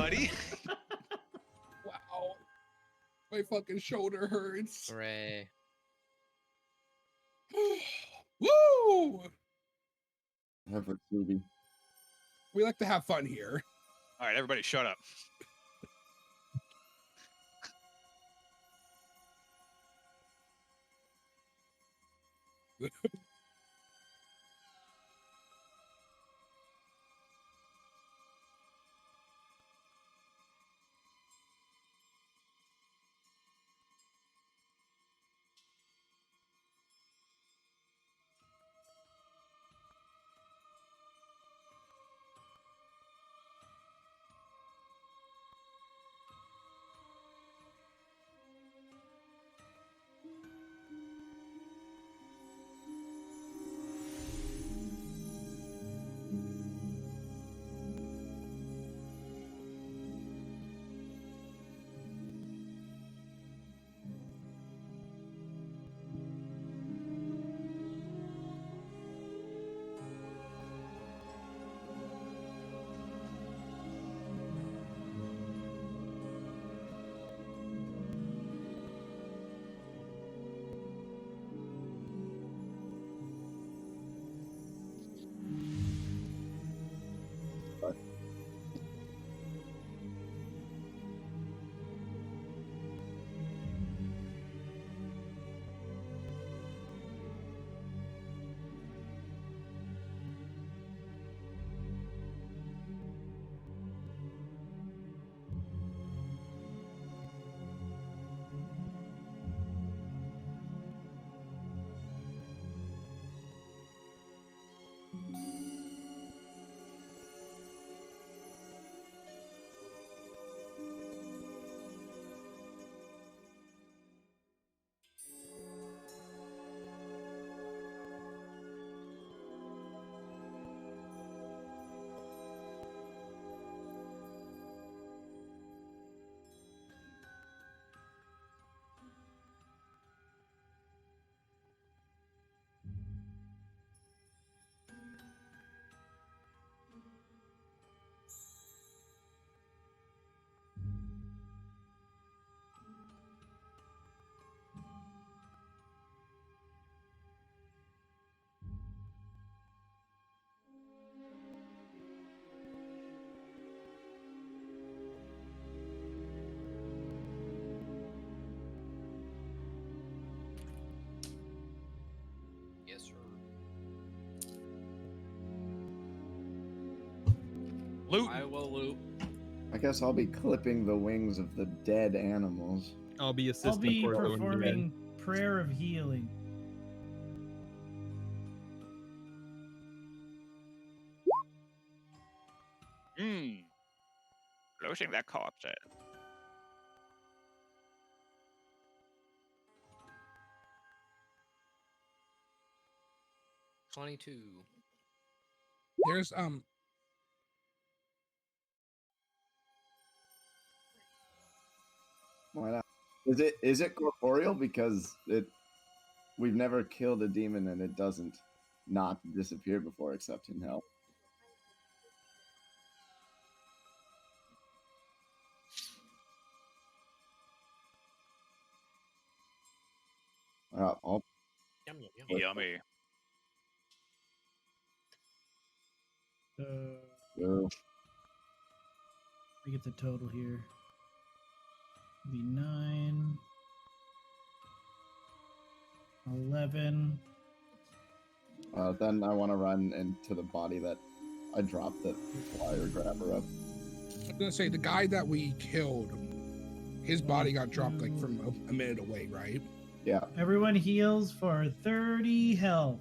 buddy. Wow. My fucking shoulder hurts. Hooray. Woo! Effort, Scooby. We like to have fun here. All right, everybody, shut up. Yes, sir. Loot. I will loot. I guess I'll be clipping the wings of the dead animals. I'll be assisting. I'll be Corzo when he's performing prayer of healing. Losing that corpse. 22. There's Why not? Is it corporeal? Because we've never killed a demon and it doesn't not disappear before except in hell. I'll Yum, yum, yum. Yummy. go. We get the total here. Be 9, 11. Then I want to run into the body that I dropped that flyer grabber up. I'm gonna say the guy that we killed, his body got dropped like from a minute away, right? Yeah. Everyone heals for 30 health.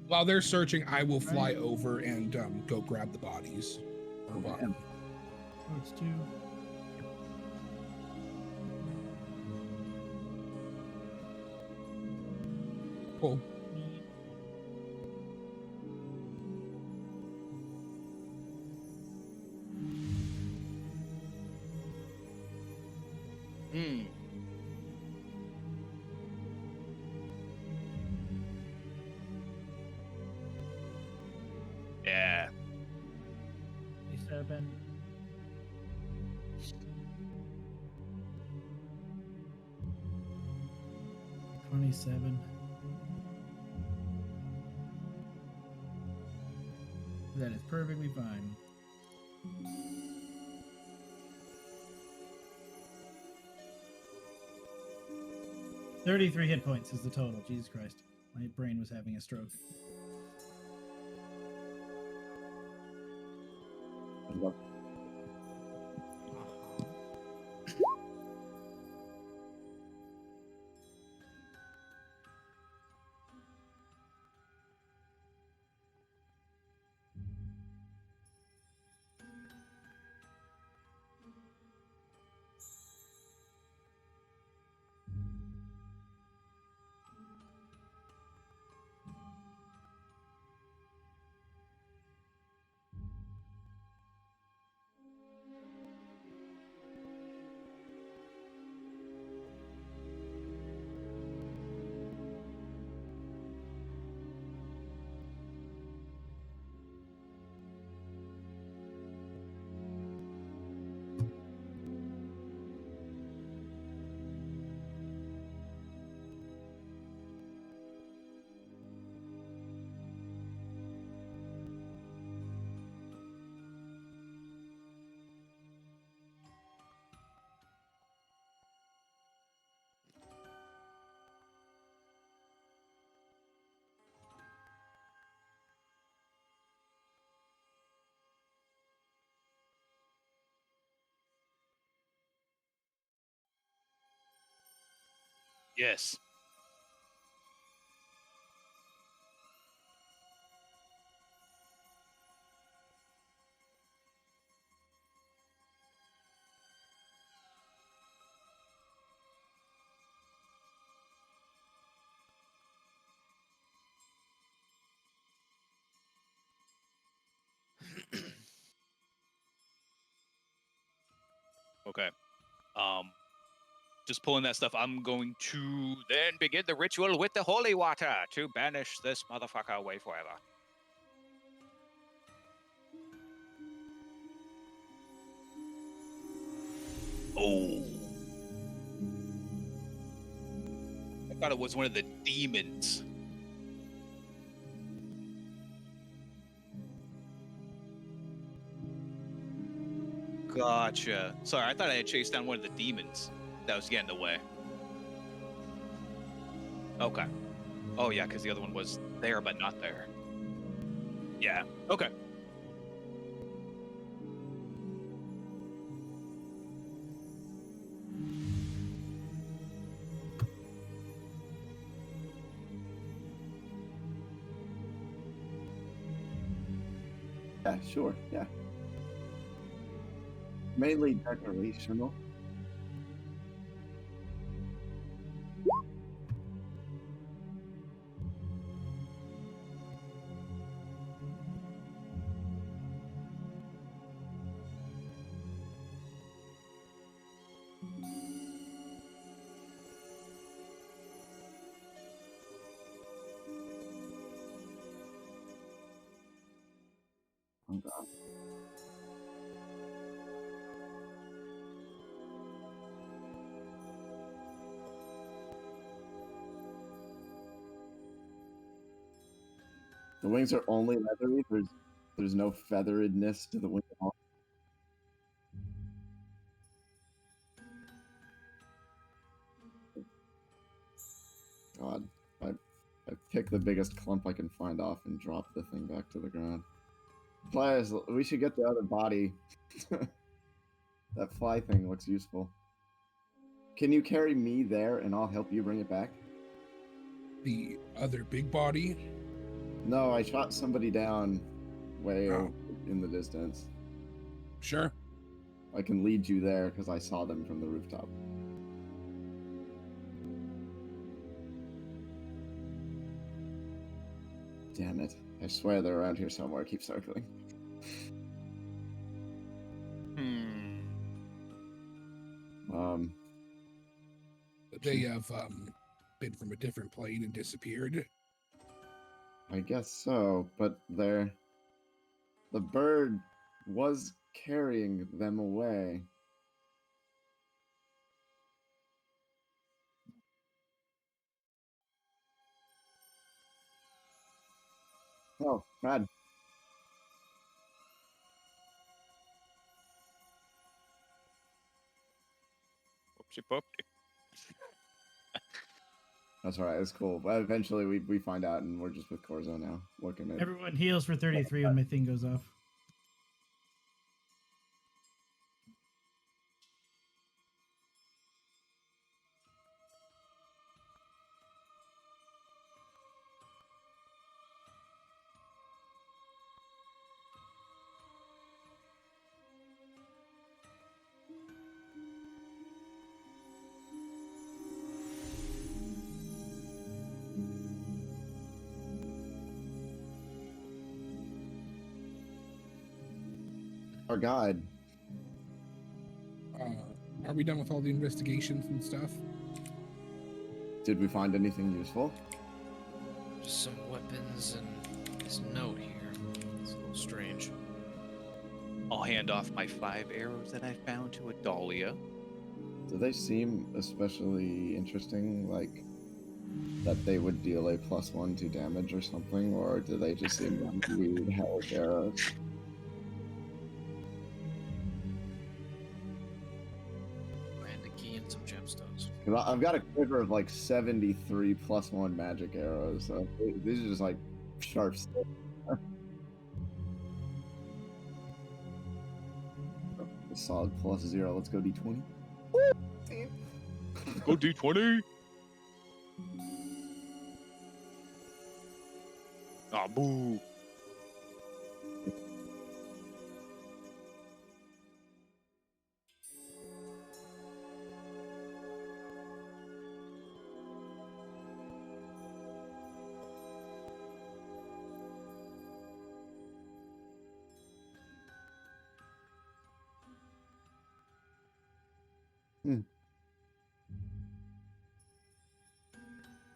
While they're searching, I will fly over and go grab the bodies. Or what? Oh, it's 2. Cool. Yeah. 27. 27. That is perfectly fine. $33 hit points is the total. Jesus Christ. My brain was having a stroke. Yes. Okay. Just pulling that stuff. I'm going to then begin the ritual with the holy water to banish this motherfucker away forever. Oh. I thought it was one of the demons. Gotcha. Sorry, I thought I had chased down one of the demons that was getting in the way. Okay. Oh, yeah, because the other one was there but not there. Yeah. Okay. Yeah, sure. Yeah. Mainly decorational. Oh, God. The wings are only leathery. There's no featheredness to the wing at all. God, I pick the biggest clump I can find off and drop the thing back to the ground. Flies, we should get the other body. That fly thing looks useful. Can you carry me there and I'll help you bring it back? The other big body. No, I shot somebody down way in the distance. Sure. I can lead you there because I saw them from the rooftop. Damn it. I swear they're around here somewhere. Keep circling. They have been from a different plane and disappeared. I guess so, but the bird was carrying them away. Oh, God. Whoopsie poopsie. That's all right. It's cool. But eventually we find out, and we're just with Corzo now. What can it? Everyone heals for 33 when my thing goes off. Our guide. Are we done with all the investigations and stuff? Did we find anything useful? Just some weapons and this note here. It's a little strange. I'll hand off my 5 arrows that I found to a Dahlia. Do they seem especially interesting? Like that they would deal a +1 to damage or something, or do they just seem like weird hellish arrows? And a key and some gemstones. 'Cause I've got a quiver of like 73 +1 magic arrows. So these are just like sharp sticks. A solid +0. Let's go D20. Go D20. Ah, boo.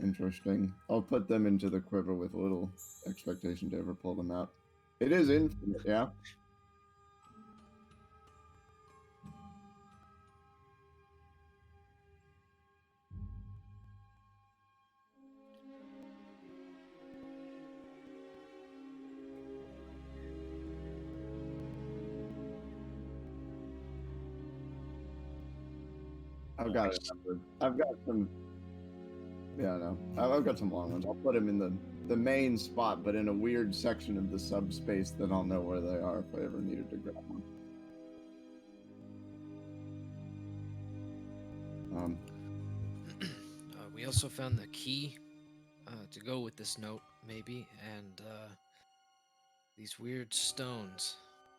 Interesting. I'll put them into the quiver with little expectation to ever pull them out. It is infinite, yeah? I've got it. I've got some. Yeah, no. I've got some long ones. I'll put them in the main spot, but in a weird section of the subspace that I'll know where they are if I ever needed to grab one. We also found the key to go with this note, maybe, and these weird stones.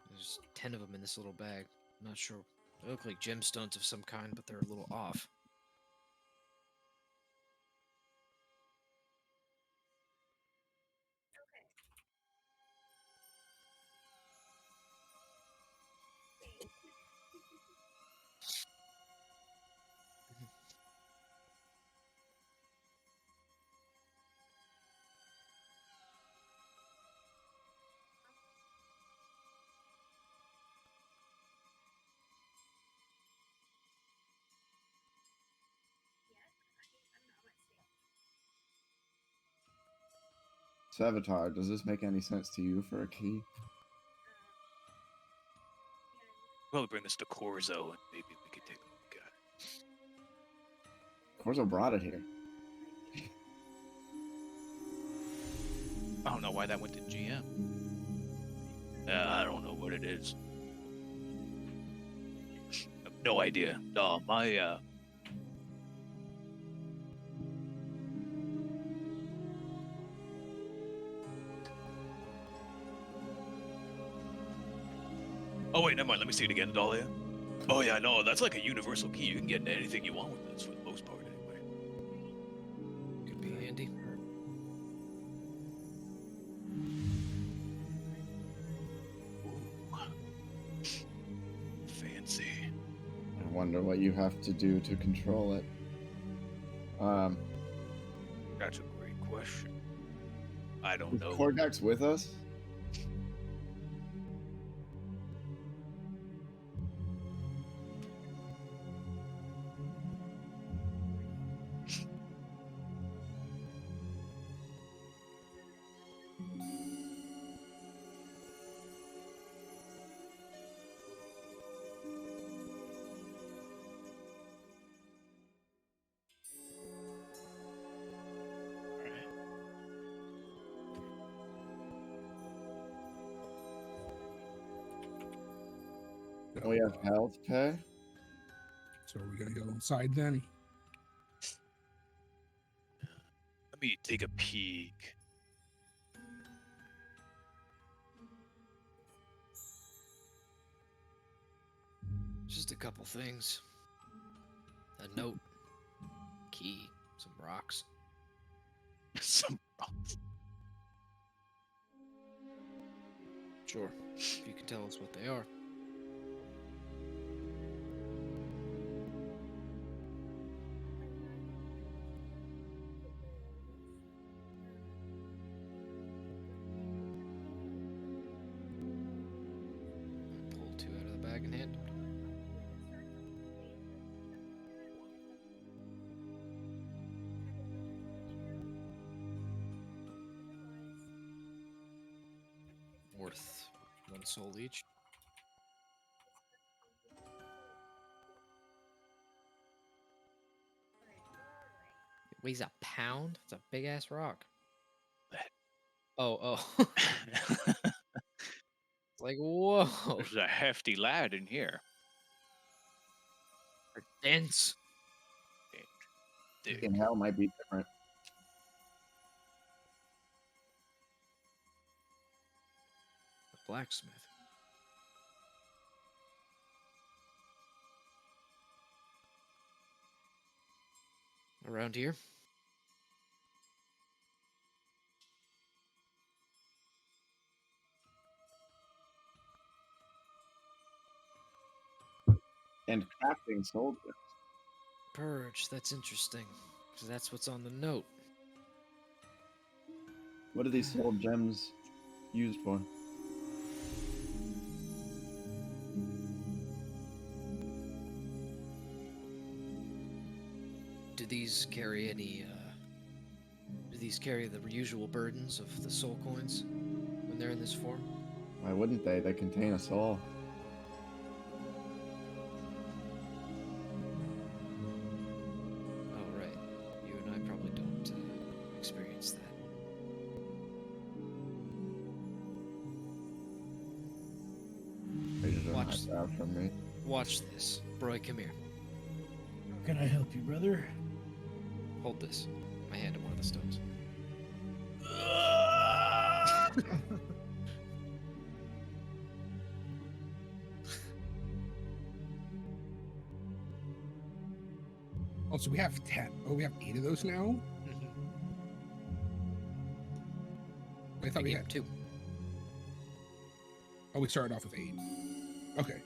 There's 10 of them in this little bag. I'm not sure. They look like gemstones of some kind, but they're a little off. Savitar, does this make any sense to you for a key? Well, bring this to Corzo and maybe we could take a look at it. Corzo brought it here. I don't know why that went to GM. I don't know what it is. I have no idea. No, my Oh wait, never mind. Let me see it again, Dahlia. Oh yeah, no, that's like a universal key. You can get anything you want with this for the most part, anyway. Could be handy. Fancy. I wonder what you have to do to control it. That's a great question. I don't Is know. Korgax with us? We have health pay. So are we gonna go inside then? Let me take a peek. Just a couple things. A note, key, some rocks. Some Sure, if you can tell us what they are. Pull two out of the bag and hand them. Worth 1 soul each. It weighs a pound? It's a big ass rock. Oh. It's like, whoa. There's a hefty lad in here. They're dense. Thick. In hell might be different. A blacksmith. Around here? And crafting soldiers. Purge, that's interesting. Because that's what's on the note. What are these soul gems used for? Do these carry any, do these carry the usual burdens of the soul coins when they're in this form? Why wouldn't they? They contain a soul. Oh, right. You and I probably don't experience that. They just Watch. out from me. Watch this. Broy, come here. How can I help you, brother? Hold this. My hand on one of the stones. Oh, so we have 10. Oh, we have 8 of those now? I thought we had 2. Oh, we started off with 8. Okay.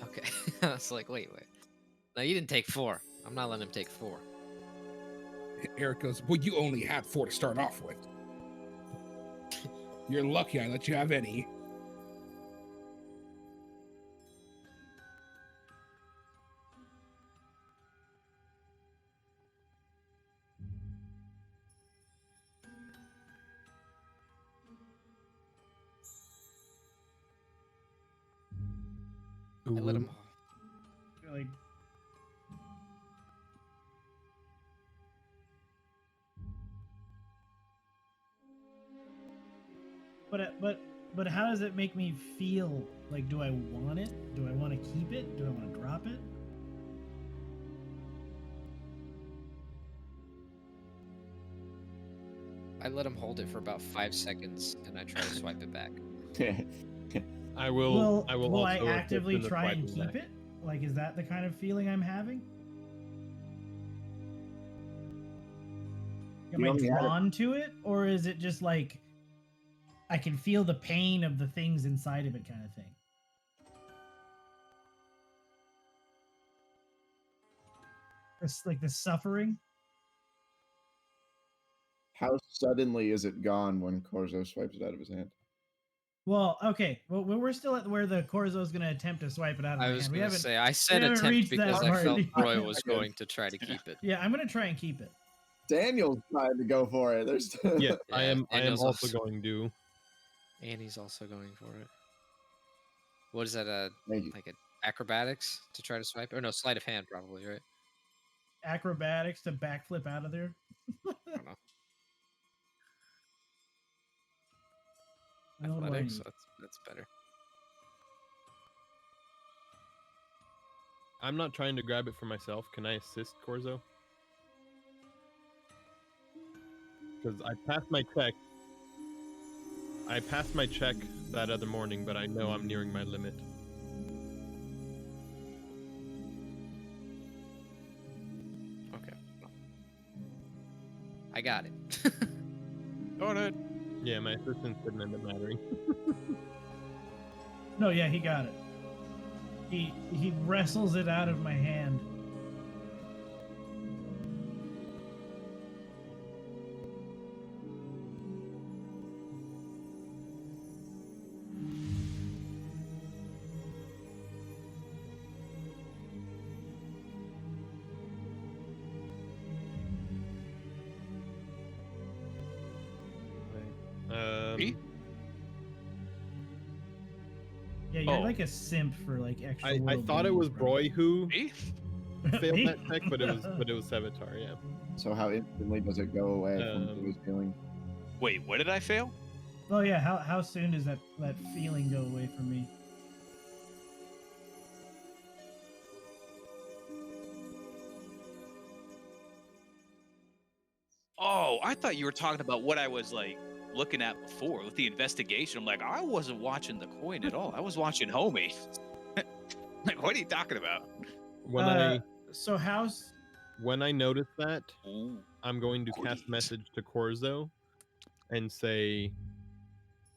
Okay. I was like, wait. No, you didn't take 4. I'm not letting him take 4. Eric goes, well, you only had 4 to start off with. You're lucky I let you have any. I let him. Like, but how does it make me feel? Like, do I want it? Do I want to keep it? Do I want to drop it? I let him hold it for about 5 seconds, and I try to swipe it back. I will. Will I also assist actively in the try and swiping keep back. it? Like, is that the kind of feeling I'm having? Am You I only had it- drawn to it, or is it just like I can feel the pain of the things inside of it, kind of thing? It's like the suffering. How suddenly is it gone when Corzo swipes it out of his hand? Well, okay. Well, we're still at where the Corzo is going to attempt to swipe it out of I my was hand. We going to haven't. say, I said haven't attempt reached that because I part felt yet. Roy was Okay. going to try to keep it. Yeah, I'm going to try and keep it. Daniel's trying to go for it. There's Yes, I Yeah, am. I am Daniel's also also- going to. Annie's also going for it. What is that? Thank you. Like an acrobatics to try to swipe? Or no, sleight of hand, probably, right? Acrobatics to backflip out of there. I don't know. No Athletics. worries. That's better. I'm not trying to grab it for myself. Can I assist Corzo? Because I passed my check. I passed my check that other morning, but I know I'm nearing my limit. Okay. I got it. Got it. Yeah, my assistance didn't end up mattering. No, yeah, he got it. He wrestles it out of my hand. Me? Yeah, you're Oh. like a simp for like extra. I little thought it goodies, was bro. Roy who Me? failed Me? that check, but it was Sevatar. Yeah. So how instantly does it go away from what he was feeling? Wait, what did I fail? Oh yeah, how soon does that feeling go away from me? Oh, I thought you were talking about what I was like looking at before with the investigation. I'm like, I wasn't watching the coin at all. I was watching Homie. Like, what are you talking about? So how's When I notice that, Ooh, I'm going to cast goodies. message to Corzo and say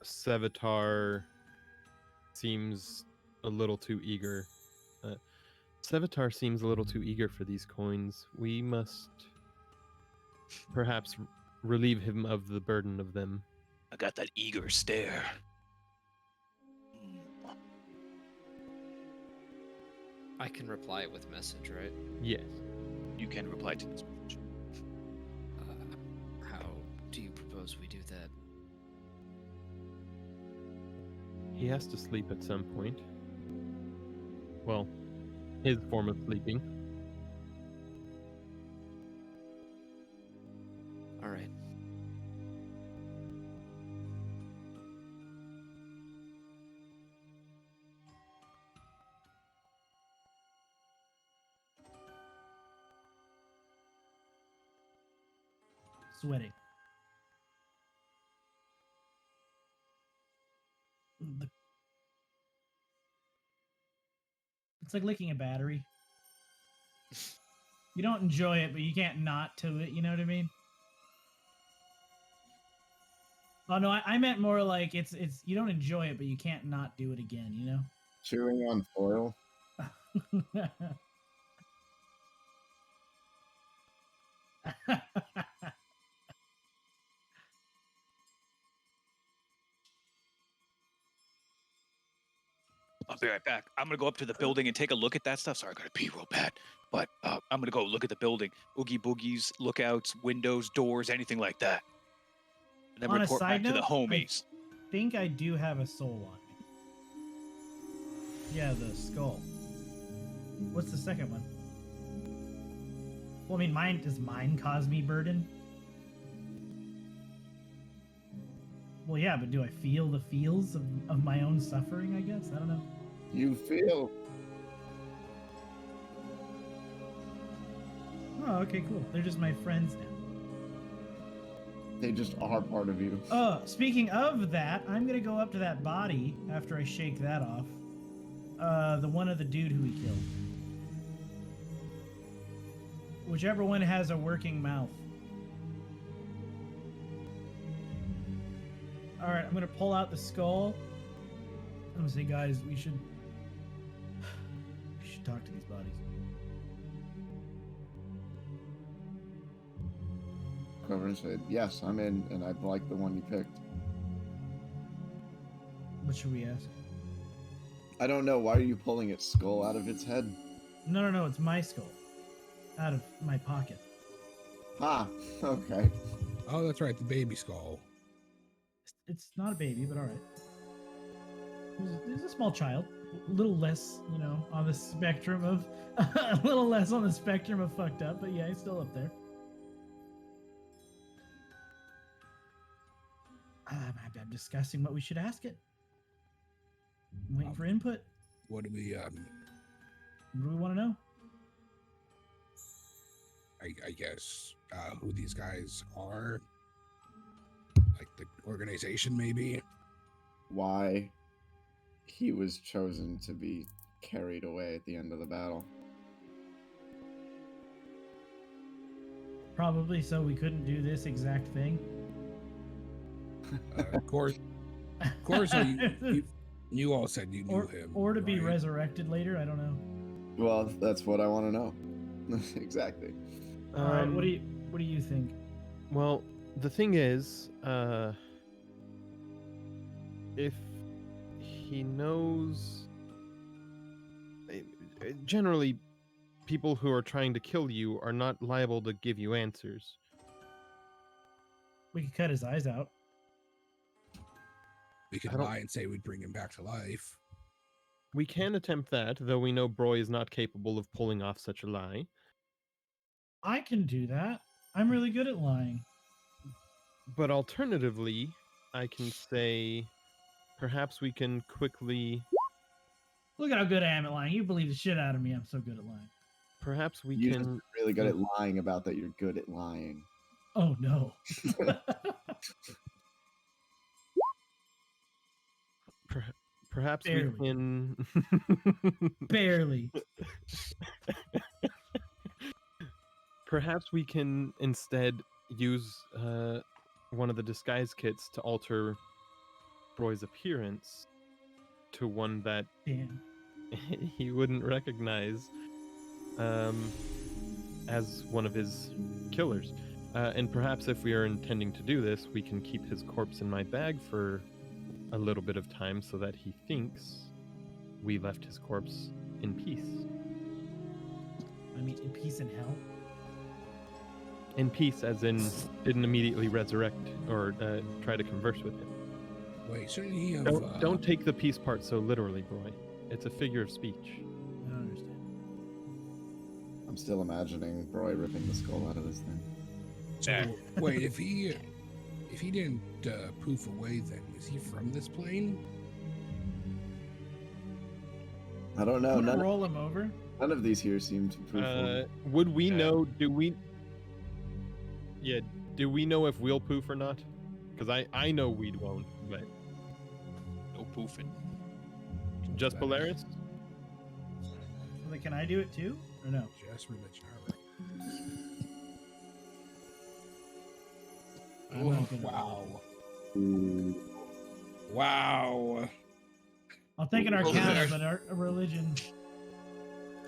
Sevatar seems a little too eager. Sevatar seems a little too eager for these coins. We must perhaps relieve him of the burden of them. I got that eager stare. I can reply with message, right? Yes. You can reply to this message. How do you propose we do that? He has to sleep at some point. Well, his form of sleeping. All right. sweating? It's like licking a battery. You don't enjoy it, but you can't not to it. You know what I mean? Oh no, I meant more like it's you don't enjoy it, but you can't not do it again. You know? Chewing on foil? I'll be right back. I'm gonna go up to the building and take a look at that stuff. Sorry, I gotta pee real bad. But I'm gonna go look at the building. Oogie boogies, lookouts, windows, doors, anything like that. And then On a report side back to the note, homies. I think I do have a soul on me. Yeah, the skull. What's the second one? Well, I mean, does mine cause me burden? Well, yeah, but do I feel the feels of my own suffering, I guess? I don't know. You feel. Oh, okay, cool. They're just my friends now. They just are part of you. Oh, speaking of that, I'm gonna go up to that body after I shake that off. The one of the dude who he killed. Whichever one has a working mouth. Alright, I'm gonna pull out the skull. I'm gonna say, guys, we should talk to these bodies. Cover said, yes, I'm in, and I'd like the one you picked. What should we ask? I don't know. Why are you pulling its skull out of its head? No, it's my skull. Out of my pocket. Ha! Okay. Oh, that's right, the baby skull. It's not a baby, but alright. He's a small child. A little less, on the spectrum of... a little less on the spectrum of fucked up, but yeah, he's still up there. I'm discussing what we should ask it. I'm waiting for input. What do we What do we want to know? I guess who these guys are, like the organization, maybe. Why he was chosen to be carried away at the end of the battle. Probably so we couldn't do this exact thing. Corso, you all said you knew him, or to be right? resurrected later. I don't know. Well, that's what I want to know. Exactly. All right, what do you think? Well, the thing is, if he knows, generally, people who are trying to kill you are not liable to give you answers. We could cut his eyes out. We could lie and say we'd bring him back to life. We can attempt that, though we know Broy is not capable of pulling off such a lie. I can do that. I'm really good at lying. But alternatively, I can say perhaps we can quickly... Look at how good I am at lying. You believe the shit out of me. I'm so good at lying. Perhaps we You're can... just really good at lying about that you're good at lying. Oh, no. Perhaps Barely. we can... Barely. Perhaps we can instead use one of the disguise kits to alter Broy's appearance to one that Damn. he wouldn't recognize as one of his killers. And perhaps if we are intending to do this, we can keep his corpse in my bag for a little bit of time so that he thinks we left his corpse in peace. I mean, in peace and hell. In peace, as in didn't immediately resurrect or try to converse with him. Wait, shouldn't he have... Don't take the peace part so literally, Broy. It's a figure of speech. I don't understand. I'm still imagining Broy ripping the skull out of this thing. So, wait, if he didn't poof away, then is he from this plane? I don't know. Wanna roll him over? None of these here seem to proof. Would we know? Do we? Yeah. Do we know if we'll poof or not? Because I know we won't. But No poofing. just Polaris. Like, can I do it too? Or no? Just religion. All right. I'm not gonna- Wow. Wow. I'll take an Roll arcana, there. but a religion.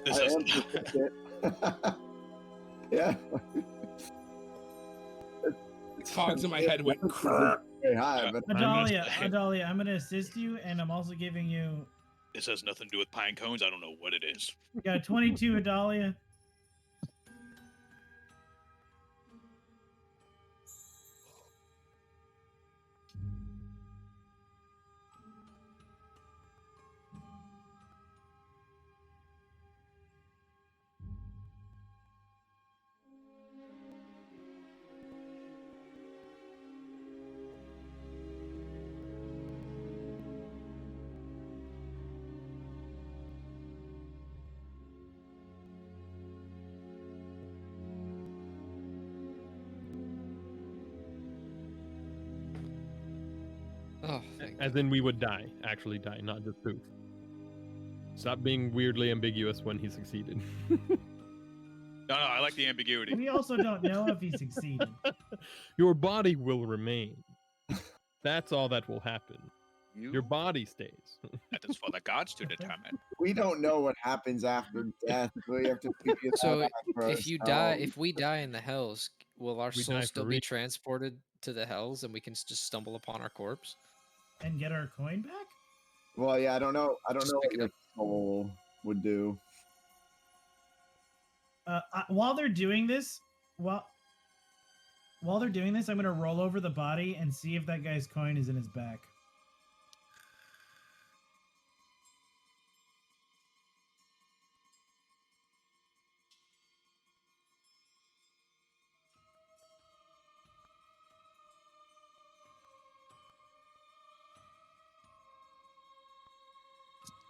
This I is am proficient. Yeah. Cogs in my head went crrr. Very high, but Adalia, I'm gonna assist you, and I'm also giving you. this has nothing to do with pine cones. I don't know what it is. You got a 22, Adalia. Oh, thank As in we would die, actually die, not just poof. Stop being weirdly ambiguous when he succeeded. No, I like the ambiguity. We also don't know if he succeeded. Your body will remain. That's all that will happen. Your body stays. That is for the gods to determine. we don't know what happens after death. We have to figure that So out for if you die, ourselves. if we die in the hells, will our We soul die still for be real. transported to the hells, and we can just stumble upon our corpse? And get our coin back? Well, yeah, I don't know. I don't Just know pick what it your up. soul would do. While they're doing this, while they're doing this, I'm gonna roll over the body and see if that guy's coin is in his back.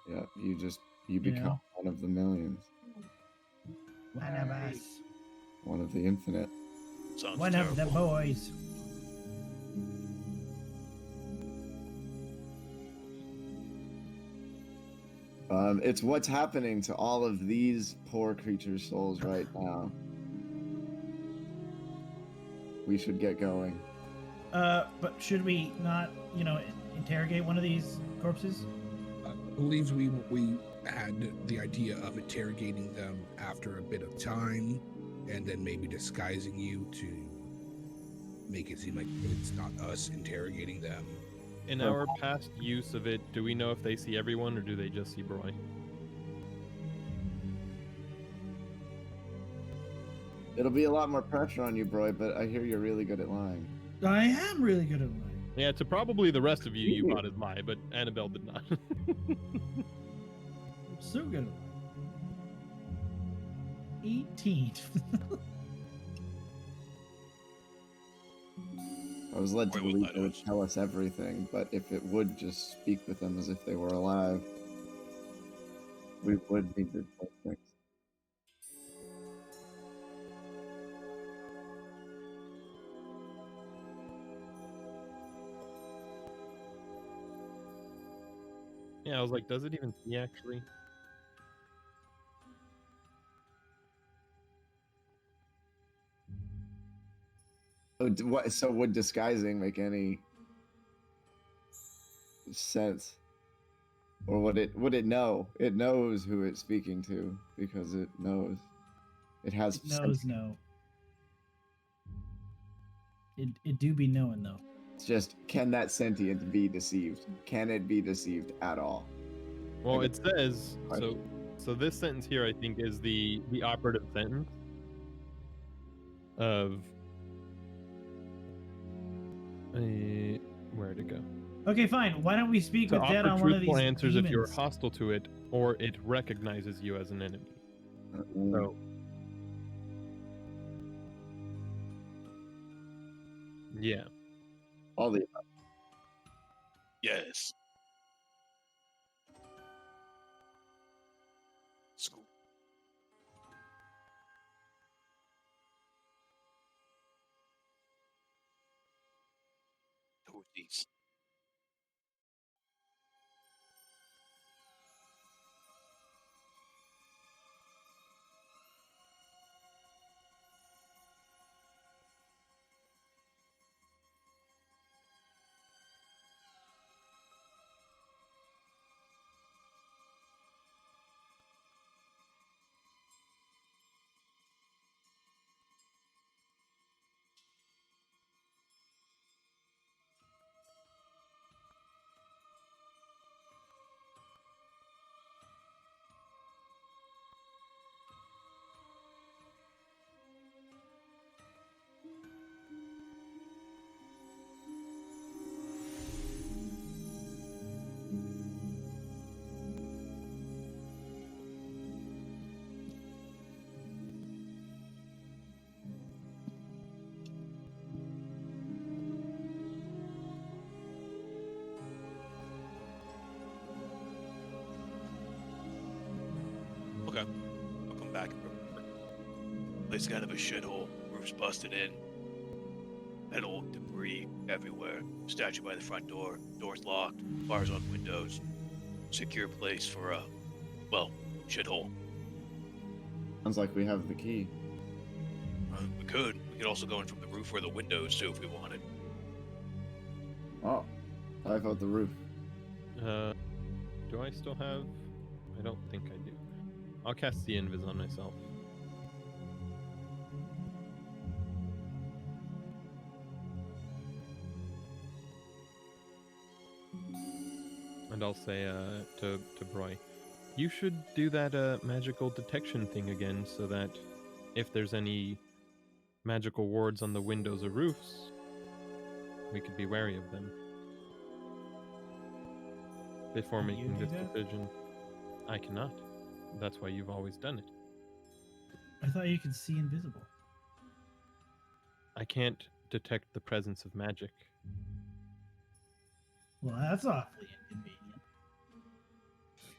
Yeah, you You become know? one of the millions, One of us. one of the infinite. Sounds One terrible. of the boys. It's what's happening to all of these poor creatures' souls right now. We should get going. But should we not, interrogate one of these corpses? I believe we had the idea of interrogating them after a bit of time, and then maybe disguising you to make it seem like it's not us interrogating them. In our past use of it, do we know if they see everyone or do they just see Broy? It'll be a lot more pressure on you, Broy, but I hear you're really good at lying. I am really good at lying. Yeah, to probably the rest of you got his lie, but Annabelle did not. I'm so good at lying. 18. I was led to Broy would believe lie it to would us. tell us everything, but if it would just speak with them as if they were alive, we would need to take things. Yeah, I was like, does it even see actually? So would disguising make any sense? Or would it know? It knows who it's speaking to because it knows. It has It knows no. It do be knowing though. It's just, can that sentient be deceived? Can it be deceived at all? Well, Okay. it says Question. so this sentence here I think is the operative sentence of where'd it go? Okay, fine. Why don't we speak To with Dead offer on one of truthful these answers if you're demons? hostile to it or it recognizes you as an enemy. So yeah. All the Yes. School. Who are these? Okay. I'll come back. Place kind of a shithole. Roof's busted in. Metal debris everywhere. Statue by the front door. Door's locked. Bars on windows. Secure place for a, shithole. sounds like we have the key. We could. We could also go in from the roof or the windows too if we wanted. Oh, I thought the roof. Do I still have? I don't think I do. I'll cast the invis on myself. And I'll say to Broy, you should do that magical detection thing again, so that if there's any magical wards on the windows or roofs, we could be wary of them before Can you making do this that? decision. I cannot. That's why you've always done it. I thought you could see invisible. I can't detect the presence of magic. Well, that's awfully inconvenient.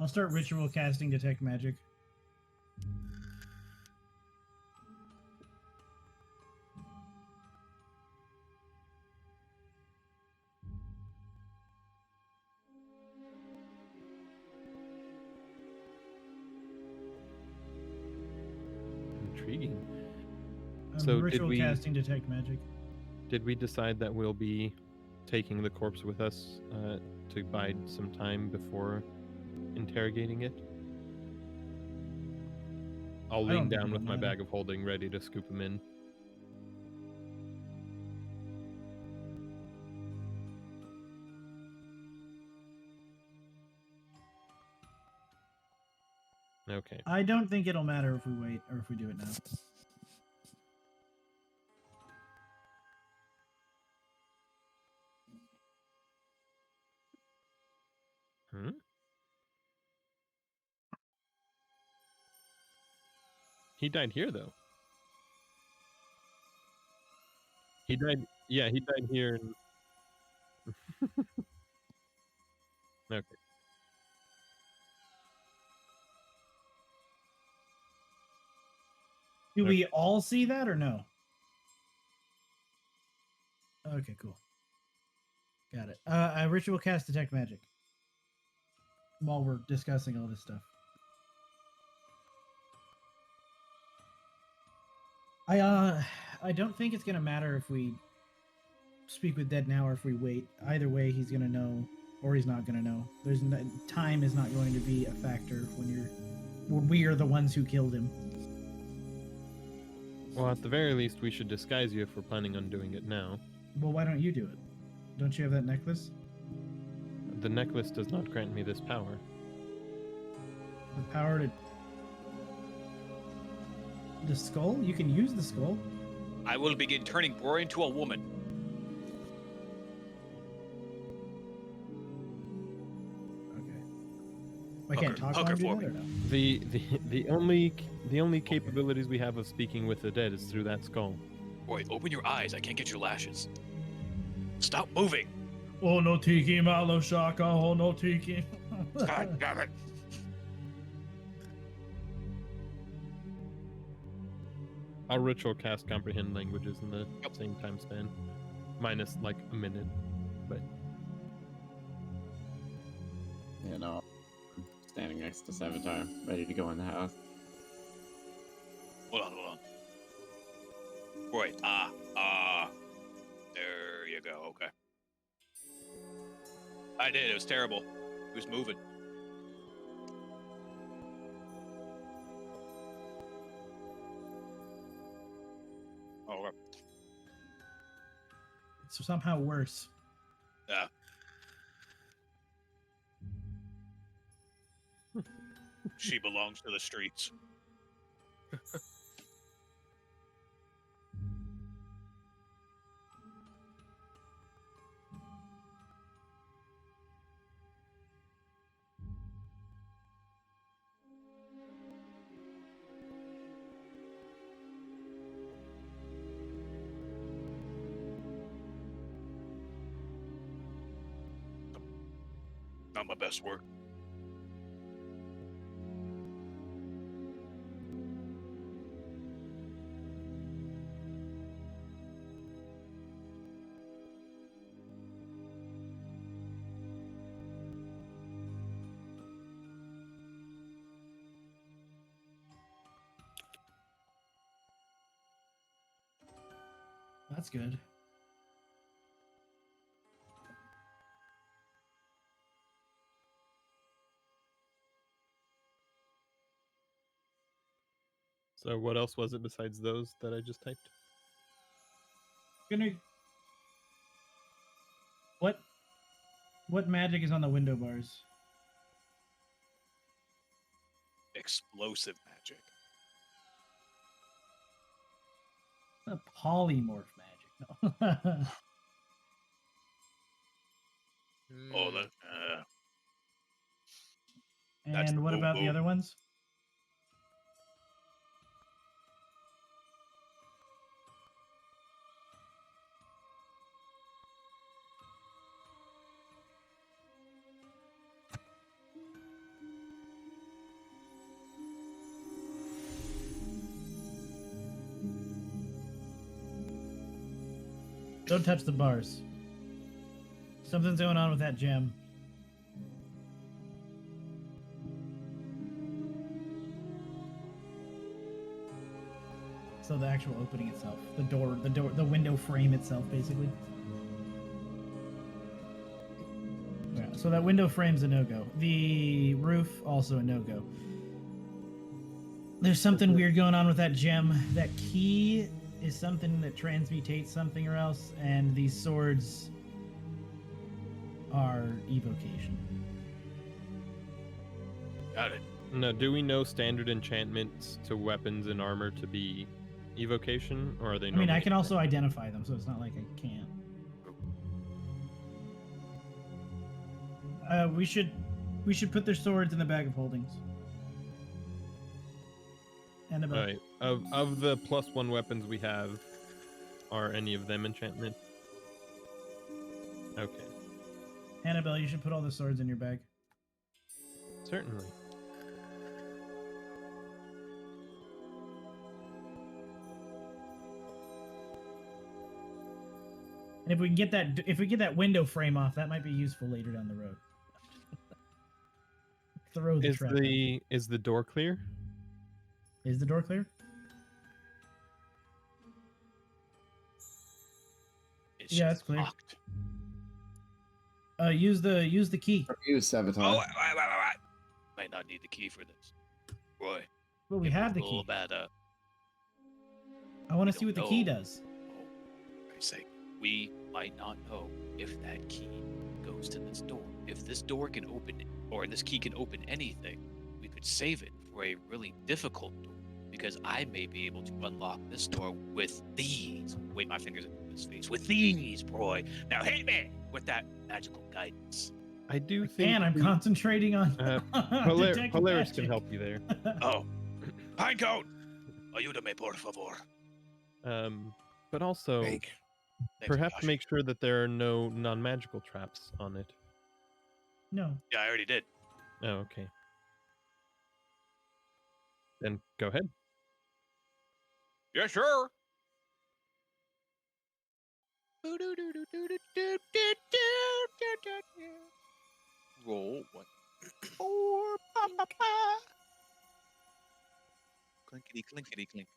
I'll start ritual casting detect magic. Intriguing. I'm So ritual casting detect magic. did we decide that we'll be taking the corpse with us to bide some time before interrogating it? I'll I lean don't think down it'll with my matter. bag of holding, ready to scoop him in. Okay. I don't think it'll matter if we wait or if we do it now. Hmm? He died here, though. He died. Yeah, he died here. Okay. Do Okay. we all see that or no? Okay, cool. Got it. I ritual cast detect magic while we're discussing all this stuff. I don't think it's gonna matter if we speak with Dead now or if we wait. Either way, he's gonna know or he's not gonna know. There's no, time is not going to be a factor when we are the ones who killed him. Well, at the very least, we should disguise you if we're planning on doing it now. Well, why don't you do it? Don't you have that necklace? The necklace does not grant me this power. The power to the skull? You can use the skull. I will begin turning Bor into a woman. Okay. I can't talk while hooker I'm doing for that, or no? The only capabilities we have of speaking with the dead is through that skull. Boy, open your eyes. I can't get your lashes. Stop moving. Oh no tiki malo shaka, oh no tiki. God damn it. I'll ritual cast comprehend languages in the same time span, minus like a minute. But You know, I'm standing next to Savitar, ready to go in the house. Hold on. Right. There you go. Okay. I did. It was terrible. He was moving. Oh, okay. It's somehow worse. Yeah. She belongs to the streets. Not my best work. That's good. so, what else was it besides those that I just typed? Gonna what magic is on the window bars? Explosive magic. A polymorph magic. No. Oh, Hmm. that. That's And the what boom about the boom. other ones? Don't touch the bars. Something's going on with that gem. So the actual opening itself, the window frame itself, basically. Yeah, so that window frame's a no-go. The roof, also a no-go. There's something weird going on with that gem. That key is something that transmutates something or else, and these swords are evocation. Got it. No, do we know standard enchantments to weapons and armor to be evocation, or are they? I mean, I normally- can also identify them, so it's not like I can't. We should put their swords in the bag of holdings. Annabelle. Right. Of the +1 weapons we have, are any of them enchantment? Okay. Annabelle, you should put all the swords in your bag. Certainly. And if we can get that window frame off, that might be useful later down the road. Throw the trap. Is the door clear? Is the door clear? Yeah, it's clear. Locked. Use the key. You, Sabotage. Oh, wait. Might not need the key for this. Roy. Well, we have the A little key. bad. I want we to see what don't the key know. does. Oh, for Christ's sake. We might not know if that key goes to this door. If this door can open, or this key can open anything, we could save it for a really difficult door. Because I may be able to unlock this door with these. Wait, my fingers in his face. With these, boy. Now hit me with that magical guidance. I do think. And I'm concentrating on detect Polaris can magic. help you there. Oh, Pinecone! Ayúdame, por favor. But also, Fake. Thanks, perhaps Josh. make sure that there are no non-magical traps on it. No. Yeah, I already did. Oh, okay. Then go ahead. Yeah, sure. Roll 1, 4, pa, pa, pa. Clinkety, clinkety, clink.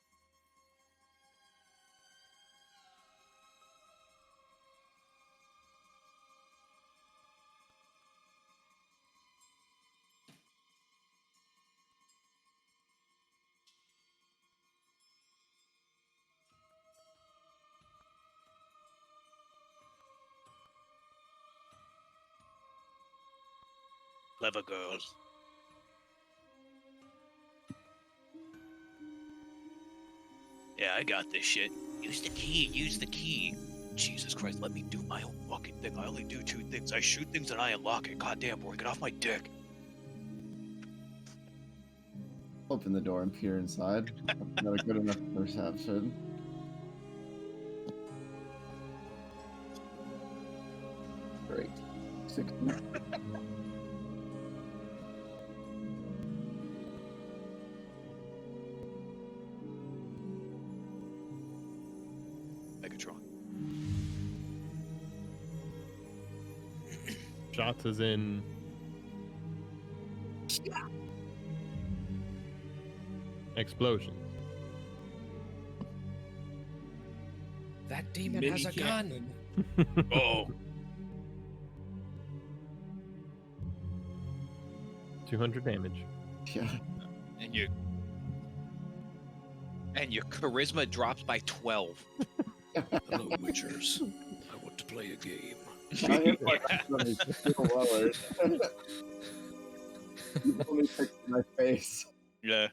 Clever girl. Yeah, I got this shit. Use the key, use the key. Jesus Christ, let me do my own fucking thing. I only do 2 things. I shoot things and I unlock it. Goddamn, boy, get off my dick. Open the door and peer inside. Not a good enough perception. Great. 60. Megatron. Shots is in. Explosions. That demon has a gun. Oh, 200 damage. Yeah. and your charisma drops by 12. Hello, Witchers. I want to play a game. I hit my stomach, just feel lowered. You only fixed my face. Yeah.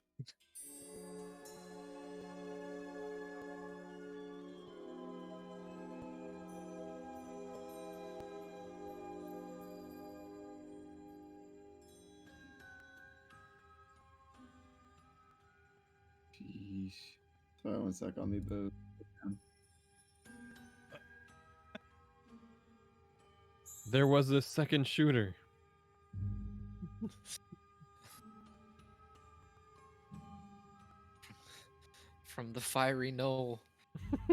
Sheesh. Sorry, 1 sec. I'll need the. There was a second shooter. From the fiery knoll.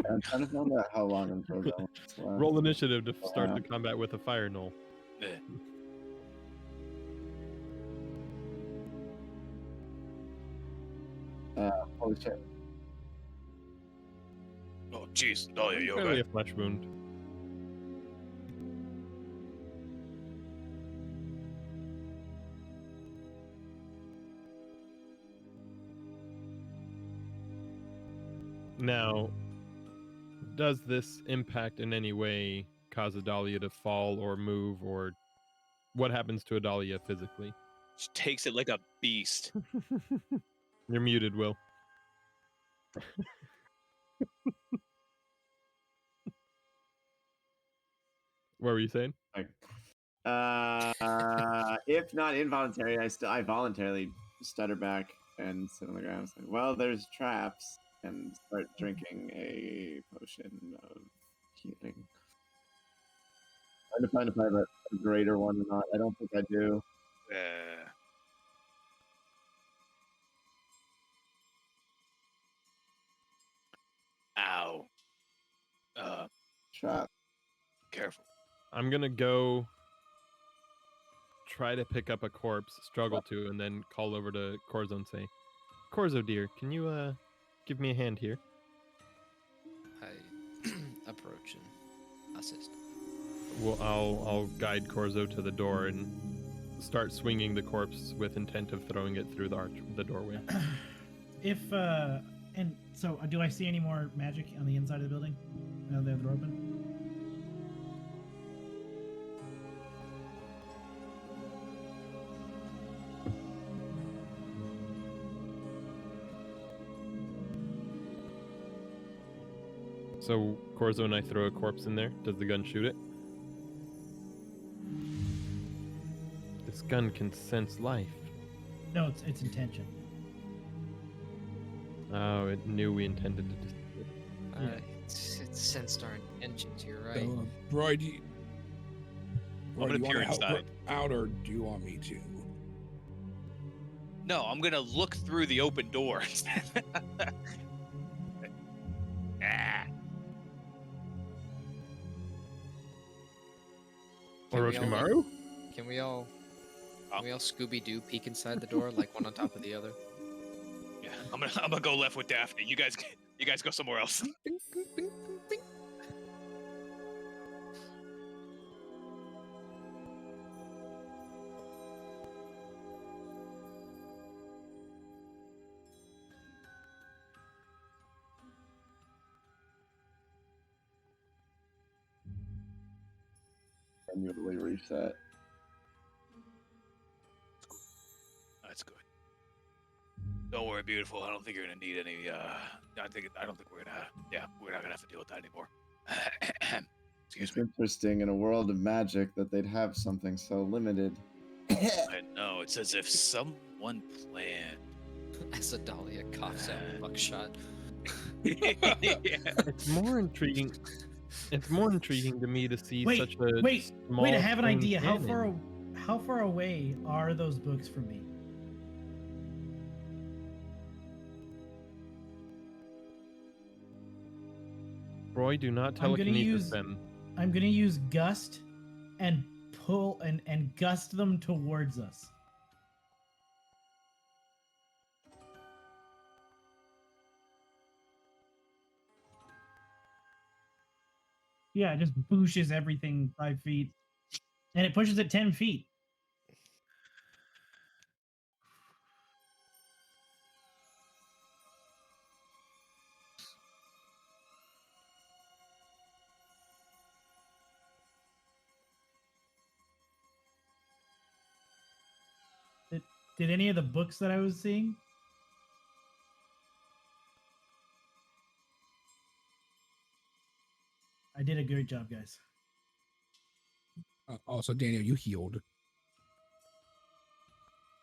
I'm trying to find out how long until going. Roll initiative to start the combat with a fire knoll. Eh. Holy shit. Oh, jeez. Oh, yeah, you Barely okay? a flesh wound. Now, does this impact in any way cause Adalia to fall or move, or what happens to Adalia physically? She takes it like a beast. You're muted, Will. What were you saying? Like, if not involuntary, I voluntarily stutter back and sit on the ground. Say, well, there's traps, and start drinking a potion of healing. Trying to find if I have a greater one or not. I don't think I do. Ow. Trap. Careful. I'm gonna go try to pick up a corpse, struggle to, and then call over to Corzo and say, Corzo dear, can you give me a hand here? I approach and assist. Well, I'll guide Corzo to the door and start swinging the corpse with intent of throwing it through the doorway. And so do I see any more magic on the inside of the building? Now they have the door open? So Corzo and I throw a corpse in there. Does the gun shoot it? This gun can sense life. No, it's intention. Oh, it knew we intended to. It sensed our intentions. You're right. So, Roy, do you gonna want peer to help her inside. out, or do you want me to? No, I'm gonna look through the open door. Ah. Orochimaru? Can we all Scooby-Doo peek inside the door like one on top of the other? Yeah, I'm gonna go left with Daphne. You guys go somewhere else. Bing, bing, bing, bing. Manually reset. That's good. Don't worry, beautiful. I don't think you're gonna need any. I don't think we're gonna. Yeah, we're not gonna have to deal with that anymore. Excuse It's me. interesting in a world of magic that they'd have something so limited. I know. It's as if someone planned. As Adalia coughs out buckshot. It's more intriguing. It's more intriguing to me to see such a Wait, small I have an stone idea. cannon. How far away are those books from me? Roy, do not I'm gonna telekinesis use- them. I'm gonna use gust and pull and gust them towards us. Yeah, it just booshes everything 5 feet. And it pushes it 10 feet. Did any of the books that I was seeing? I did a great job, guys. Also, Daniel, you healed.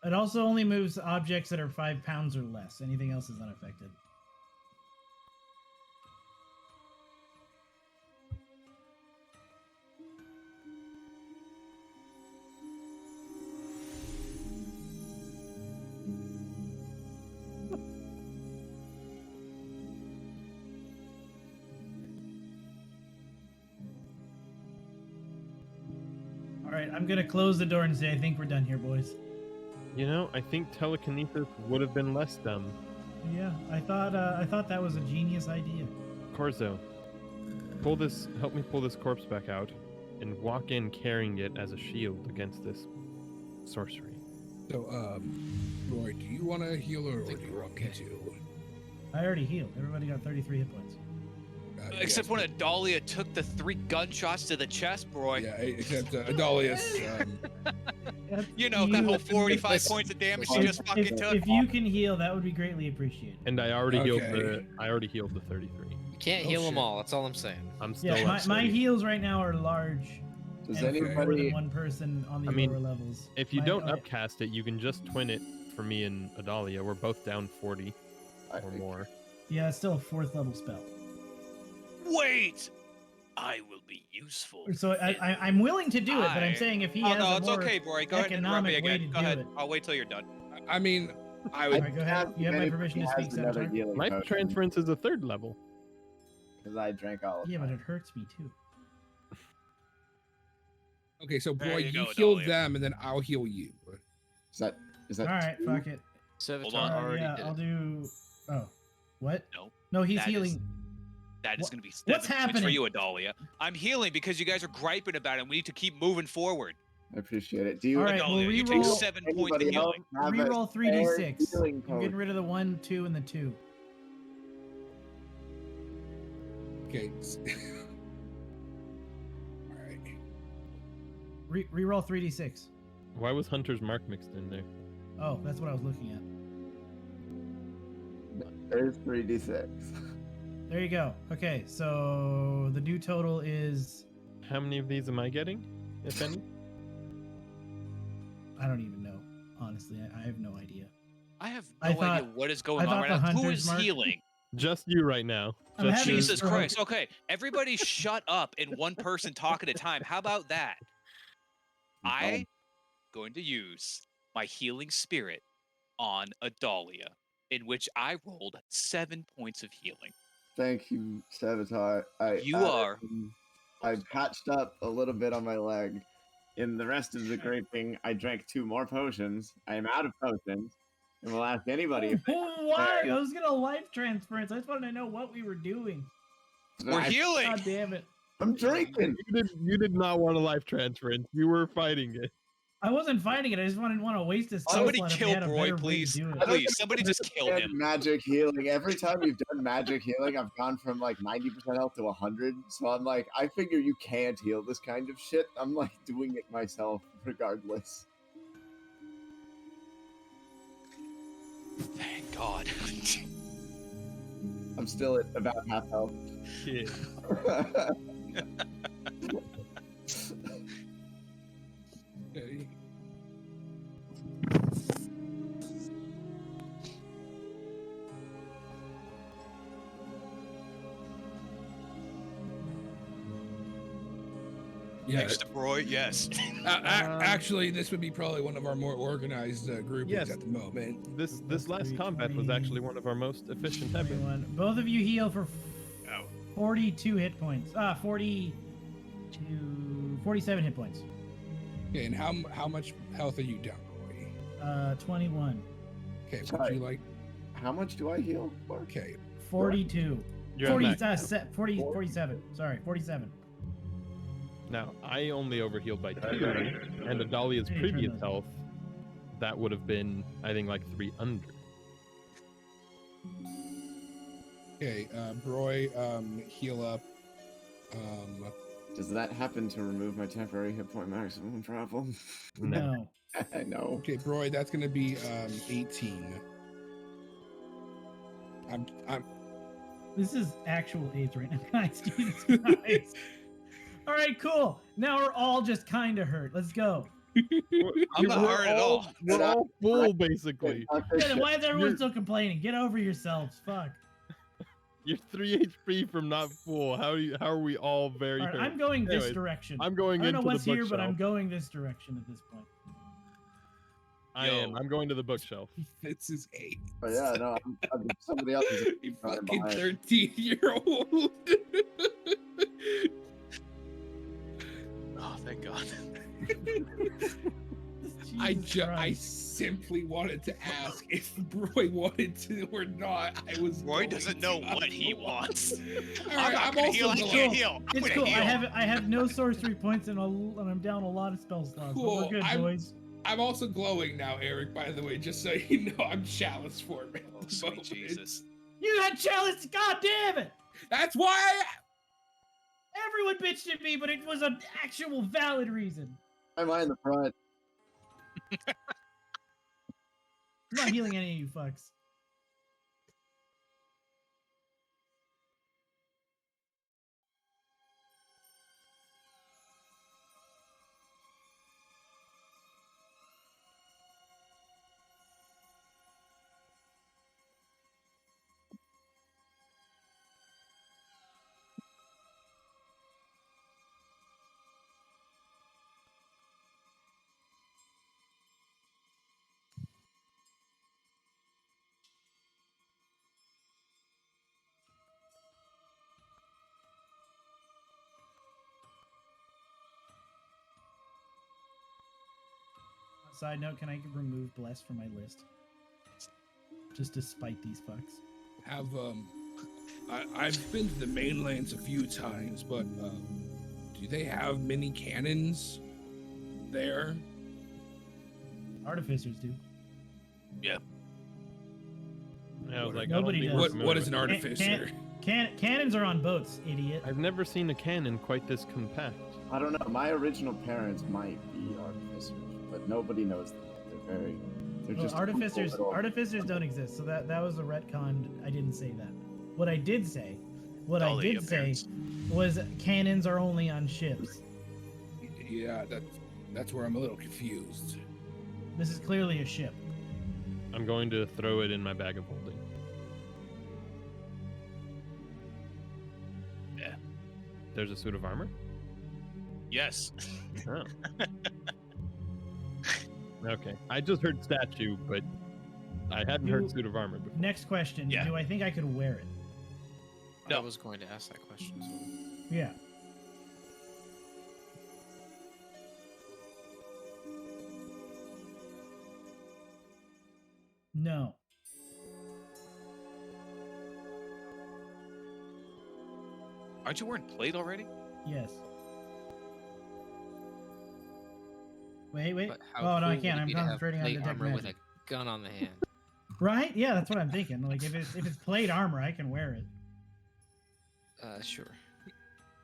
It also only moves objects that are 5 pounds or less. Anything else is unaffected. right, I'm gonna close the door and say I think we're done here, boys. You know, I think telekinesis would have been less dumb. Yeah, I thought that was a genius idea. Corzo, help me pull this corpse back out, and walk in carrying it as a shield against this sorcery. So, Roy, do you want to heal her, or do think you we're want me okay. to? I already healed. Everybody got 33 hit points. Except when Adalia took the 3 gunshots to the chest, bro. Yeah, except Adalius. You know, that whole 45 points of damage she just fucking took. If you can heal, that would be greatly appreciated. And I already healed Okay. the 33. You can't Oh, heal them shit. all. That's all I'm saying. I'm still Yeah, up my 30. heals right now are large. Does and for more than anybody? one person on the I mean, lower levels. If you My- don't I- upcast it, you can just twin it for me and Adalia. We're both down 40 or more. Yeah, it's still a 4th level spell. Wait! I will be useful. So I'm willing to do it, but I'm saying if he Oh, has no, a it's more okay, Broy. Go ahead and interrupt me economic way again. to Go do ahead. it. I'll wait till you're done. I mean, I All would. right, go ahead. You have my permission to speak, Centaur. Life transference is a 3rd level. Because I drank all of Yeah, but mine. it hurts me too. Okay, so There Roy, you you go, heal Adalia. them, and then I'll heal you. Is that? All right, two? fuck it. Sevatar on. already Yeah, did I'll it. do. Oh, what? No. No, he's That is- healing. That is What- going to be what's 7 points for happening? you, Adalia. I'm healing because you guys are griping about it. And we need to keep moving forward. I appreciate it. Do you? All right, Adalia, we'll you take reroll- 7 points of Anybody else healing. have a Reroll spare 3d6. healing I'm getting potion? rid of the 1, 2, and the 2. Okay. All right. Reroll 3d6. Why was Hunter's Mark mixed in there? Oh, that's what I was looking at. There's 3d6. There you go. Okay, so the new total is How many of these am I getting, if any? I don't even know. Honestly, I have no idea. I have I no thought- idea what is I going on thought right the now. Who hunter's is mark- healing? Just you right now. I'm Just having you. Jesus stroke. Christ. Okay, everybody shut up and one person talk at a time. How about that? I going to use my healing spirit on Adalia, in which I rolled 7 points of healing. Thank you, Savitar. I patched up a little bit on my leg. In the rest of the graping, I drank 2 more potions. I am out of potions. And will ask anybody if Why? I was gonna life transference. I just wanted to know what we were doing. We're healing. God damn it! I'm drinking. You did not want a life transference. You were fighting it. I wasn't fighting it. I just didn't want to waste his spell Somebody slot if we kill had a Broy, better way to please. do it. I don't Please, somebody just kill And him. magic healing. Every time you've done magic healing, I've gone from like 90% health to 100. So I'm like, I figure you can't heal this kind of shit. I'm like doing it myself regardless. Thank God. I'm still at about half health. Shit. Okay. Yeah. Next to Broy, yes. Actually, this would be probably one of our more organized groupings Yes. at the moment. This last 3, combat was 20, actually one of our most efficient ever. 21. Both of you heal for Oh. 42 hit points. 47 hit points. Okay, and how much health are you down, Roy? 21. Okay, would Sorry. you like? How much do I heal for? Okay, 42. You're at 40, max. 47. Sorry, 47. Now, I only overhealed by 2, and Adalia's Hey, turn previous those. health, that would have been, I think, like 300. okay, Roy, heal up. Does that happen to remove my temporary hit point maximum problem? No. I know. Okay, Roy, that's gonna be 18. I'm This is actual AIDS right now, guys. Jesus Christ. All right, cool. Now we're all just kind of hurt. Let's go. I'm not hurt at all. We're all full, basically. Yeah, then why is everyone still complaining? Get over yourselves. Fuck. You're 3 HP from not full. How are we all very All right, hurt? I'm going this Anyways, direction. I'm going I don't know into what's the here, bookshelf. but I'm going this direction at this point. I am. Yo. I'm going to the bookshelf. Fitz is 8. But yeah, no, somebody else is You running fucking behind. 13-year-old. Oh, thank God. I simply wanted to ask if Roy wanted to or not. Roy doesn't know what he wants. All right, I'm also I can't heal. I'm It's gonna cool. heal. I have no sorcery points and I'm down a lot of spell slots. But Cool. we're good, boys. I'm also glowing now, Eric, by the way, just so you know. I'm chalice for it. Oh, sweet Jesus. You had chalice. God damn it. That's why. Everyone bitched at me, but it was an actual valid reason. Am I in the front? I'm not healing any of you fucks. Side note, can I remove Bless from my list? Just to spite these fucks. I've been to the mainlands a few times, but do they have mini cannons there? Artificers do. Yeah. I was like, Nobody I don't does. think we're What is an familiar with artificer? Cannons are on boats, idiot. it. I've never seen a cannon quite this compact. I don't know. My original parents might be artificers, but nobody knows them. They're Well, just artificers don't exist, so that was a retcon. I didn't say that. What I did say was cannons are only on ships. Yeah, that's where I'm a little confused. This is clearly a ship. I'm going to throw it in my bag of holding. Yeah. There's a suit of armor? Yes. Oh. Okay. I just heard statue, but I hadn't heard suit of armor before. Next question. Yeah. Do I think I could wear it? No. I was going to ask that question. So. Yeah. No. Aren't you wearing plate already? Yes. Wait. But Oh, how no, I cool can't. would it I'm be to have concentrating on plate detect armor with magic. a gun on the hand. Right? Yeah, that's what I'm thinking. Like, if it's plate armor, I can wear it. Sure.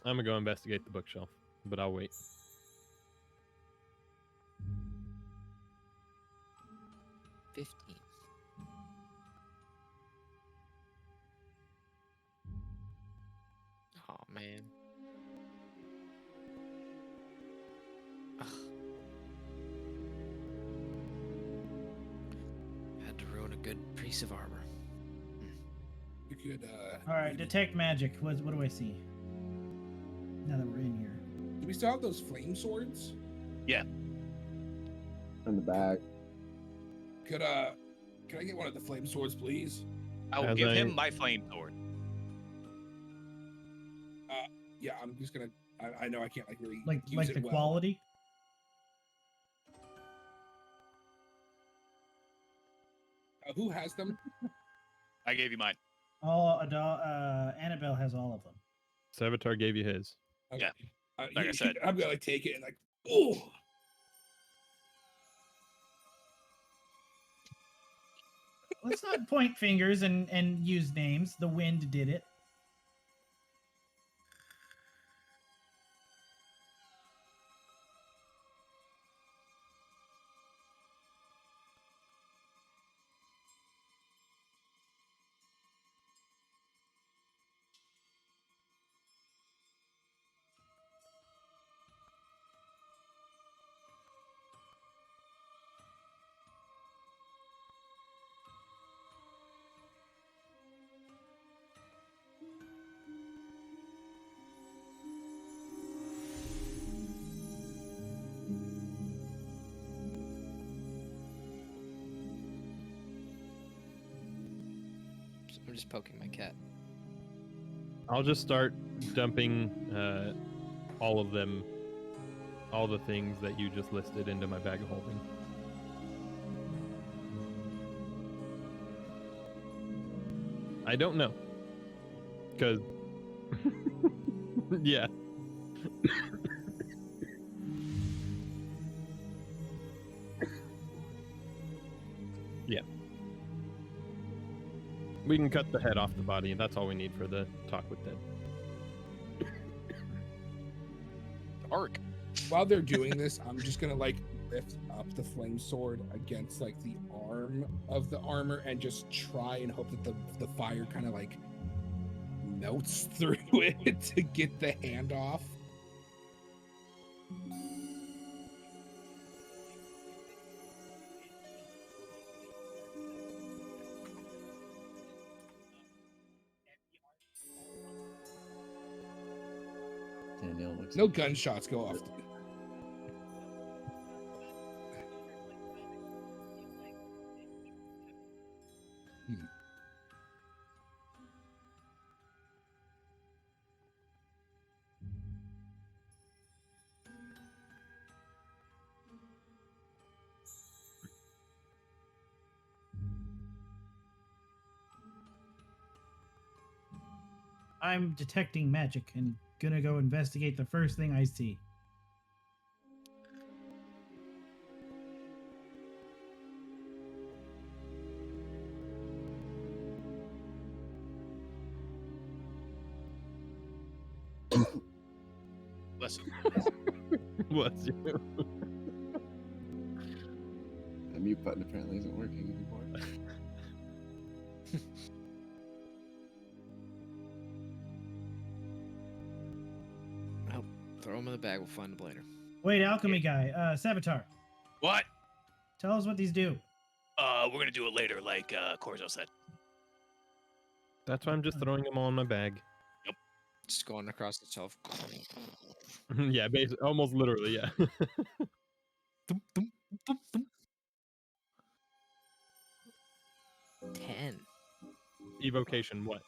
I'm gonna go investigate the bookshelf, but I'll wait. $15. Oh man. Ugh. Had to ruin a good piece of armor. You could. All right, detect magic. What do I see? Now that we're in here. Do we still have those flame swords? in the bag. Could I get one of the flame swords, please? I will As give I- him my flame sword. Yeah, I'm just gonna. I know I can't really Like use it the well. quality. Who has them? I gave you mine. Annabelle has all of them. Savitar gave you his. Okay. Yeah. Like I said. I'm gonna take it and like. Oh. Let's not point fingers and use names. The wind did it. I'm just poking my cat. I'll just start dumping all of them, all the things that you just listed into my bag of holding. I don't know. Because, yeah. Yeah. We can cut the head off the body. That's all we need for the talk with Dead. Dark. While they're doing this, I'm just gonna like lift up the flame sword against like the arm of the armor and just try and hope that the fire kind of like melts through it to get the hand off. Danielle looks. No gunshots go off. I'm detecting magic and gonna go investigate the first thing I see. Bless him. Bless you. The mute button apparently isn't working anymore. Well, throw him in the bag. We'll find him later. Wait, alchemy guy, Savitar, What? tell us what these do. We're gonna do it later, like Corzo said. That's why I'm just throwing them all in my bag. Just going across the shelf. Yeah, basically, almost literally, yeah. Thump, thump, thump, thump. 10. Evocation, what?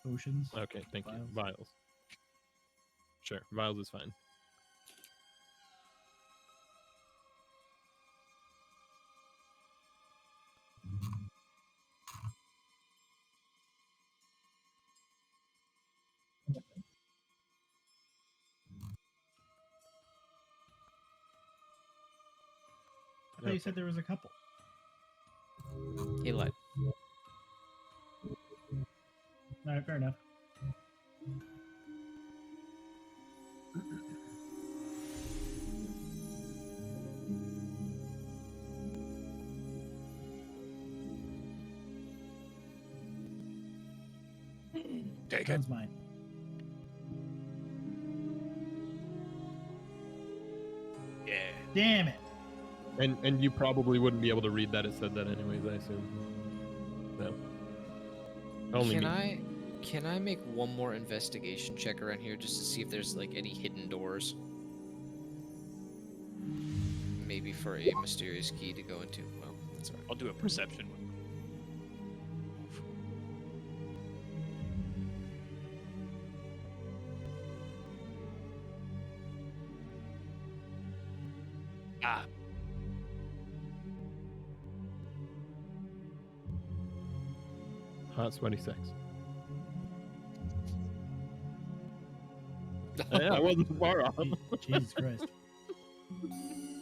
Potions. Okay, thank you. Vials. Vials. Sure, vials is fine. I thought you said there was a couple. He lied. All right, fair enough. Take it. Sounds mine. Yeah. Damn it. And you probably wouldn't be able to read that it said that anyways, I assume. No. Only me. Can I make one more investigation check around here just to see if there's like any hidden doors? Maybe for a mysterious key to go into. Well, that's alright. I'll do a perception. Ah. Hot sweaty sex. Yeah, I wasn't far off. Jesus Christ.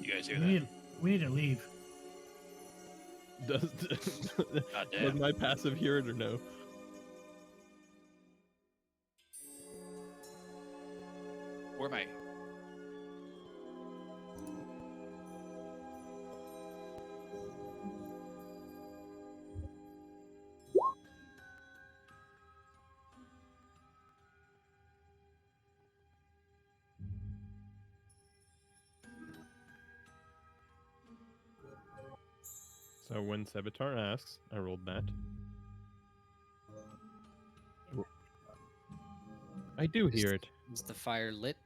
You guys hear We that? need to leave. Does God damn. my passive hear it or no? Where am I? So when Sevitar asks, I rolled that. I do hear it. Is the fire lit?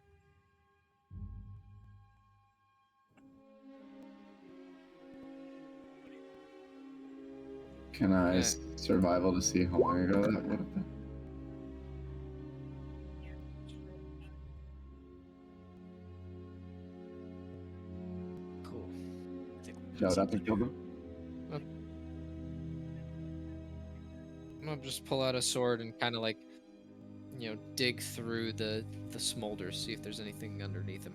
Can I Yeah. survival to see how long ago that would have been? Cool. I think we Showed up something and killed him? just pull out a sword and kind of like, dig through the smolders, see if there's anything underneath him.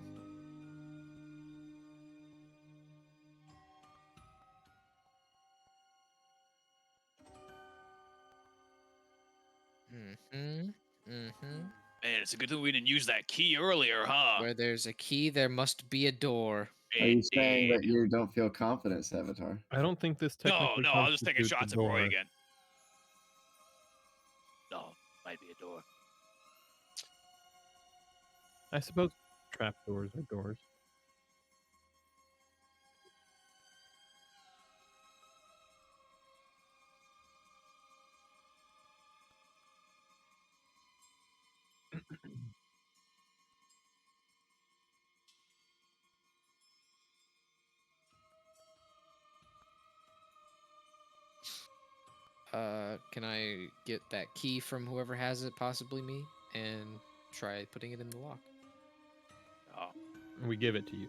Mm-hmm. Mm-hmm. Man, it's a good thing we didn't use that key earlier, huh? Where there's a key, there must be a door. Are you saying Indeed. that you don't feel confident, Savitar? I don't think this No, technically no, I was just taking constitutes a shots at Roy door. again. No, might be a door. I suppose trapdoors are doors. Can I get that key from whoever has it, possibly me, and try putting it in the lock? Oh, We give it to you.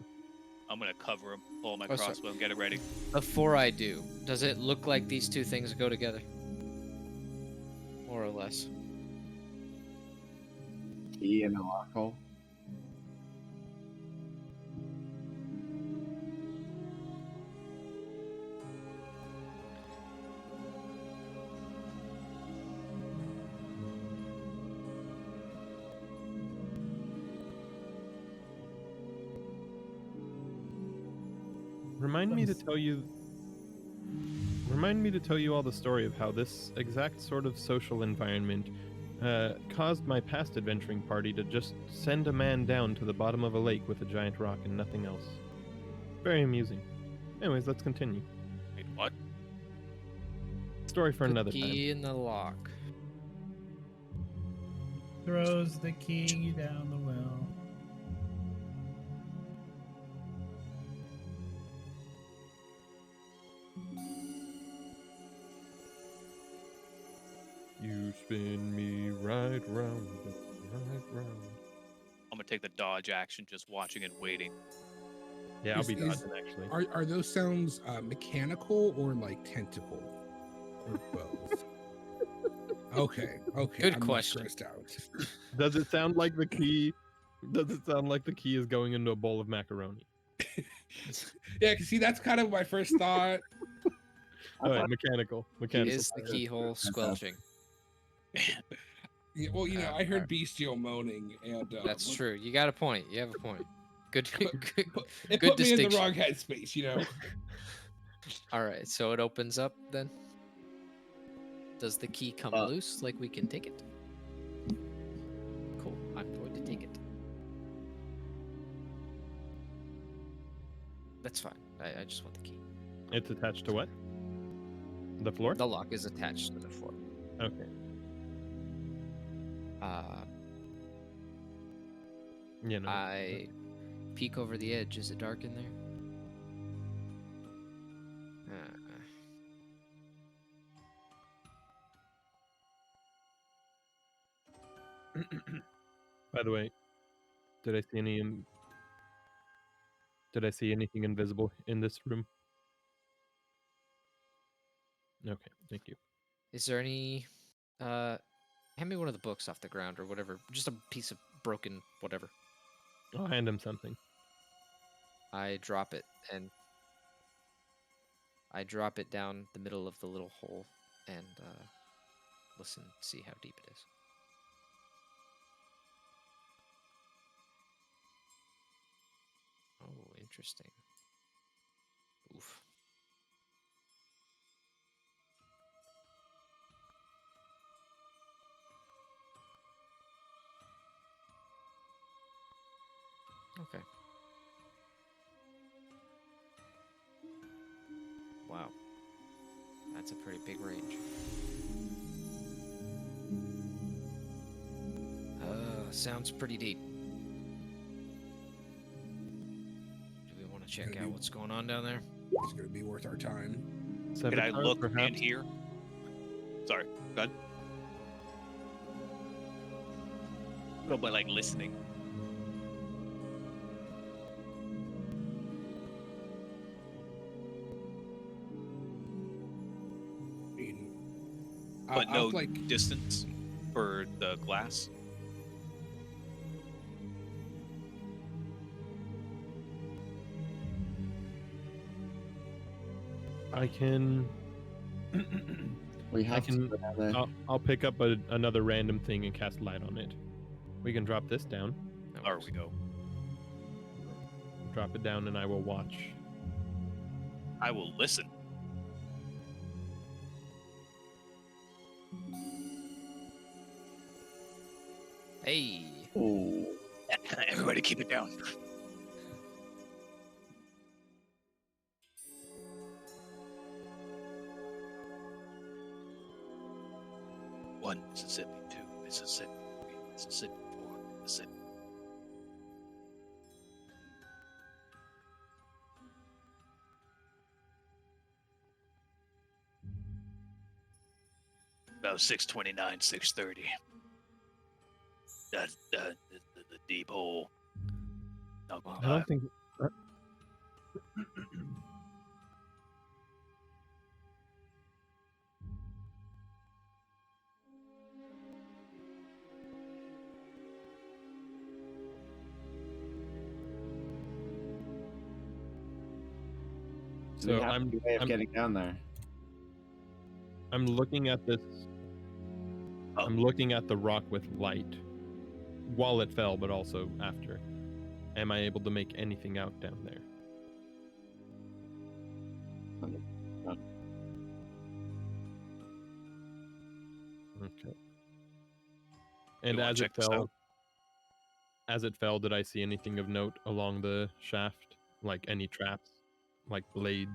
I'm gonna cover him, pull my Oh, sorry. crossbow, and get it ready. Before I do, does it look like these two things go together? More or less. Key in the lock hole. Remind me to tell you all the story of how this exact sort of social environment caused my past adventuring party to just send a man down to the bottom of a lake with a giant rock and nothing else. Very amusing. Anyways, let's continue. Wait, what? Story for Put another key time. in the lock. Throws the key down the well. You spin me right round, right round. I'm gonna take the dodge action, just watching and waiting. Yeah, I'll be Is- dodging actually. Are those sounds mechanical or like tentacle? Or both? Okay. Good I'm question. not stressed out. Does it sound like the key? Does it sound like the key is going into a bowl of macaroni? Yeah, 'cause see, that's kind of my first thought. All right, mechanical. Mechanical. Is the keyhole squelching? Yeah, well, I heard bestial moaning, and That's true. You got a point. You have a point. Good. good, It good put me in the distinction. wrong headspace. All right, so it opens up then. Does the key come loose like we can take it? Cool. I'm going to take it. That's fine. I just want the key. It's attached to what? The floor? The lock is attached to the floor. Okay. I peek over the edge. Is it dark in there? By the way, did I see anything invisible in this room? Okay, thank you. Is there any? Hand me one of the books off the ground or whatever. Just a piece of broken whatever. I'll hand him something. I drop it and I drop it down the middle of the little hole and listen, see how deep it is. Oh, interesting. Oof. Okay. Wow. That's a pretty big range. Sounds pretty deep. Do we want to check out what's going on down there? It's going to be worth our time. Can I Savitar, look perhaps? and hear? Sorry, go ahead. No, but like listening. but I'll, no distance for the glass. I can. We have to can- go down there. I'll pick up another random thing and cast light on it. We can drop this down. That There works. we go. Drop it down, and I will watch. I will listen. Hey. Oh, Everybody keep it down. One Mississippi, two Mississippi, three Mississippi, four Mississippi. About 629, 630. That's the deep hole. Not gonna I lie. don't think. so we So have I'm a way of I'm getting down there. I'm looking at this. Oh. I'm looking at the rock with light, while it fell, but also after. Am I able to make anything out down there? Okay. And wanna as it check this fell, out? did I see anything of note along the shaft, like any traps, like blades?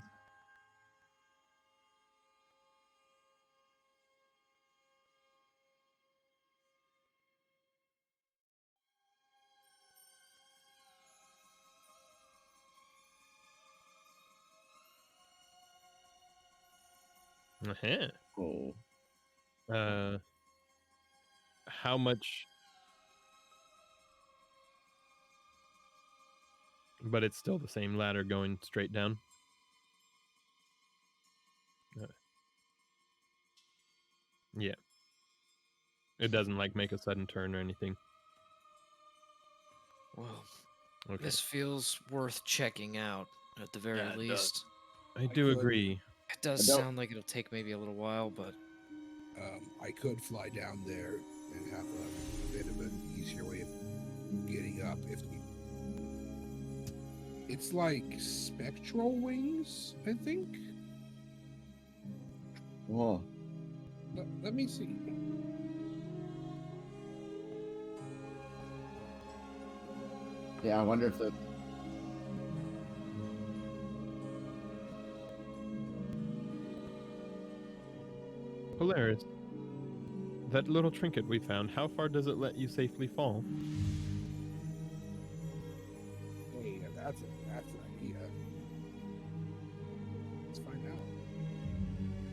Uh-huh. Oh, How much? But it's still the same ladder going straight down. Yeah. It doesn't like make a sudden turn or anything. Well, Okay. this feels worth checking out at the very Yeah, it does. least. I do could- agree. It does I don't- sound like it'll take maybe a little while, but I could fly down there and have a bit of an easier way of getting up if we. It's like spectral wings, I think. whoa. Let me see. Yeah, I wonder if the Polaris, that little trinket we found, how far does it let you safely fall? Hey, that's an idea. Let's find out.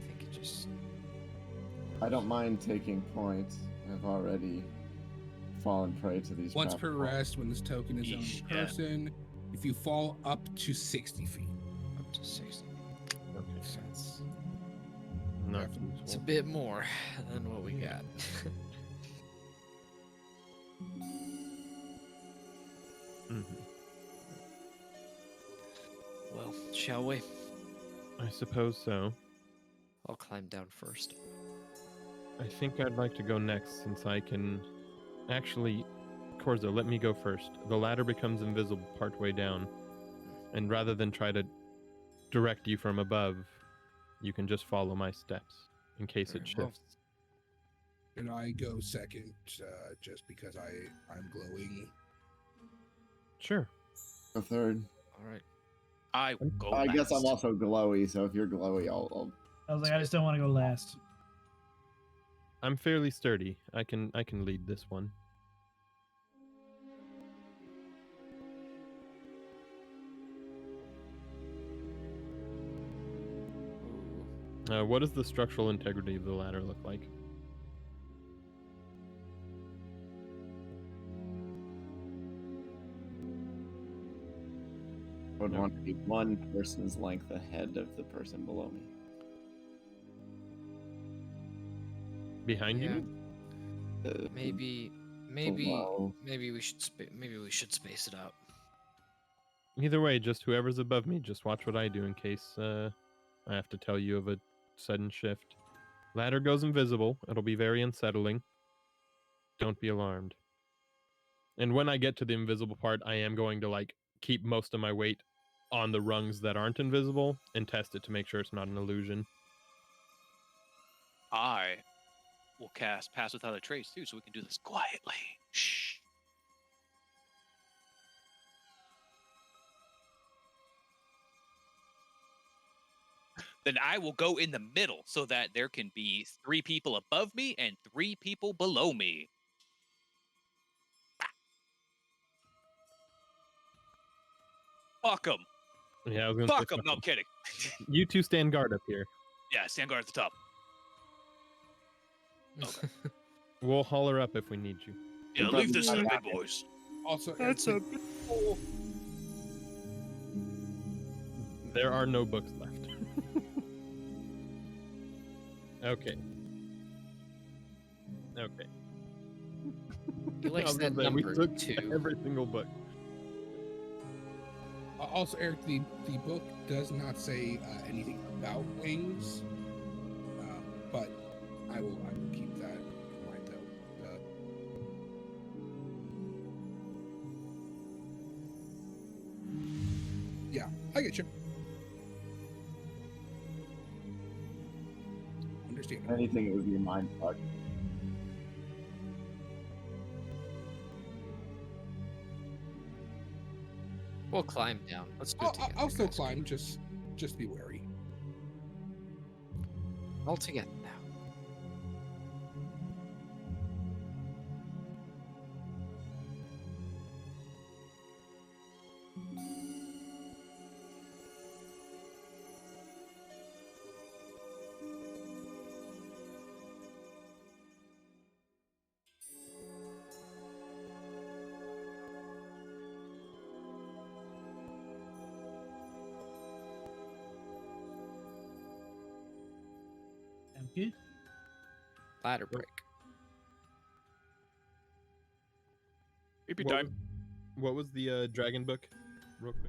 I think it just. I don't mind taking points. I've already fallen prey to these. Once trap per balls. rest, when this token is on Yeesh, the yeah. person, if you fall up to 60 feet. Up to 60. Okay. That's Not Definitely. it's a useful. bit more than what we got. Mhm. Well, shall we? I suppose so. I'll climb down first. I think I'd like to go next since I can. Actually, Corzo, let me go first. The ladder becomes invisible partway down, and rather than try to direct you from above, you can just follow my steps in case it Very well. shifts. And I go second, just because I'm glowing. Sure. A third. All right. I will go I guess I'm last. also glowy, so if you're glowy, I'll I was like, I just don't want to go last. I'm fairly sturdy. I can lead this one. Ooh. What does the structural integrity of the ladder look like? would Nope. want to be one person's length ahead of the person below me. Behind Yeah. you? Maybe Below. maybe we should space it out. Either way, just whoever's above me, just watch what I do in case I have to tell you of a sudden shift. Ladder goes invisible. It'll be very unsettling. Don't be alarmed. And when I get to the invisible part, I am going to like keep most of my weight on the rungs that aren't invisible and test it to make sure it's not an illusion. I will cast Pass Without a Trace too, so we can do this quietly. Shh. Then I will go in the middle so that there can be 3 people above me and 3 people below me. Fuck them. Yeah, I was gonna say, Fuck them. No, I'm kidding. You two stand guard up here. Yeah, stand guard at the top. Okay. We'll holler up if we need you. Yeah, Probably leave this to the not big boys. Also, That's Eric, There are no books left. Okay. Okay. He likes I was that gonna say, we number took 2. every single book. also, Eric, the book does not say anything about wings, but I will keep that in mind though. Yeah, I get you. Understand. Anything that would be a mind fuck. We'll climb down. Let's do it together. I'll still guys. climb. Just be wary. All together now. Sound good? Ladder break. Repeat What time. What was the dragon book? Real quick.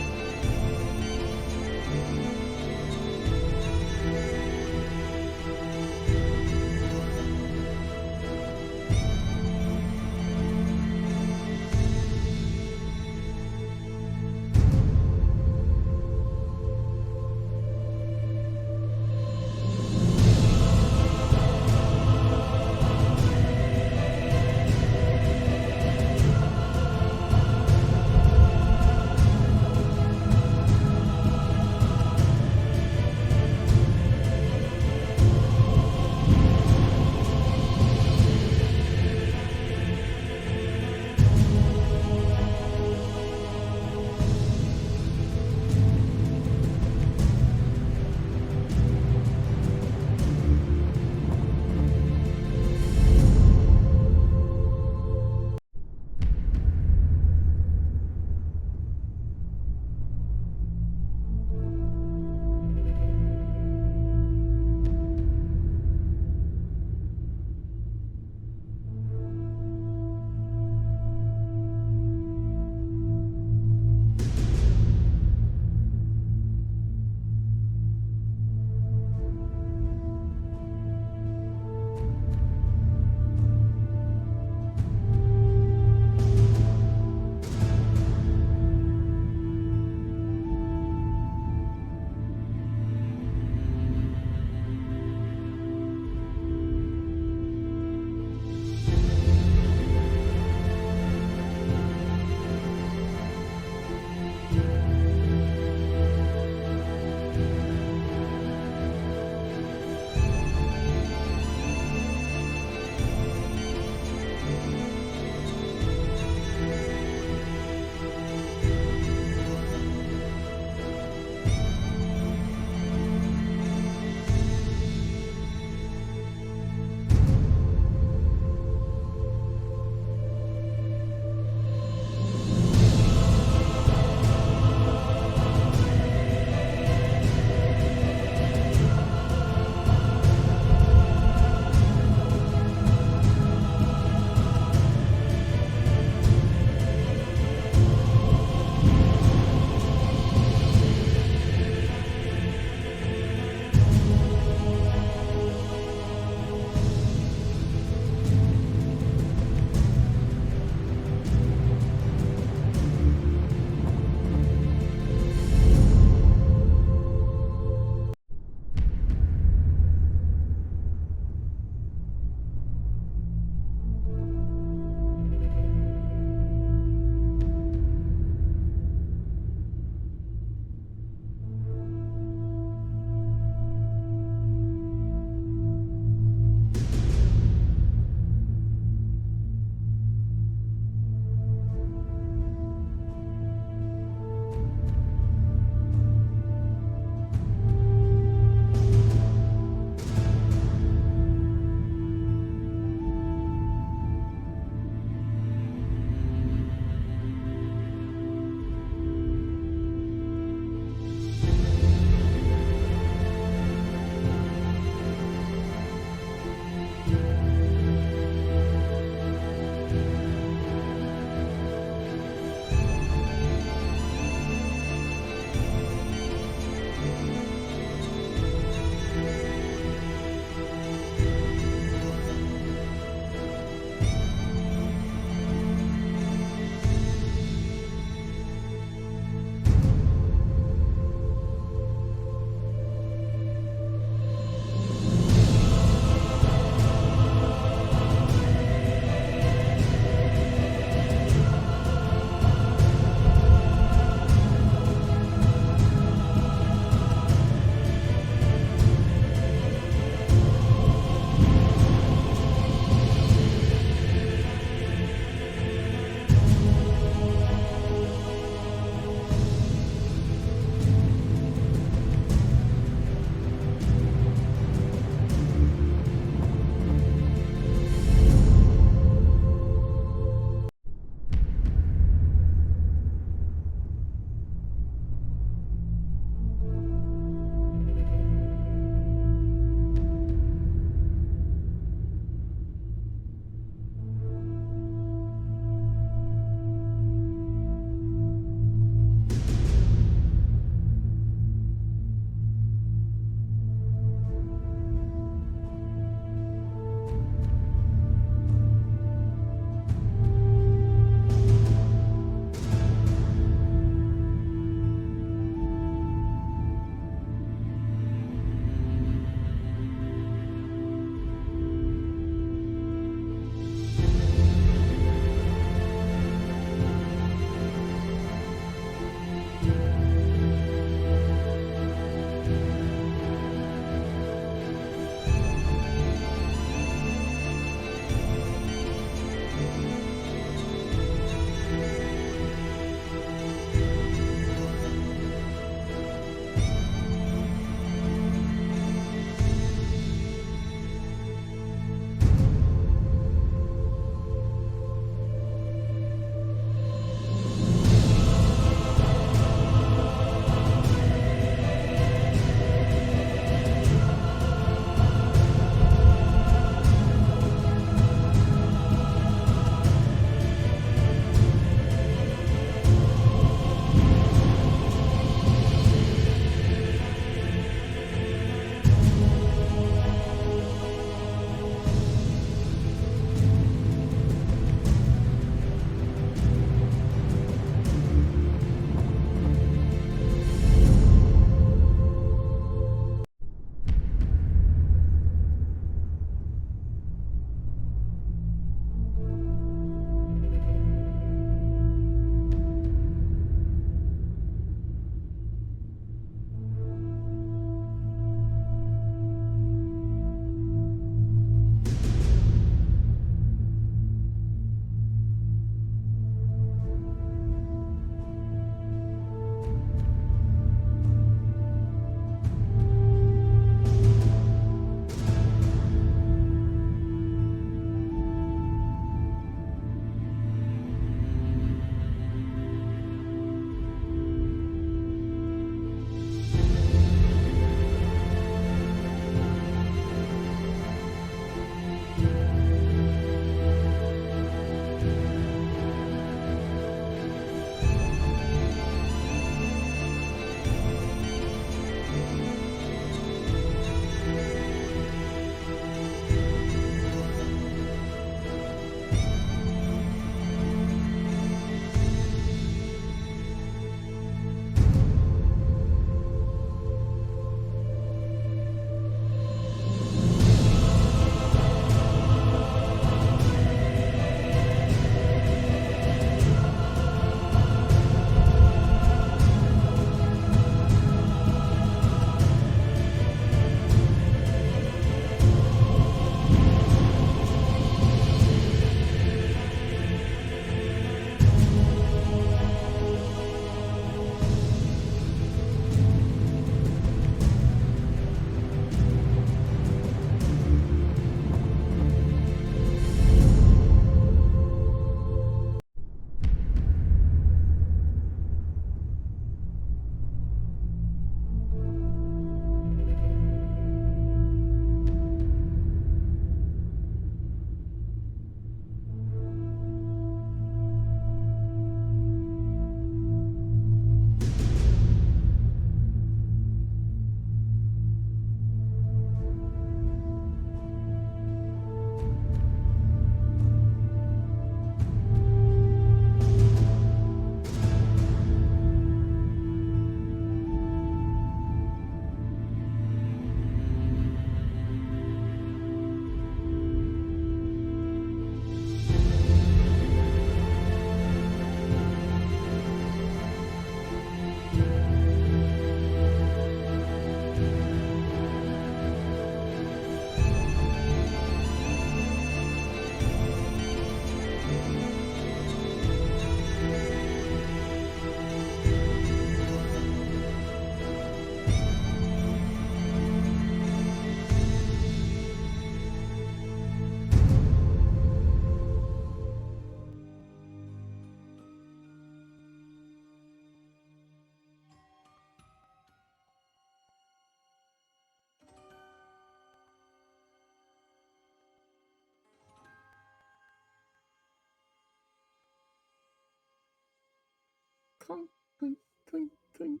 clunk, clink, clink, clink.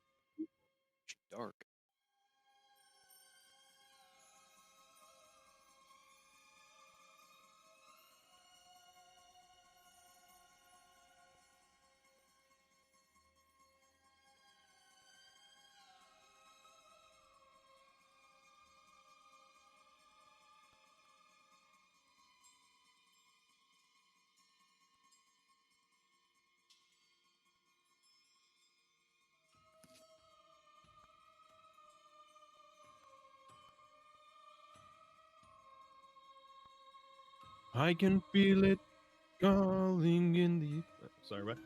Dark. I can feel it calling in the. Sorry, what?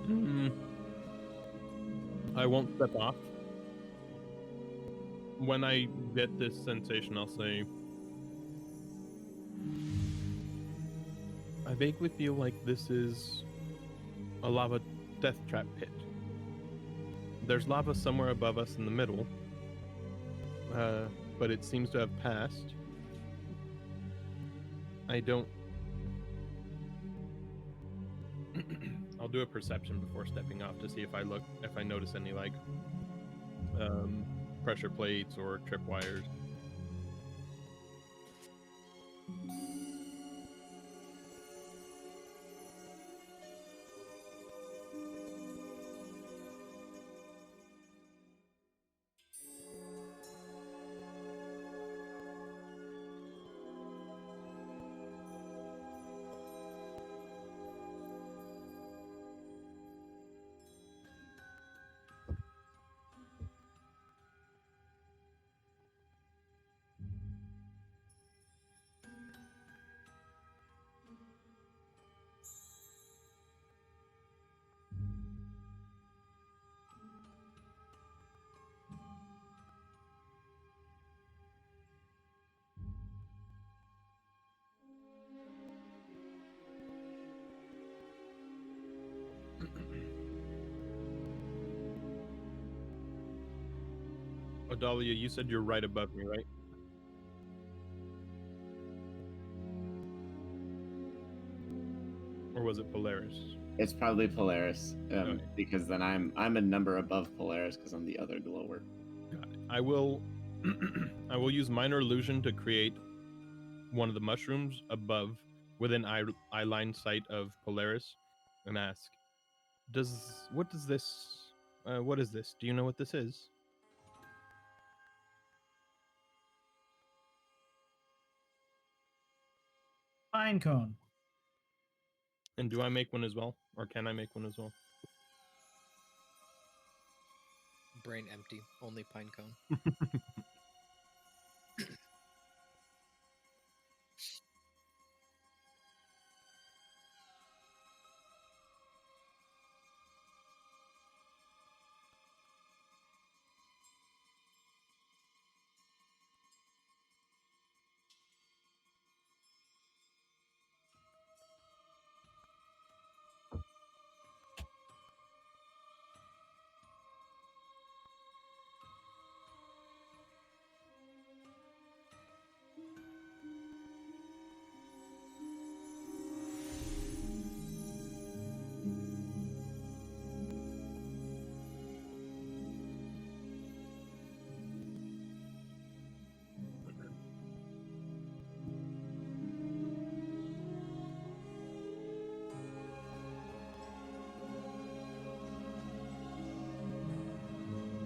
Hmm. I won't step off. When I get this sensation, I'll say, I vaguely feel like this is a lava death trap pit. There's lava somewhere above us in the middle, but it seems to have passed. I don't. I'll do a perception before stepping off to see if I notice any like pressure plates or tripwires. Odalia, you said you're right above me, right? Or was it Polaris? It's probably Polaris, Okay. because then I'm a number above Polaris because I'm the other glower. Got it. I will I will use minor illusion to create one of the mushrooms above within eye line sight of Polaris and ask, what is this? Do you know what this is? Pine cone. And do I make one as well? Or can I make one as well? Brain empty. Only pine cone.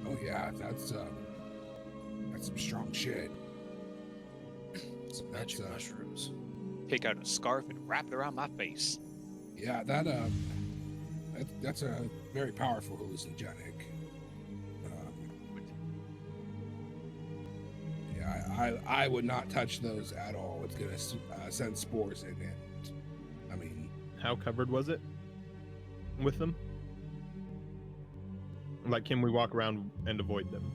Oh yeah, that's some strong shit. Some That's, magic mushrooms. Take out a scarf and wrap it around my face. Yeah, that's a very powerful hallucinogenic. Yeah, I would not touch those at all. It's gonna send spores in it. I mean, How covered was it with them? Like, can we walk around and avoid them?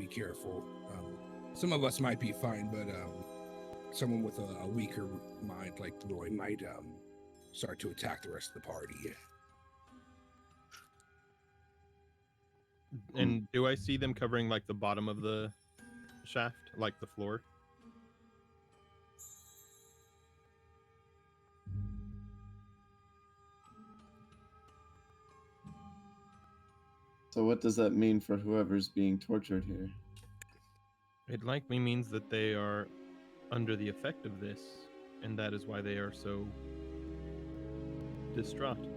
be careful. Some of us might be fine, but someone with a weaker mind like Roy might start to attack the rest of the party. And do I see them covering like the bottom of the shaft, like the floor? So what does that mean for whoever's being tortured here? It likely means that they are under the effect of this, and that is why they are so distraught.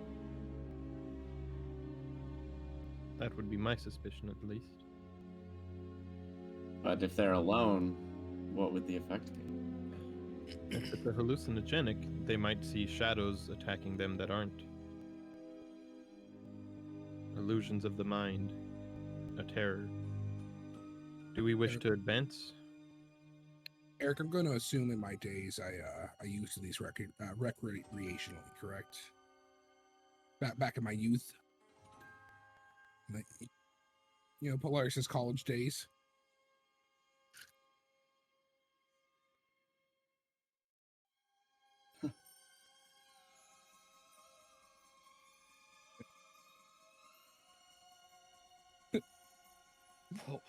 That would be my suspicion, at least. But if they're alone, what would the effect be? If it's a hallucinogenic, they might see shadows attacking them that aren't. Illusions of the mind, a terror. Do we wish to advance? Eric, I'm going to assume in my days I used these recreationally, correct? Back in my youth, like, Polaris's college days. Whoa.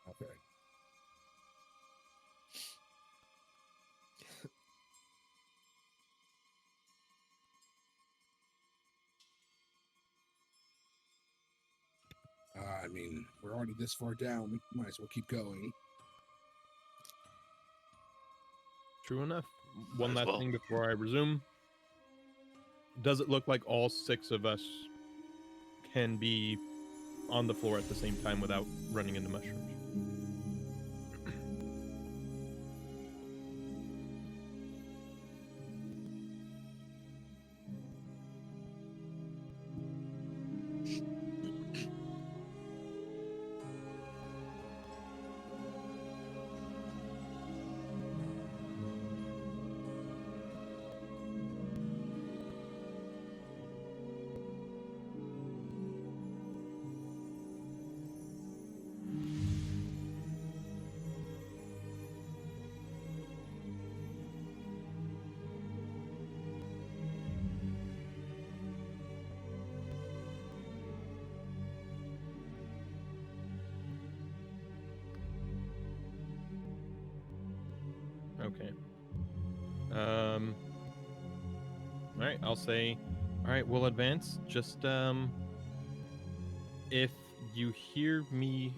Okay. I mean, we're already this far down. Might as well keep going. True enough. One as last well. thing before I resume. Does it look like all 6 of us can be on the floor at the same time without running into mushrooms? Okay. All right, I'll say, all right, we'll advance. Just, if you hear me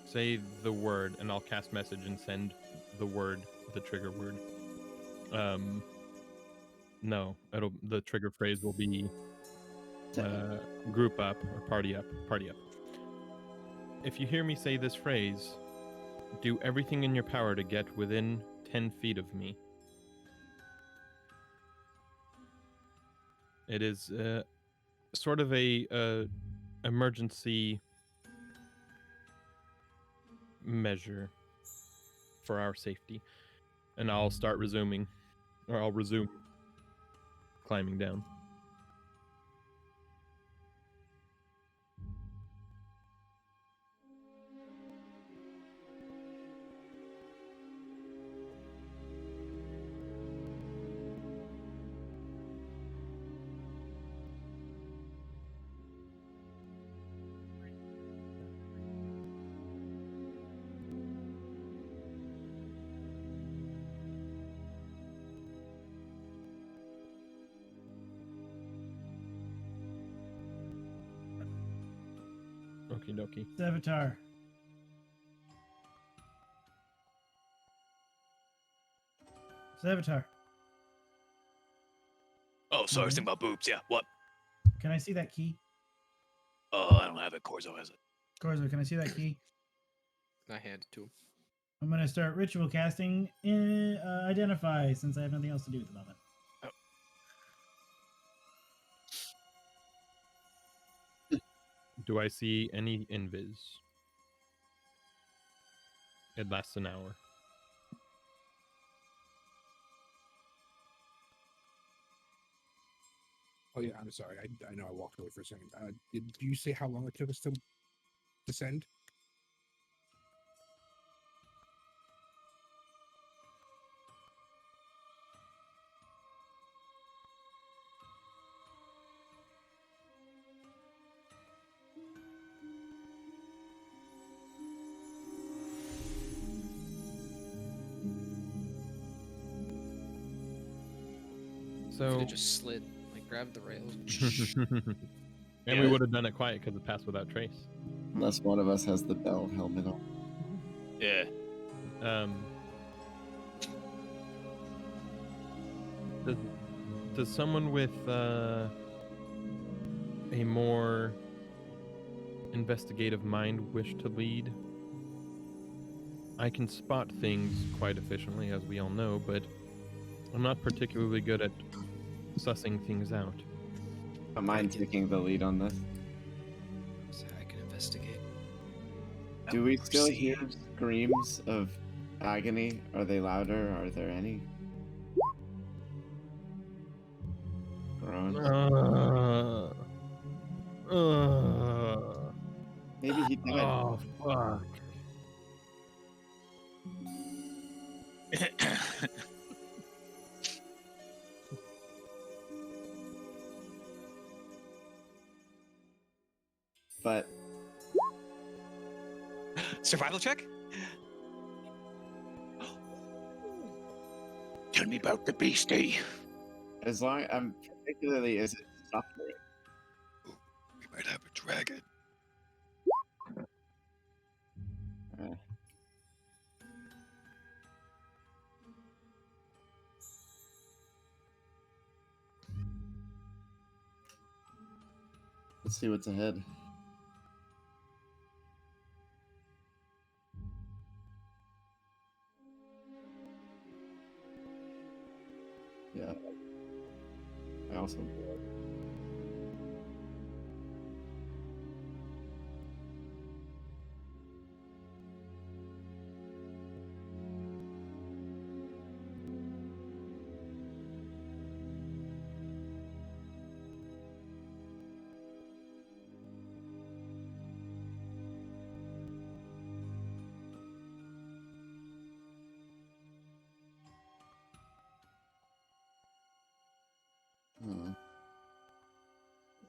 say the word, and I'll cast message and send the word, the trigger word. No, the trigger phrase will be group up or party up, party up. If you hear me say this phrase, do everything in your power to get within 10 feet of me. It is sort of a emergency measure for our safety. And I'll start resuming, or I'll resume climbing down. Okie dokie. Avatar. Avatar. Oh, sorry, I was thinking about boobs. Yeah, what? Can I see that key? I don't have it. Corzo has it. Corzo, can I see that key? I hand it to him. I'm going to start ritual casting Identify, since I have nothing else to do at the moment. Do I see any invis? It lasts an hour. Oh yeah, I'm sorry. I know I walked away for a second. Did you say how long it took us to descend? Could So, have just slid, like grabbed the rails. and we Yeah. would have done it quiet because it passed without trace. Unless one of us has the bell helmet on. Yeah. Um, does someone with a more investigative mind wish to lead? I can spot things quite efficiently, as we all know, but I'm not particularly good at sussing things out. Don't mind taking the lead on this. So I can investigate. Do we still hear Proceed. screams of agony? Are they louder? Are there any? Groan. Maybe he died. Oh, fuck. But Survival check? Tell me about the beastie. as long particularly is it suffering? We might have a dragon. Uh, let's see what's ahead. Yeah. I also.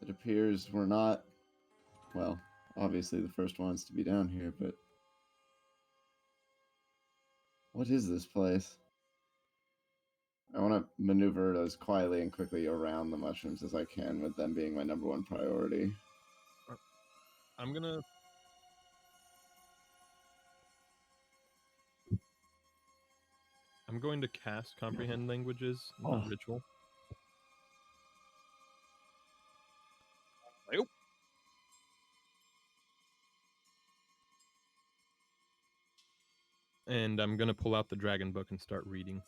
It appears we're not, well, obviously the first ones to be down here, but what is this place? I want to maneuver it as quietly and quickly around the mushrooms as I can, with them being my number one priority. I'm gonna. I'm going to cast Comprehend Languages, not Oh. Ritual. Nope. And I'm gonna pull out the dragon book and start reading.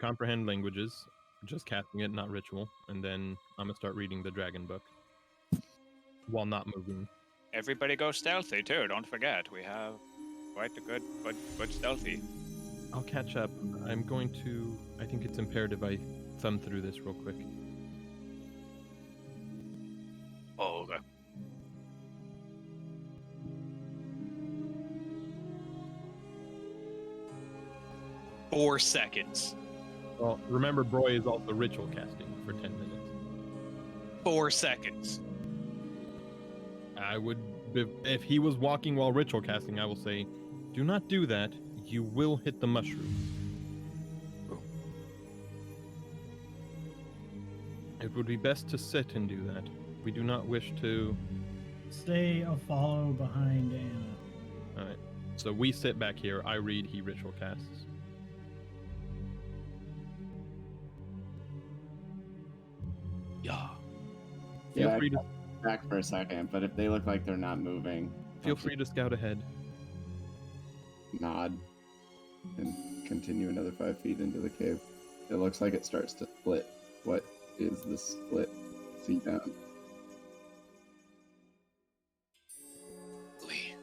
Comprehend Languages, just casting it, not Ritual. And then I'm gonna start reading the dragon book while not moving. Everybody go stealthy too. Don't forget, we have quite a good stealthy. I'll catch up. I'm going to. I think it's imperative I thumb through this real quick. Oh, okay. Four seconds. Well, remember, Broy is also ritual casting for 10 minutes. 4 seconds. I would, if he was walking while ritual casting, I will say, do not do that. You will hit the mushrooms. It would be best to sit and do that. We do not wish to. Stay a follow behind Anna. All right. So we sit back here. I read. He ritual casts. Yeah. Feel Yeah, free to back for a second, but if they look like they're not moving, feel free to scout ahead. nod and continue another 5 feet into the cave. It looks like it starts to split. What is the split? See down. Lee.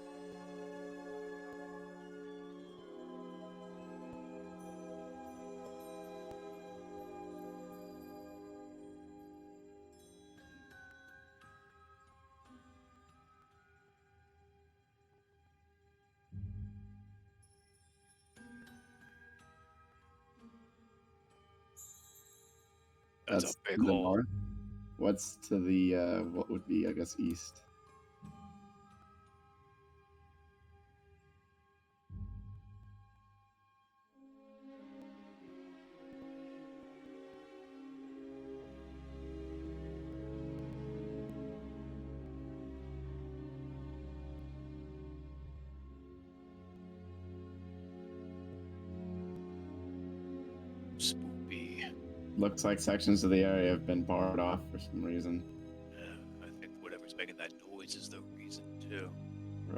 That's a big to the hole. north. What's to the what would be, I guess, east? Spoopy. Looks like sections of the area have been barred off for some reason. I think whatever's making that noise is the reason too.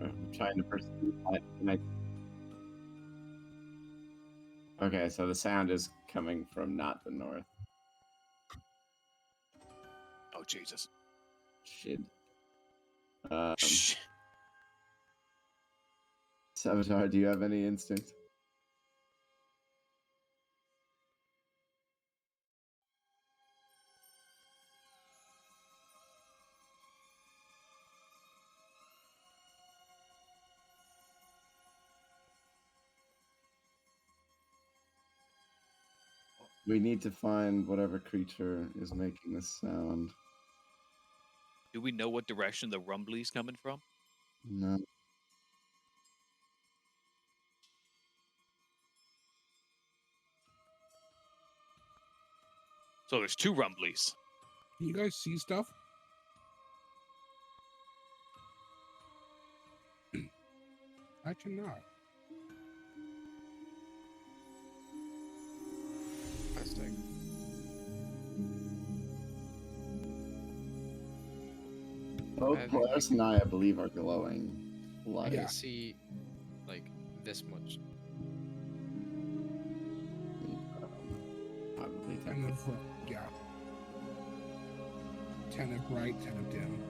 I'm trying to perceive that. Okay, so the sound is coming from not the north. Oh Jesus. Shit. Shh. Saboteur, do you have any instinct? We need to find whatever creature is making this sound. Do we know what direction the rumbley's coming from? No. So there's two rumblies. Can you guys see stuff? I cannot. Both I think Polaris and I believe, are glowing I light. can see like this much. Probably 10 of, yeah. 10 of bright, 10 of dim.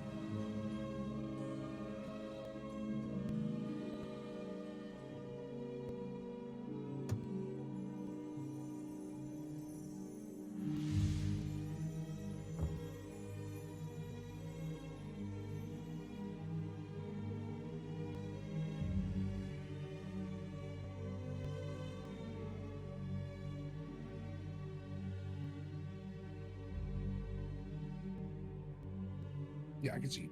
Yeah, I can see.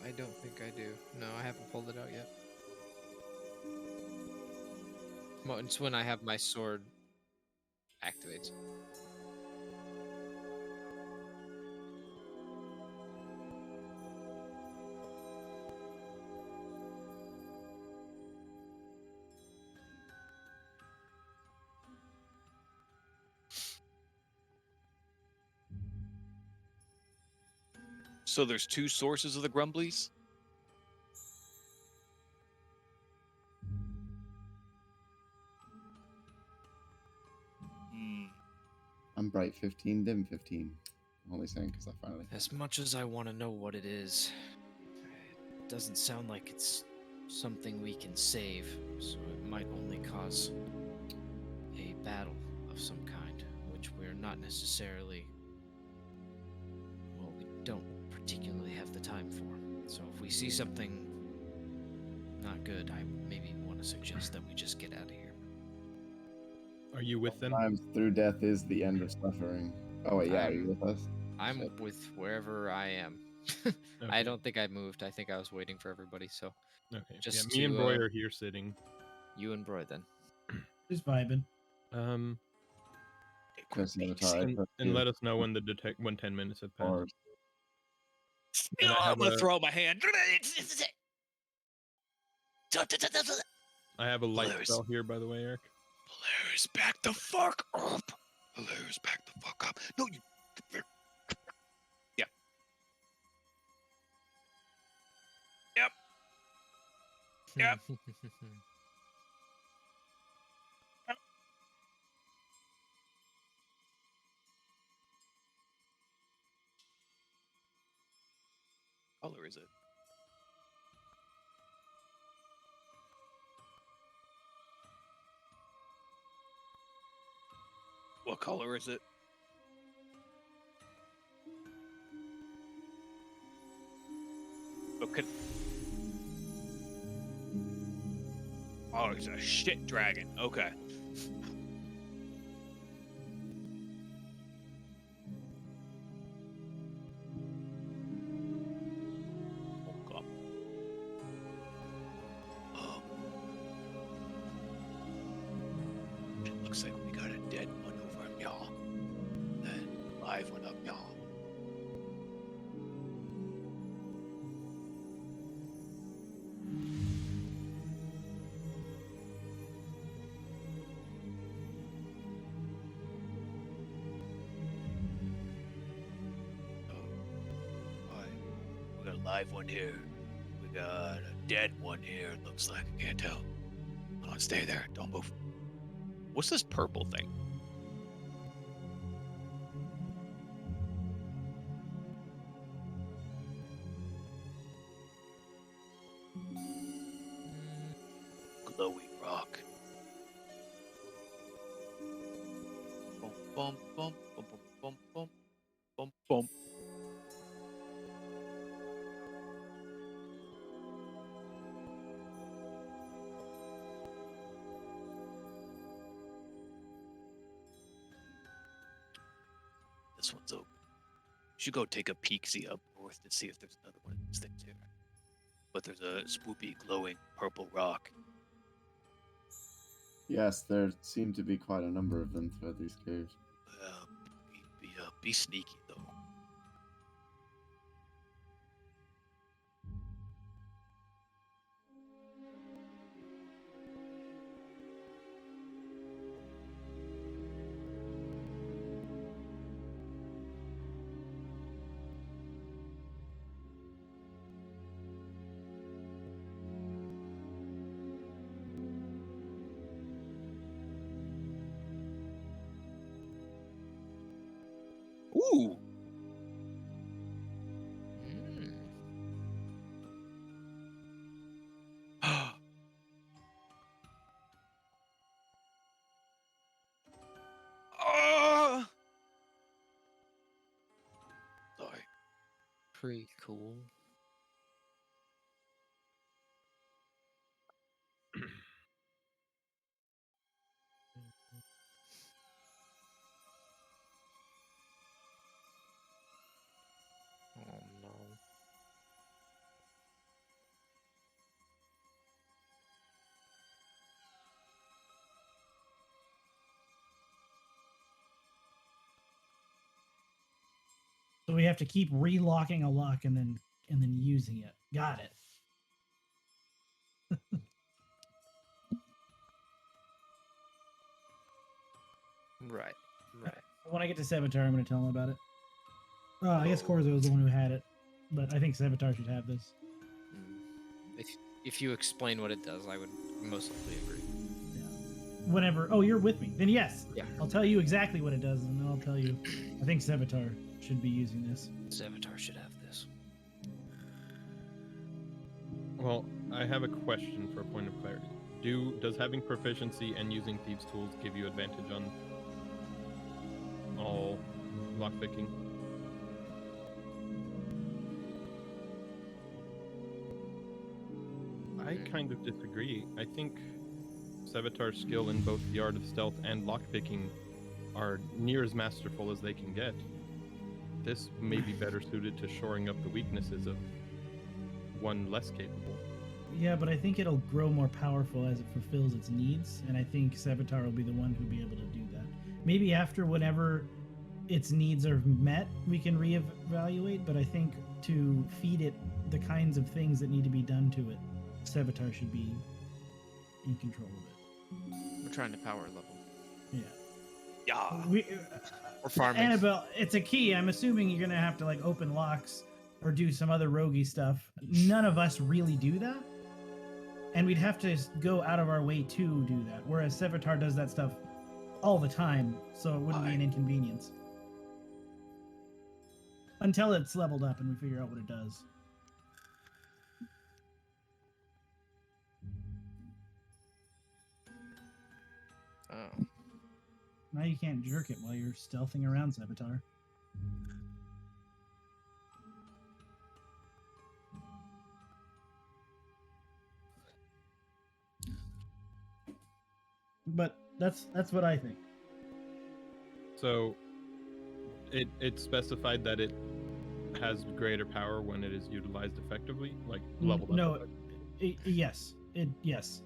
I don't think I do. No, I haven't pulled it out yet. Well, it's when I have my sword activates. So there's two sources of the grumblies? Hmm. I'm bright 15, dim 15. I'm only saying because I finally. As much as I want to know what it is, it doesn't sound like it's something we can save, so it might only cause a battle of some kind, which we're not necessarily. Well, we don't particularly have the time for. So if we see something not good, I maybe want to suggest that we just get out of here. Are you with them? Sometimes through death is the end of suffering. Oh wait, yeah, are you with us? I'm Shit. with wherever I am. I Okay. don't think I moved. I think I was waiting for everybody. So Okay. just yeah, me and Roy to, are here sitting. you and Broy then. Just vibing. Chris Avatar, I And, put and you let us know when when 10 minutes have passed. forward. And I I'm have gonna a- throw out my hand. I have a light Hilarious. spell here, by the way, Eric. Polaris, back the fuck up. Polaris, back the fuck up. No, you. Yep. Yep. Yep. Color is it? What color is it? Could... Oh, he's a shit dragon. Okay. Okay. It looks like we got a dead one over on y'all. And a live one up y'all. We got a live one here. We got a dead one here. It looks like. I can't tell. Hold on, stay there. Don't move. What's this purple thing? Glowing rock. Bum, bum, bum, bum, bum, bum, bum, bum. This one's open. Should go take a peek-see up north to see if there's another one of these things here. But there's a spoopy, glowing purple rock. Yes, there seem to be quite a number of them throughout these caves. Be sneaky though. Ooh. Ah! Sorry. Pretty cool. Oh no. So we have to keep relocking a lock and then using it. Got it. Right. Right. When I get to Sevatar, I'm going to tell him about it. Oh, I guess Corzo was the one who had it, but I think Sevatar should have this. If you explain what it does, I would most likely agree. Yeah. Whenever. Oh, you're with me. Then yes. Yeah. I'll tell you exactly what it does, and then I'll tell you. I think Sevatar should be using this. Sevatar should have this. Well, I have a question for a point of clarity. Does having proficiency and using thieves' tools give you advantage on all lockpicking? I kind of disagree. I think Sevatar's skill in both the art of stealth and lockpicking are near as masterful as they can get. This may be better suited to shoring up the weaknesses of one less capable. Yeah, but I think it'll grow more powerful as it fulfills its needs, and I think Sevatar will be the one who'll be able to do that. Maybe after whenever its needs are met, we can reevaluate, but I think to feed it the kinds of things that need to be done to it, Sevatar should be in control of it. We're trying to power level. Yeah. Yeah. We're farming. Annabelle, it's a key. I'm assuming you're gonna have to like open locks or do some other roguey stuff. None of us really do that. And we'd have to go out of our way to do that. Whereas Sevatar does that stuff all the time, so it wouldn't be an inconvenience. Until it's leveled up and we figure out what it does. Oh. Now you can't jerk it while you're stealthing around Sevatar. but that's what I think. So it specified that it has greater power when it is utilized effectively, like leveled up. No, effectively. yes, yes.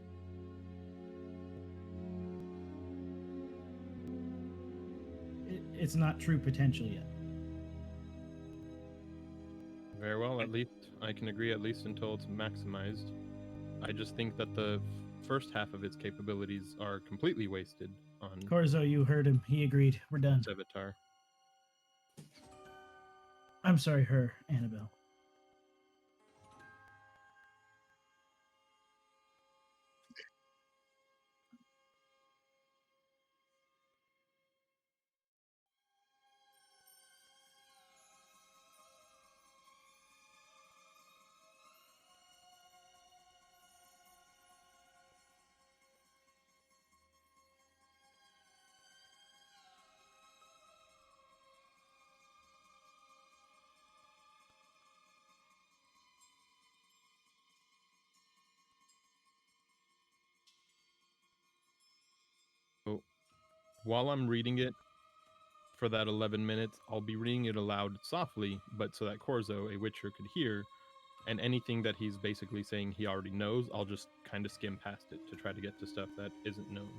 It's not true potential yet. Very well, at least I can agree, at least until it's maximized. I just think that the first half of its capabilities are completely wasted on Corzo, you heard him. He agreed. We're done. Sevatar. I'm sorry, her, Annabelle. So while I'm reading it for that 11 minutes, I'll be reading it aloud softly, but so that Corzo, a Witcher, could hear. And anything that he's basically saying he already knows, I'll just kind of skim past it to try to get to stuff that isn't known.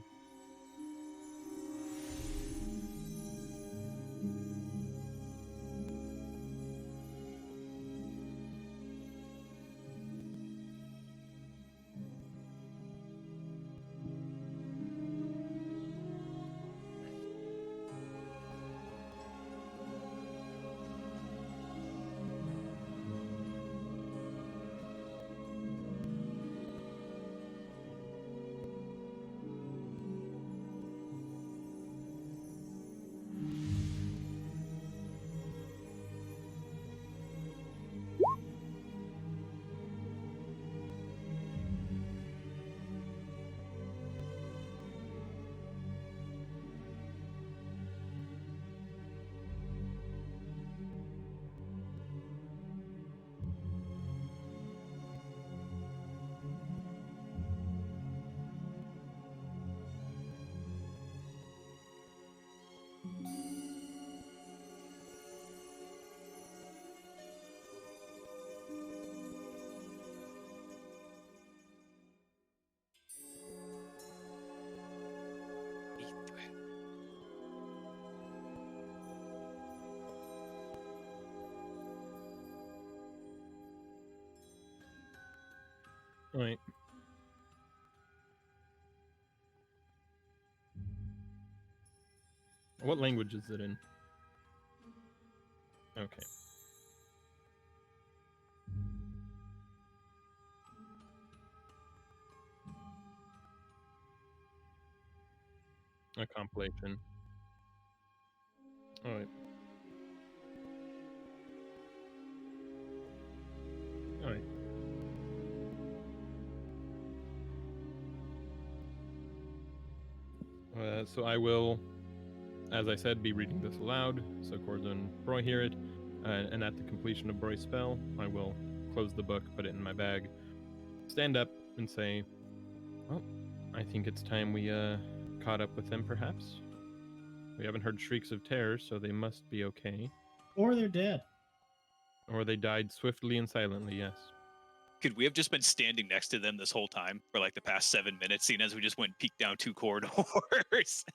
All right. What language is it in? Okay. A compilation. All right. All right. So I will, as I said, be reading this aloud, so Corzo and Broy hear it. And at the completion of Broy's spell, I will close the book, put it in my bag, stand up, and say, "Well, I think it's time we caught up with them. Perhaps we haven't heard shrieks of terror, so they must be okay, Or they're dead. Oh. or they died swiftly and silently. Yes." Could we have just been standing next to them this whole time for like the past 7 minutes, seeing as we just went peek down 2 corridors?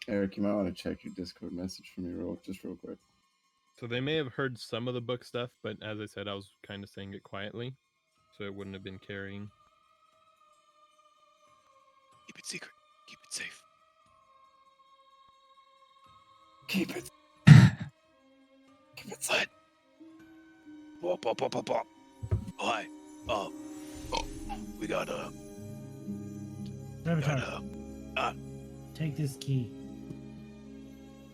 Eric, you might want to check your Discord message for me real quick. So they may have heard some of the book stuff, but as I said, I was kind of saying it quietly, so it wouldn't have been carrying. Keep it secret. Keep it safe. Keep it. Keep it safe. What? Oh, hi. We got Avatar, take this key.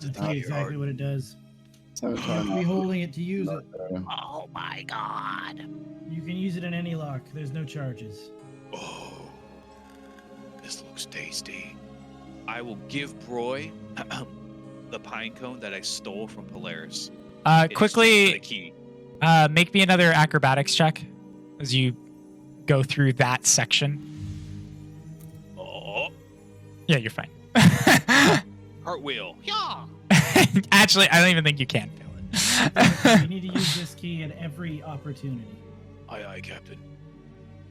I'll tell you exactly what it does. You have to be holding it to use it. Oh my god. You can use it in any lock. There's no charges. Oh, this looks tasty. I will give Broy the pine cone that I stole from Polaris. in exchange for Quickly, the key. make me another acrobatics check as you go through that section. Oh, Yeah, you're fine. cartwheel. Yeah. Actually, I don't even think you can feel it. You need to use this key at every opportunity. Aye, aye, Captain.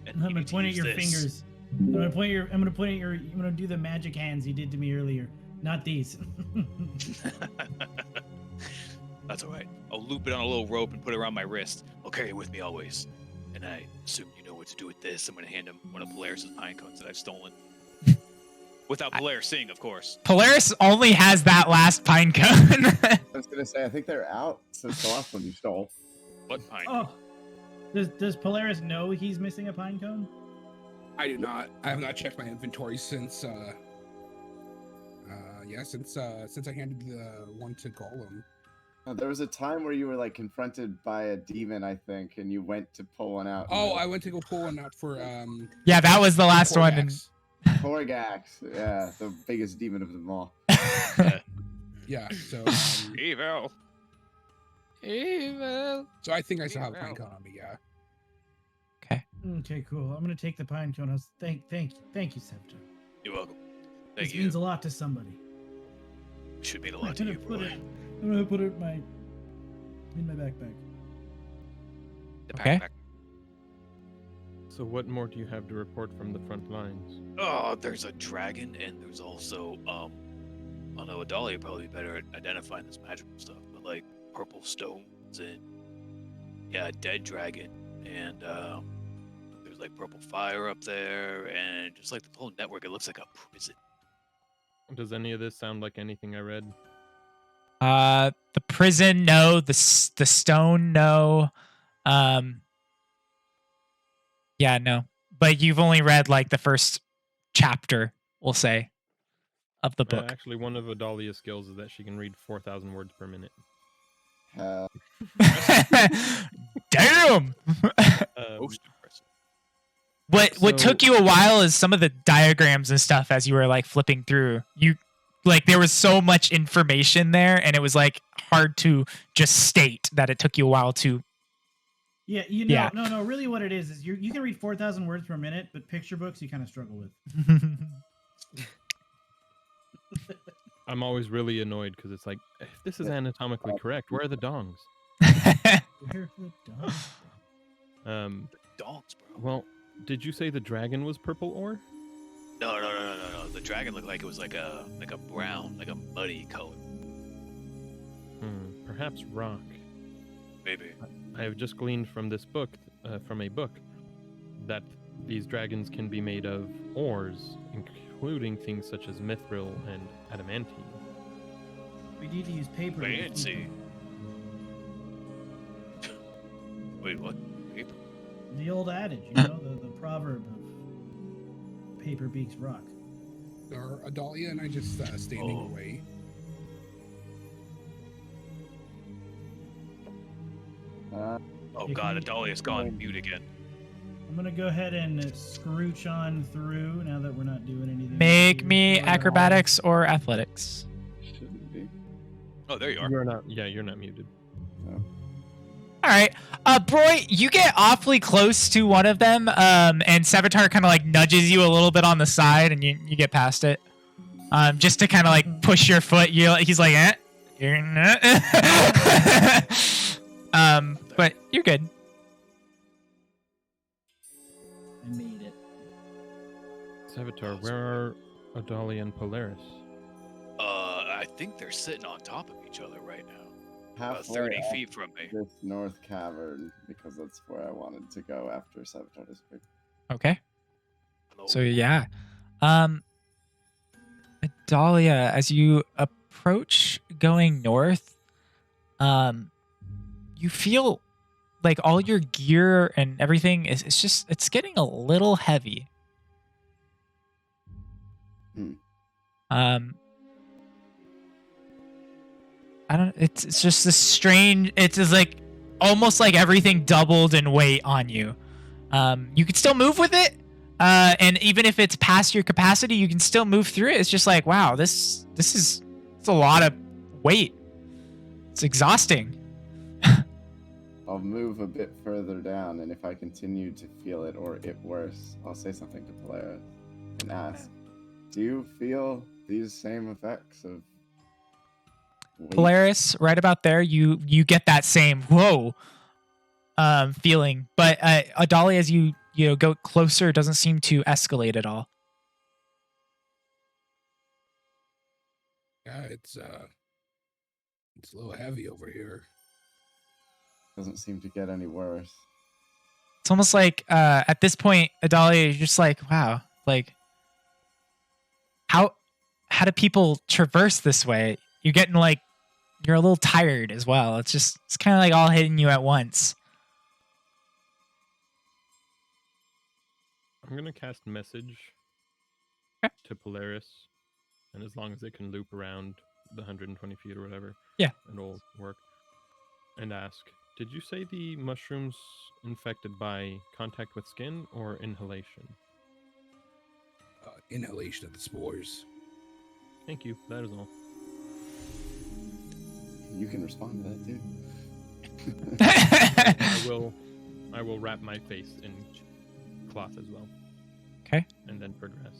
And I'm you gonna need to point at use your this. fingers. I'm gonna point at your. I'm gonna do the magic hands you did to me earlier. Not these. That's all right. I'll loop it on a little rope and put it around my wrist. I'll carry it with me always. And I assume you know what to do with this. I'm going to hand him one of Polaris' pine cones that I've stolen. Without Polaris seeing, of course. Polaris only has that last pine cone. I was gonna say, I think they're out since the last one you stole. What pine? Oh, does Polaris know he's missing a pine cone? I do not. I have not checked my inventory since since I handed the one to Golem. There was a time where you were like confronted by a demon, I think, and you went to pull one out. Oh, I went to go pull one out for Yeah, that was the last one. And Korvax. Torgax, yeah, the biggest demon of them all. Yeah, so Evil. Evil. so I think I still have a pine cone on me. Yeah. Okay, cool. I'm gonna take the pine cone. Thank you, Scepter. You're welcome. Thank This you. means a lot to somebody. Should mean a I'm lot to gonna you, put boy. it. I'm gonna put it in my backpack. The Okay. backpack. So what more do you have to report from the front lines? Oh, there's a dragon, and there's also, I know Adalia would probably be better at identifying this magical stuff, but like purple stones and, yeah, a dead dragon, and there's like purple fire up there, and just like the whole network, it looks like a prison. Does any of this sound like anything I read? the prison, no. The stone, no. Yeah, no. But you've only read like the first chapter, we'll say, of the book. Actually, one of Adalia's skills is that she can read 4,000 words per minute. Damn. Most impressive. What took you a while is some of the diagrams and stuff as you were like flipping through. You like there was so much information there, and it was like hard to just state that it took you a while to. Yeah, Yeah. no. Really, what it is you can read 4,000 words per minute, but picture books you kind of struggle with. I'm always really annoyed because it's like, if this is anatomically correct, where are the dongs? Where the dog? Dogs, bro. Well, did you say the dragon was purple ore? No. The dragon looked like it was like a brown, like a muddy color. Perhaps rock. Maybe. I have just gleaned from this book, from a book, that these dragons can be made of ores, including things such as mithril and adamantine. We need to use paper. to keep Fancy. them. Wait, what? Paper? The old adage, the proverb of paper beats rock. Are Adalia and I just standing Oh. away? Oh You god, can- Adalia's gone mute again. I'm gonna go ahead and scrooch on through now that we're not doing anything. Make here. me We're acrobatics or athletics. Shouldn't be. Oh, there you are. You're not. Yeah, you're not muted. All right, Broy, you get awfully close to one of them, and Savitar kind of like nudges you a little bit on the side, and you get past it, just to kind of like push your foot. He's like, you're not. But you're good. I made it. Savitar, where are Adalia and Polaris? I think they're sitting on top of each other right now. About Halfway 30 up feet from me. this north cavern, because that's where I wanted to go after Savitar disappeared. Okay. Hello. So yeah, Adalia, as you approach going north, you feel like all your gear and everything it's getting a little heavy. I don't. It's just this strange. It's just like almost like everything doubled in weight on you. You can still move with it, and even if it's past your capacity, you can still move through it. It's just like, wow, it's a lot of weight. It's exhausting. I'll move a bit further down, and if I continue to feel it or it worse, I'll say something to Polaris and ask, do you feel these same effects of weight? Polaris, right about there, you get that same whoa feeling, but Adali, as you go closer, doesn't seem to escalate at all. Yeah, it's a little heavy over here. Doesn't seem to get any worse. It's almost like at this point, Adalia, you're just like, wow, like how do people traverse this way? You're getting like you're a little tired as well. It's kind of like all hitting you at once. I'm gonna cast message Okay. to Polaris, and as long as it can loop around the 120 feet or whatever, Yeah. it'll work. And ask, did you say the mushrooms infected by contact with skin or inhalation? Inhalation of the spores. Thank you. That is all. You can respond to that, too. I will wrap my face in cloth as well. Okay. And then progress.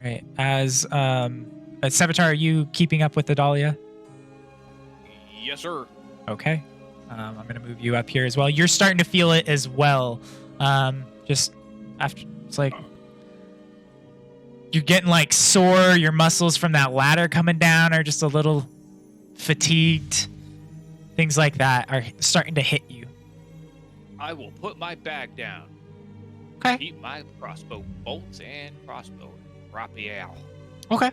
Right. As Savitar, are you keeping up with Adalia? Yes, sir. Okay. I'm going to move you up here as well. You're starting to feel it as well. Just after, it's like you're getting like sore. Your muscles from that ladder coming down are just a little fatigued. Things like that are starting to hit you. I will put my bag down. Okay. Keep my crossbow bolts and crossbow. Rapier. Okay.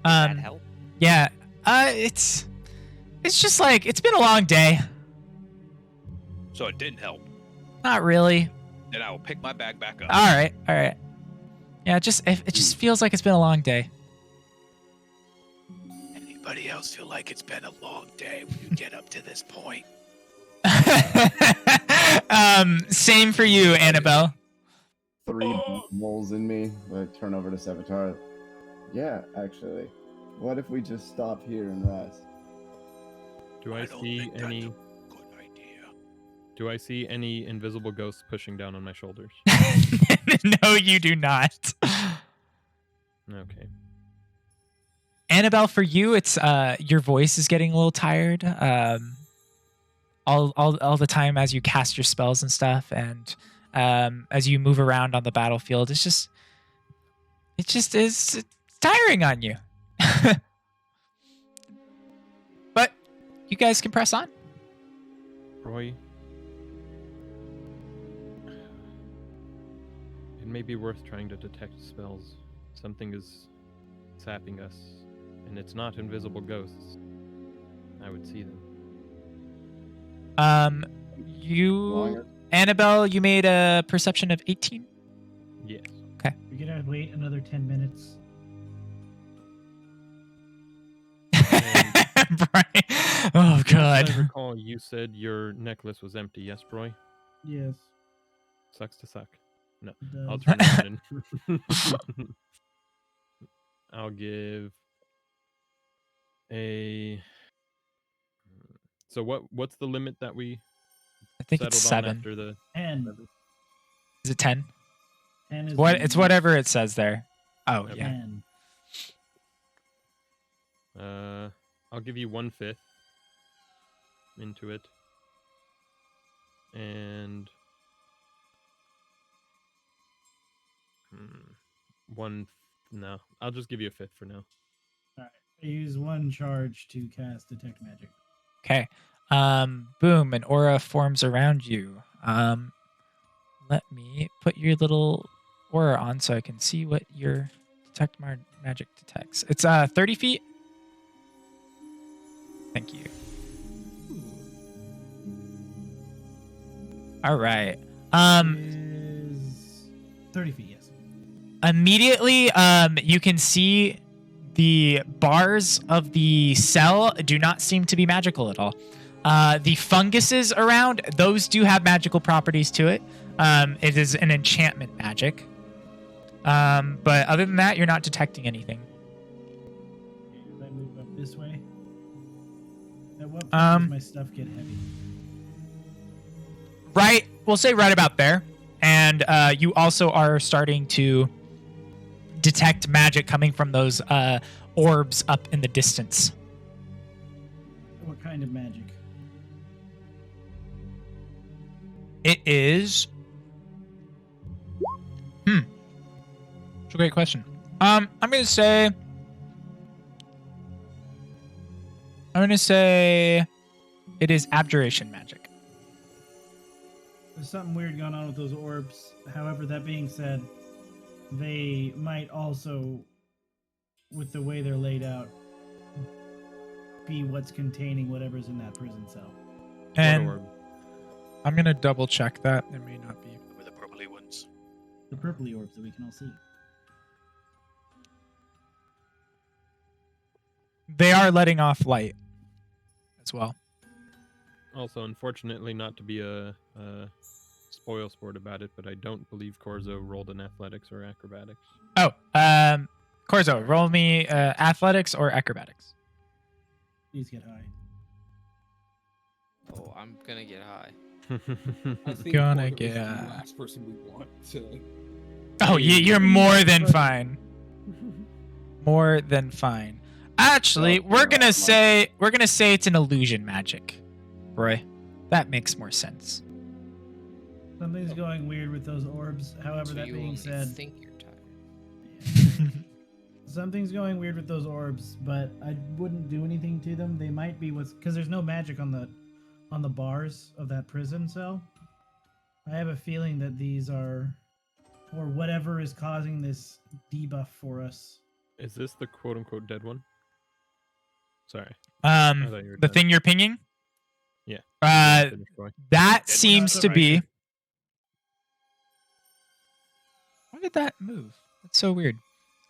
That help? Yeah. It's just like it's been a long day. So it didn't help. Not really. Then I will pick my bag back up. All right. Yeah, it just feels like it's been a long day. Anybody else feel like it's been a long day when you get up to this point? Same for you, Annabelle. 3 moles in me. I turn over to Savitar. Yeah, actually. What if we just stop here and rest? Do I don't see think that's any? a good idea. Do I see any invisible ghosts pushing down on my shoulders? No, you do not. Okay. Annabelle, for you, it's your voice is getting a little tired. All the time as you cast your spells and stuff, and as you move around on the battlefield, it's tiring on you. But you guys can press on. Roy, it may be worth trying to detect spells. Something is sapping us, and it's not invisible ghosts. I would see them. Longer? Annabelle, you made a perception of 18. Yes. We're gonna wait another 10 minutes. Brian. Oh God. As I recall, you said your necklace was empty. Yes, Roy? Yes. Sucks to suck. No, it does. I'll turn around and I'll give a. So what's the limit that we I think settled it's on 7. after the? 10. Is it 10? 10 is What? the It's max. whatever it says there. Oh Okay. yeah. 10. I'll give you 1/5 into it, and one. No, I'll just give you a 5th for now. All right. I use 1 charge to cast Detect Magic. Okay. Boom, an aura forms around you. Let me put your little aura on so I can see what your detect magic detects. It's 30 feet. Thank you. All right. Is 30 feet, yes. Immediately, you can see the bars of the cell do not seem to be magical at all. The funguses around, those do have magical properties to it. It is an enchantment magic. But other than that, you're not detecting anything. If I move up this way, at what point Um, does my stuff get heavy? Right, we'll say right about there. And you also are starting to detect magic coming from those orbs up in the distance. What kind of magic? It is. It's a great question. I'm gonna say it is abjuration magic. There's something weird going on with those orbs. However, that being said, they might also, with the way they're laid out, be what's containing whatever's in that prison cell. And orb? I'm gonna double check that. It may not be. With the purpley ones. The purpley orbs that we can all see. They are letting off light as well. Also, unfortunately, not to be a spoil sport about it, but I don't believe Corzo rolled in athletics or acrobatics. Oh, Corzo, roll me athletics or acrobatics. Please get high. Oh, I'm gonna get high. I think Gonna Corzo is get- the last person we want to. Oh, you're more than fine. More than fine. Actually, we're gonna say it's an illusion magic, Roy. That makes more sense. Something's going weird with those orbs. However, So that you being only said, think you're tired. something's going weird with those orbs, but I wouldn't do anything to them. They might be what's because there's no magic on the bars of that prison cell. I have a feeling that these are, or whatever is causing this debuff for us. Is this the quote unquote dead one? Sorry. thought you were The done. thing you're pinging? Yeah. That Dead seems one's to alright. be. Why did that move? That's so weird.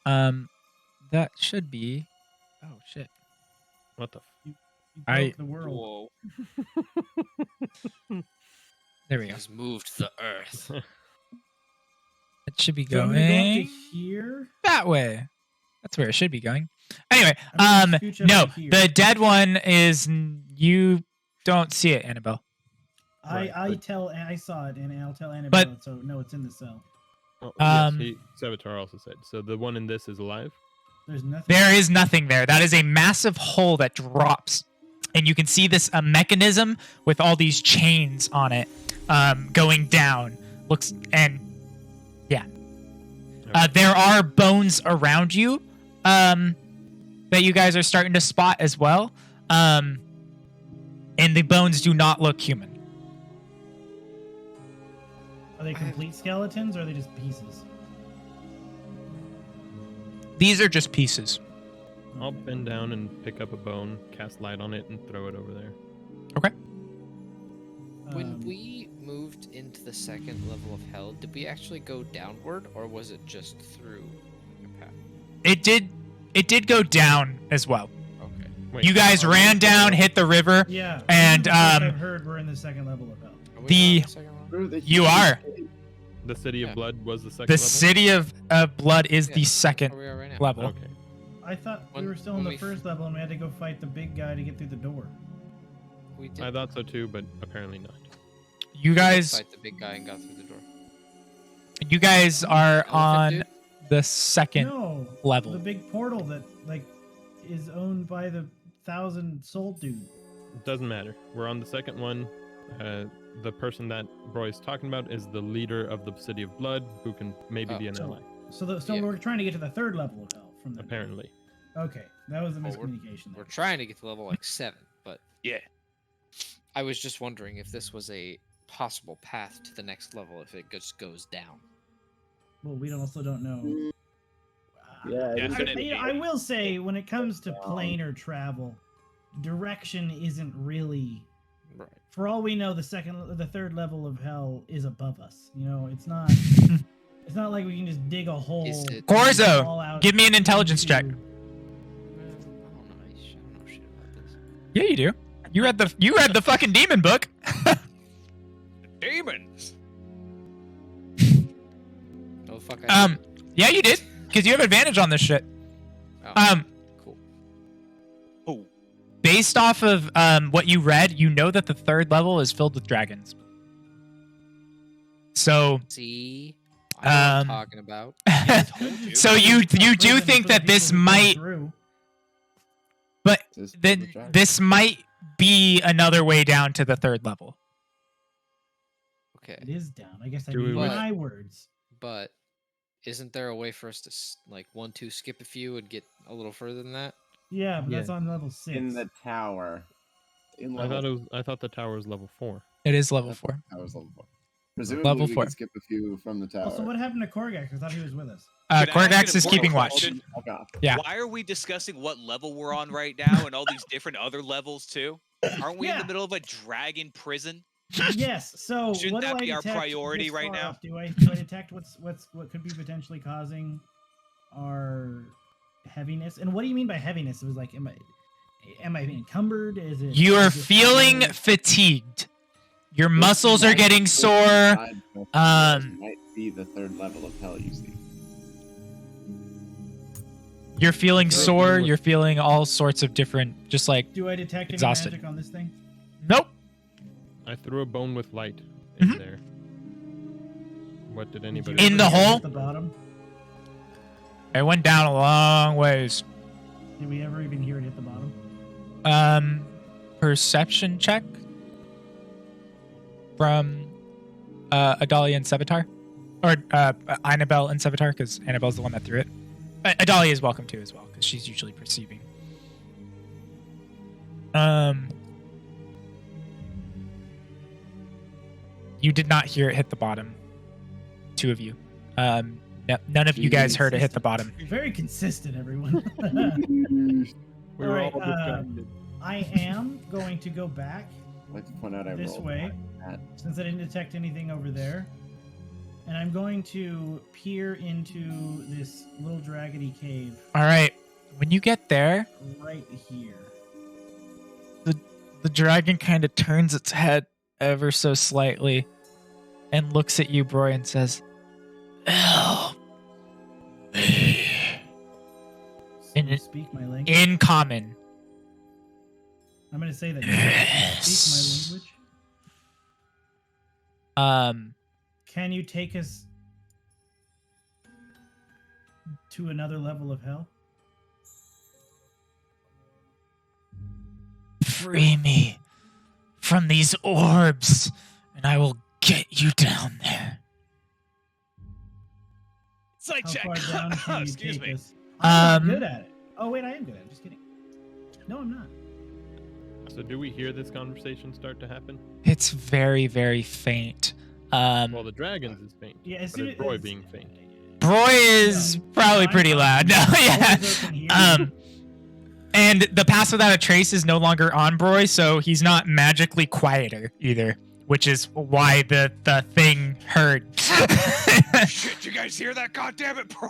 That should be. Oh shit! What the? You I- broke the world. Whoa. There we go. He's moved the earth. It should be So I'm going gonna go up to here. that way. That's where it should be going. Anyway, I'm gonna scooch up no, to here. the dead one is you don't see it, Annabelle. Right, I saw it, and I'll tell Annabelle. But- So no, it's in the cell. Well, Um, yes, Savitar also said. So the one in this is alive. There's nothing. There is nothing there. That is a massive hole that drops, and you can see this mechanism with all these chains on it, going down. Looks and yeah. There are bones around you, that you guys are starting to spot as well, and the bones do not look human. Are they complete skeletons, or are they just pieces? These are just pieces. I'll bend down and pick up a bone, cast light on it, and throw it over there. When Um, we moved into the second level of hell, did we actually go downward, or was it just through a path? It did go down as well. Okay. Wait, You guys are we ran still down, up? hit the river. Yeah. And, this is the first um, I've heard we're in the second level of hell. Are we The- not on second level? Through the You huge are. cave. The City of Yeah. Blood was the second The level? city of blood is Yeah, the that's second where we are right now. level. Okay. I thought we When- were still in when the we f- first level, and we had to go fight the big guy to get through the door. We did I thought so too, but apparently not. You guys, fight the big guy and got through the door. you guys are Elephant on dude? the second No, level. the big portal that is owned by the 1,000 soul dude. It doesn't matter. We're on the second one. The person that Roy's talking about is the leader of the City of Blood, who can maybe be an so- ally. So Yeah. we're trying to get to the third level of hell from the. Apparently. Okay, that was a Well, miscommunication. We're there. trying to get to level like 7, but Yeah. I was just wondering if this was a possible path to the next level if it just goes down. Well, we also don't know. Yeah, it is- Definitely. I will say, when it comes to planar travel, direction isn't really. Right. For all we know, the third level of hell is above us. You know, it's not. It's not like we can just dig a hole. Is it- and Corzo, fall out give me an intelligence check. into- Yeah, you do. You read the fucking demon book. Demons. No, fuck. I didn't. Yeah, you did, because you have advantage on this shit. Oh, cool. Oh, Based off of what you read, you know that the 3rd level is filled with dragons. So, See, I know what I'm Um, talking about. told you. so you do think that this might, but Just kill then the dragon. this might be another way down to the 3rd level. Okay, It is down. I guess I Do we need want- my words. but isn't there a way for us to like 1-2 skip a few and get a little further than that? Yeah, but that's Yeah. on level 6. In the tower. In I level thought the tower was level 4. It is level That's 4. tower's level 4. Presumably Level we 4. could skip a few from the tower. Also, what happened to Korgax? I thought he was with us. Can I ask Korgax an is important keeping watch. question? Fuck off. Yeah. Why are we discussing what level we're on right now and all these different other levels too? Aren't we in Yeah. the middle of a dragon prison? Yes. So Shouldn't what that do I be our detect priority this right far now? up? Do I detect what could be potentially causing our heaviness? And what do you mean by heaviness? It was like, am I encumbered? Is it? You are is it feeling something- fatigued. Your This muscles are might- getting this sore. side quest might be the 3rd level of hell, you see. You're feeling Right. sore. You're feeling all sorts of different, just like, Do I detect any Exhausted. magic on this thing? nope. I threw a bone with light in Mhm. there. What did Did you anybody In the ever hear it hole? At the bottom. It went down a long ways. Did we ever even hear it hit the bottom? Perception check from Adalia and Sevatar, or Annabelle and Sevatar, because Annabelle's the one that threw it. Adalia is welcome to as well, because she's usually perceiving. You did not hear it hit the bottom. 2 of you. None of you guys heard it hit the bottom. Very consistent, everyone. We were Alright, all distracted. I am going to go back I'd like to point out I this rolled way, that. since I didn't detect anything over there. And I'm going to peer into this little dragony cave All right. When you get there, right here. the dragon kind of turns its head ever so slightly and looks at you, Broy, and says, "Help me." Can you In- speak my language? In common. I'm going to say that. Can you speak my language? Can you take us to another level of hell? Free me from these orbs, and I will get you down there. Sight How check. far down can you Excuse take me. us? I'm not Um, good at it. Oh wait, I am good at it. Just kidding. No, I'm not. So do we hear this conversation start to happen? It's very, very faint. Well, the dragons is faint. Yeah, as But soon is as Roy being faint? Broy is probably pretty loud. No, yeah. And the pass without a trace is no longer on Broy, so he's not magically quieter either, which is why the thing heard. Shit, you guys hear that? God damn it, bro.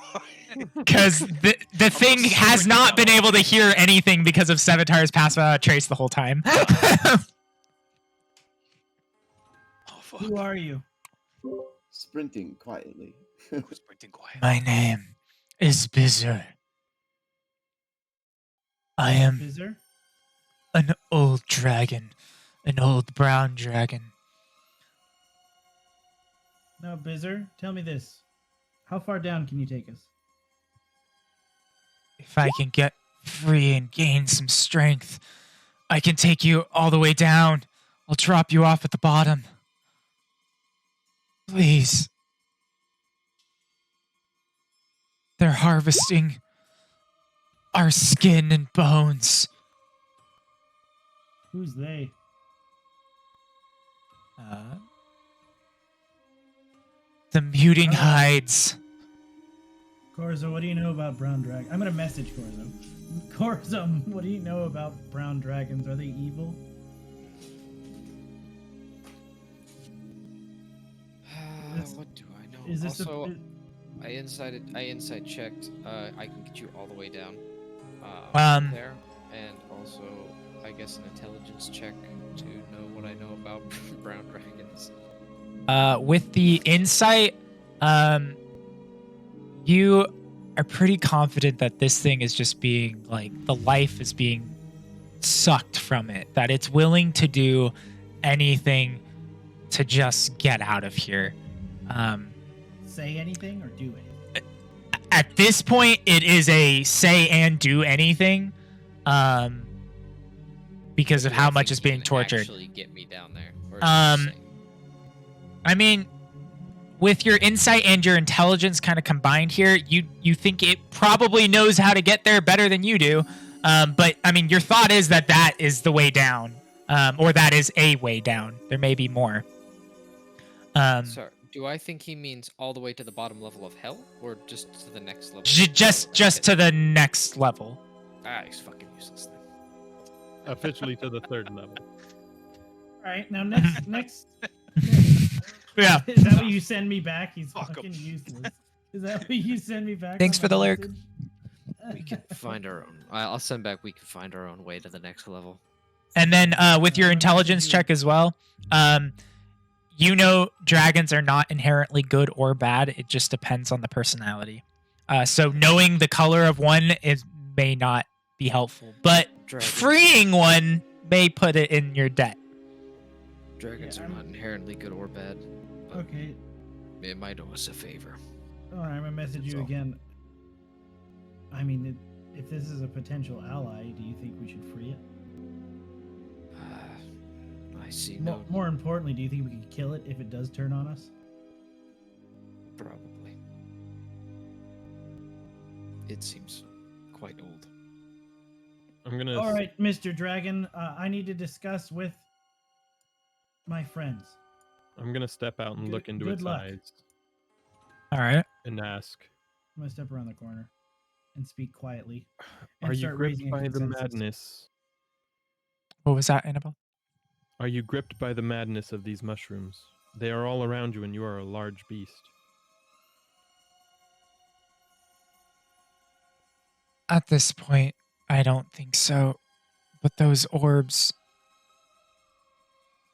Because the thing has not been able to hear anything because of Sevatar's pass without a trace the whole time. Oh, fuck. Who are you? Sprinting quietly. Sprinting quiet. My name is Bizzer. I am Bizzer? an old dragon, an old brown dragon. No, Bizzer. Tell me this. How far down can you take us? If I can get free and gain some strength, I can take you all the way down. I'll drop you off at the bottom. Please. They're harvesting our skin and bones. Who's they? The muting hides. Corzo, what do you know about brown dragon? I'm gonna message Corzo. Corzo, what do you know about brown dragons? Are they evil? This- What do I know? Is this Also, a? I insight checked. I can get you all the way down. Um, There, and also I guess, an intelligence check to know what I know about brown dragons. With the insight, you are pretty confident that this thing is just being like the life is being sucked from it, that it's willing to do anything to just get out of here. Say anything or do anything. At this point, it is a say and do anything, because of Do I how think much is he being can tortured. Actually, get me down there. Or is it just saying? I mean, with your insight and your intelligence kind of combined here, you think it probably knows how to get there better than you do. But I mean, your thought is that that is the way down, or that is a way down. There may be more. Sorry, do I think he means all the way to the bottom level of hell, or just to the next level? Just to the next level. Ah, he's fucking useless then. Officially to the third level. All right, now next. Yeah. Is that what you send me back? He's Fuck 'em. fucking useless. Is that what you send me back? Thanks on for the lyric. message? We can find our own. I'll send back. We can find our own way to the next level. And then with your intelligence check as well, you know dragons are not inherently good or bad. It just depends on the personality. So knowing the color of one may not be helpful, but freeing one may put it in your debt. Dragons Yeah, are not inherently good or bad. But Okay. it might do us a favor. All right, I'm gonna message you So- again. I mean, if this is a potential ally, do you think we should free it? I see no. More importantly, do you think we can kill it if it does turn on us? Probably. It seems quite old. I'm gonna. All right, Mr. Dragon, I need to discuss with my friends. I'm gonna step out and look into Good its luck. eyes All right. and ask, I'm gonna step around the corner and speak quietly. "Are and you start gripped raising a by the consensus. madness? What was that, Annabelle? Are you gripped by the madness of these mushrooms? They are all around you, and you are a large beast." At this point, I don't think so. But those orbs,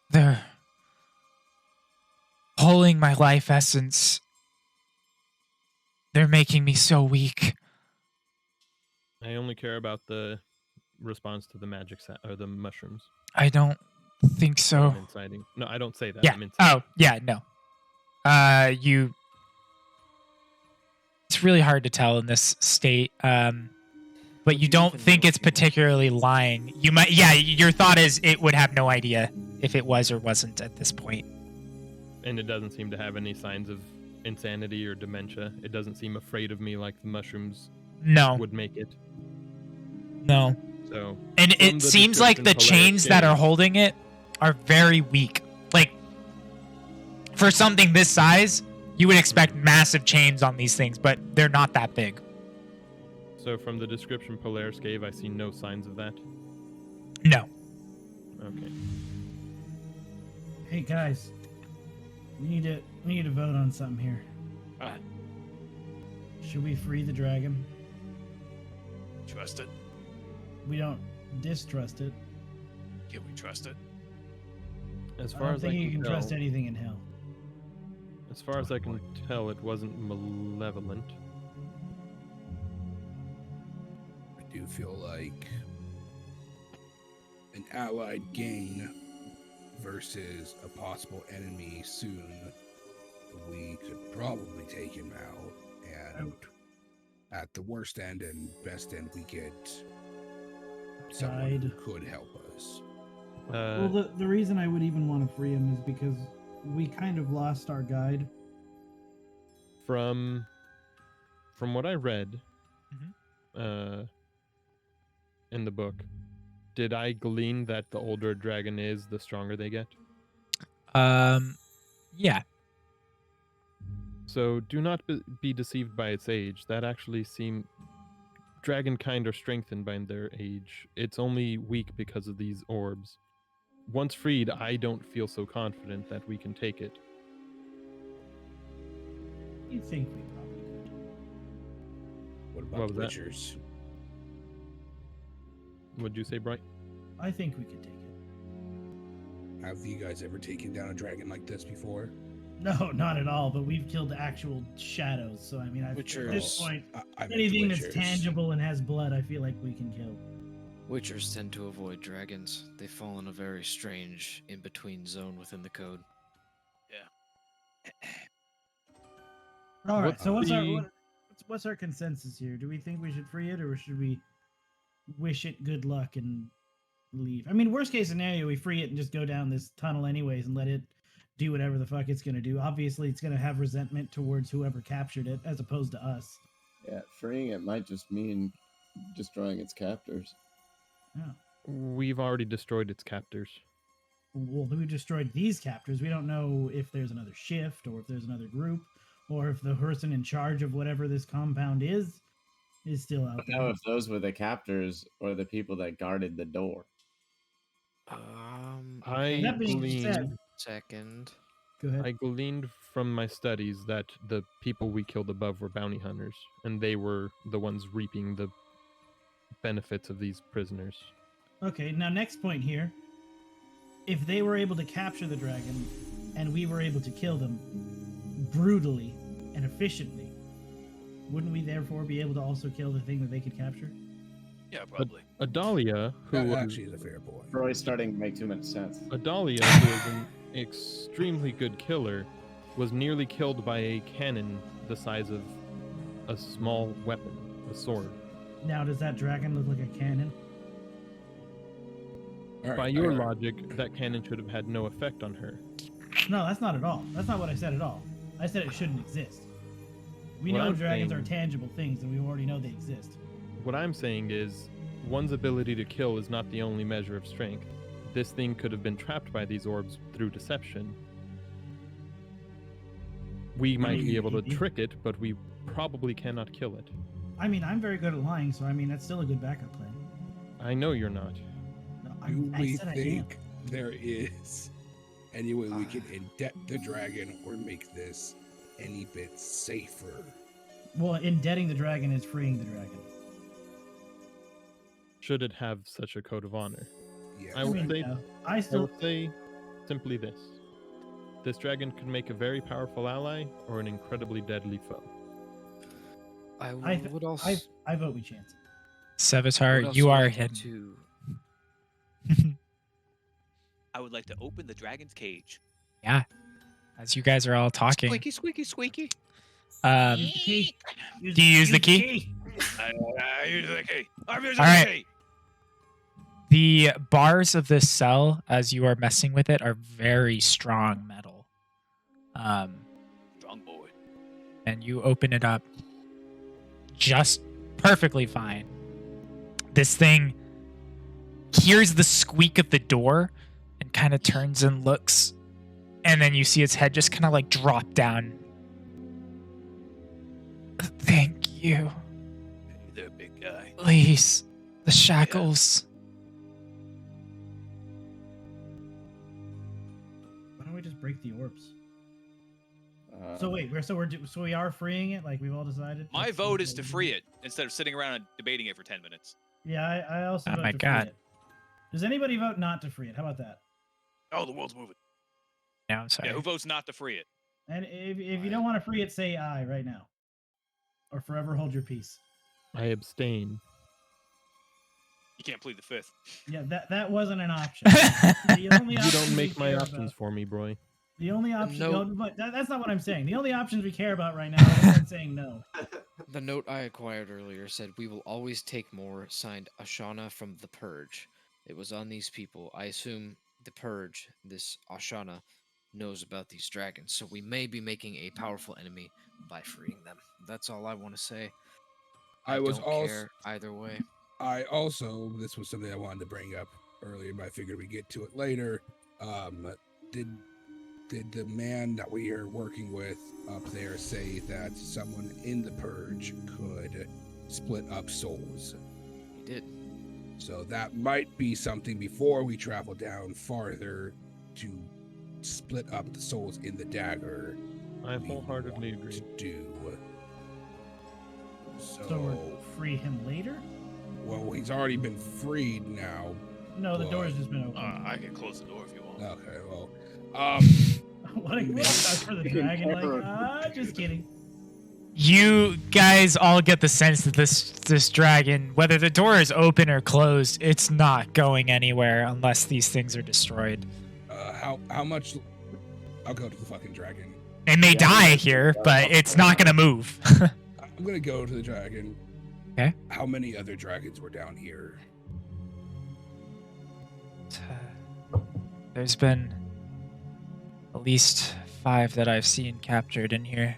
they're pulling my life essence. They're making me so weak. I only care about the response to the magic or the mushrooms. I don't think so. I'm inciting. No, I don't say that. Yeah. I'm inciting. Oh, yeah, no. It's really hard to tell in this state. But you don't think it's particularly lying. You might, yeah, your thought is it would have no idea if it was or wasn't at this point. And it doesn't seem to have any signs of insanity or dementia. It doesn't seem afraid of me like the mushrooms No, would make it. no. So, And from it the seems like the description chains that are Polaris holding it are very weak. Like, for something this size, you would expect massive chains on these things, but they're not that big. gave- So from the description Polaris gave, I see no signs of that. No. Okay. Hey guys, we need to vote on something here. Should we free the dragon? Trust it? We don't distrust it. Can we trust it? As I far don't as I think you can can trust tell, anything in hell. as far as I can tell, it wasn't malevolent. I do feel like an allied gain versus a possible enemy soon. We could probably take him out, and at the worst end and best end, we get someone who Guide. could help us. Well, the reason I would even want to free him is because we kind of lost our guide. From what I read, in the book, did I glean that the older a dragon is, the stronger they get? Yeah. So do not be deceived by its age. That actually dragonkind are strengthened by their age. It's only weak because of these orbs. Once freed, I don't feel so confident that we can take it. You think we probably could? What about What the was that? Witchers? What'd you say, Bright? I think we could take it. Have you guys ever taken down a dragon like this before? No, not at all. But we've killed actual shadows. So I mean, at Witchers. this point, I meant anything that's witchers. tangible and has blood, I feel like we can kill. Witchers tend to avoid dragons. They fall in a very strange in-between zone within the code. All right. What's So the- what's our consensus here? Do we think we should free it, or should we wish it good luck and leave? I mean, worst case scenario, we free it and just go down this tunnel anyways and let it do whatever the fuck it's gonna do. Obviously, it's gonna have resentment towards whoever captured it, as opposed to us. Yeah, freeing it might just mean destroying its captors. Yeah. We've already destroyed its captors. Well, we destroyed these captors. We don't know if there's another shift or if there's another group or if the person in charge of whatever this compound is still out I don't there. know if those were the captors or the people that guarded the door. I That being gleaned, said, Second. go ahead. I gleaned from my studies that the people we killed above were bounty hunters, and they were the ones reaping the benefits of these prisoners. Okay, now next point here. If they were able to capture the dragon and we were able to kill them brutally and efficiently, wouldn't we therefore be able to also kill the thing that they could capture? Yeah, probably. Adalia, who That was actually is a fair point. Roy's starting to make too much sense. Adalia, who is an extremely good killer, was nearly killed by a cannon the size of a small weapon, a sword. Now, does that dragon look like a cannon? All right, By your all right. logic, that cannon should have had no effect on her. No, that's not at all. That's not what I said at all. I said it shouldn't exist. We What know I'm dragons are saying- tangible things, and we already know they exist. What I'm saying is, one's ability to kill is not the only measure of strength. This thing could have been trapped by these orbs through deception. We might be able to Maybe. trick it, but we probably cannot kill it. I mean, I'm very good at lying, so I mean, that's still a good backup plan. I know you're not. No, Do I we said think there is any way we can indebt the dragon or make this any bit safer? I am. Well, indebting the dragon is freeing the dragon. Should it have such a code of honor? Yeah, I would say, I I still. would say simply this. This dragon could make a very powerful ally or an incredibly deadly foe. I would also. I vote we chance it. I would Sevatar, also you are like hidden. to- I would like to open the dragon's cage. As you guys are all talking. Squeaky, squeaky, squeaky. Um, Use the key. Do you use the key? I use the key. I'm using All the right. key. the bars of this cell, as you are messing with it, are very strong metal. Strong boy. And you open it up just perfectly fine. This thing hears the squeak of the door and kind of turns and looks, and then you see its head just kind of like drop down. Thank you. Hey there, big guy. Please. The shackles. Why don't we just break the orbs? Uh, So wait, so we are freeing it, like we've all decided. My That's vote what is to we- free it instead of sitting around and debating it for 10 minutes. Yeah, I also. Oh vote my to God. Free it. Does anybody vote not to free it? How about that? Oh, the world's moving. No, I'm sorry. Yeah, who votes not to free it? And if you don't want to free it, say aye right now, or forever hold your peace. I abstain. You can't plead the fifth. Yeah, that wasn't an option. The only You options don't we make my care options about- for me, Broy. The only option. No. No, but that's not what I'm saying. The only options we care about right now is everyone saying no. The note I acquired earlier said, "We will always take more," signed Ashana from the Purge. It was on these people. I assume the Purge, this Ashana, knows about these dragons, so we may be making a powerful enemy by freeing them. That's all I want to say. I was don't also care either way. this was something I wanted to bring up earlier, but I figured we'd get to it later. Did the man that we are working with up there say that someone in the Purge could split up souls? He did. So that might be something before we travel down farther to split up the souls in the dagger. I we wholeheartedly want agree. to do. So we'll free him later. Well, he's already been freed now, No, the Well, door's just been open. I can close the door if you want. Okay, well, What a for the dragon, like, just kidding. You guys all get the sense that this dragon, whether the door is open or closed, it's not going anywhere unless these things are destroyed. how much? I'll go to the fucking dragon. It may die here, but it's not gonna move. I'm gonna go to the dragon. Okay. How many other dragons were down here? There's been at least 5 that I've seen captured in here.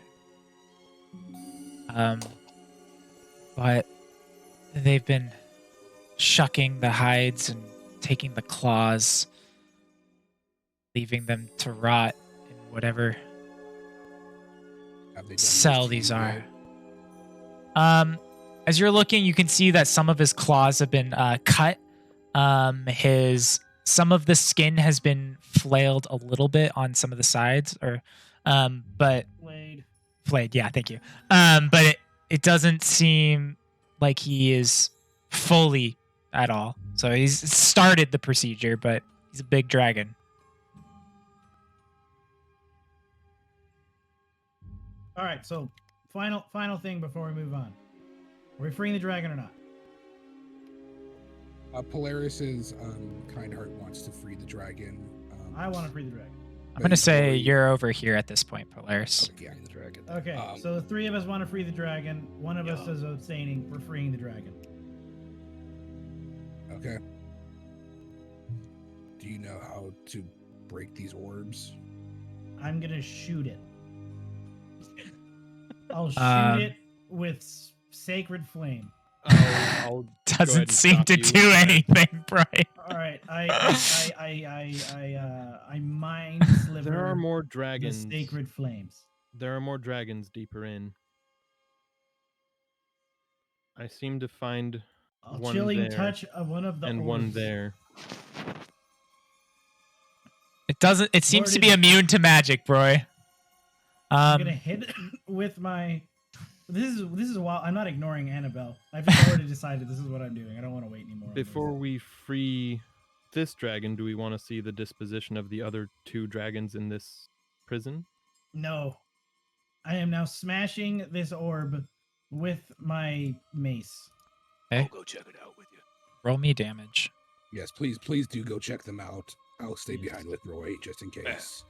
But they've been shucking the hides and taking the claws, leaving them to rot in whatever Have they done cell this to these you are. yet? As you're looking, you can see that some of his claws have been cut. Some of the skin has been flailed a little bit on some of the sides, but flayed. Yeah, thank you. But it doesn't seem like he is fully at all. So he's started the procedure, but he's a big dragon. All right, so final thing before we move on. Are we freeing the dragon or not? Polaris's kind heart wants to free the dragon. I want to free the dragon. I'm gonna say you're over here at this point, Polaris. Okay, yeah. The dragon. Okay, so the 3 of us want to free the dragon. One of us is abstaining. We're freeing the dragon. Okay. Do you know how to break these orbs? I'm gonna shoot it. I'll shoot it with sacred flame. I'll go ahead Doesn't and seem stop to you. do anything, Brian. All right, I mind sliver. There are more the dragons. sacred flames. There are more dragons deeper in. I seem to find A one chilling there touch of one of the and one orbs. there. It seems to be immune to magic, bro. I'm gonna hit it with my. This is a while. I'm not ignoring Annabelle. I've just already decided this is what I'm doing. I don't want to wait anymore. Before we free this dragon, do we want to see the disposition of the other 2 dragons in this prison? No, I am now smashing this orb with my mace. Okay. I'll go check it out with you. Roll me damage. Yes, please do go check them out. I'll stay behind with Roy just in case.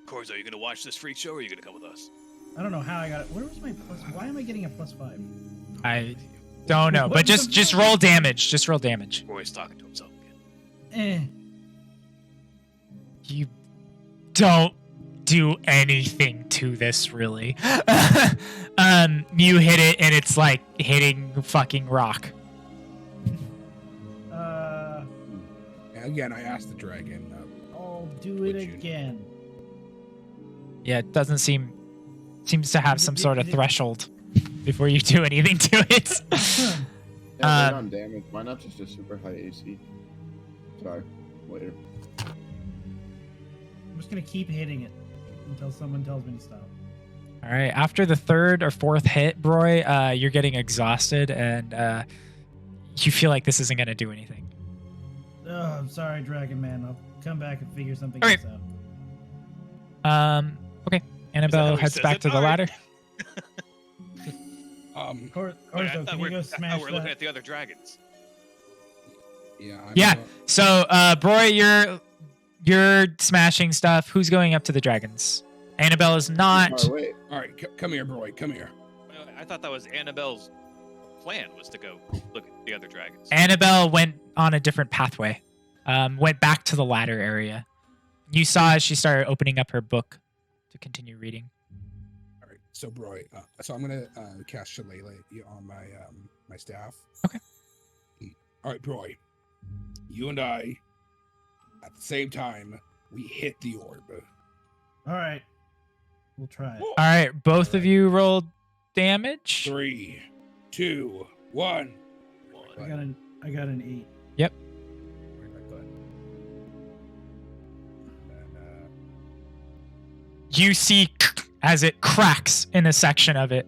Corzo, are you gonna watch this freak show or are you gonna come with us? I don't know how I got it. Where was my plus? Why am I getting a +5? I don't know, What but the just fuck? roll damage. Just roll damage. Roy's talking to himself again. You don't do anything to this, really. You hit it, and it's like hitting fucking rock. Again, I asked the dragon. I'll do it Would you? again. Yeah, it doesn't seems to have Is it some di- sort of is it- threshold before you do anything to it. Yeah, wait on damage. Why not just a super high AC? Sorry, later. I'm just gonna keep hitting it until someone tells me to stop. All right. After the 3rd or 4th hit, Broy, you're getting exhausted, and you feel like this isn't going to do anything. Oh, I'm sorry, Dragon Man. I'll come back and figure something Okay. else out. Okay. how Annabelle he heads says back it? to the All right. ladder. Corzo, I can thought you we're, go I smash thought we're looking that? at the other dragons. Yeah. Yeah. So, Broy, you're smashing stuff. Who's going up to the dragons? Annabelle is not. Oh, wait. All right, come here, Roy. Come here. I thought that was Annabelle's plan was to go look at the other dragons. Annabelle went on a different pathway. Went back to the ladder area. You saw as she started opening up her book to continue reading. All right, so Roy, so I'm gonna cast Shillelagh on my my staff. Okay. All right, Roy, you and I, at the same time, we hit the orb. All right, we'll try it. All right, both of you roll damage. 3, 2, 1. I got an 8. Yep. Where'd I put? And, You see as it cracks in a section of it.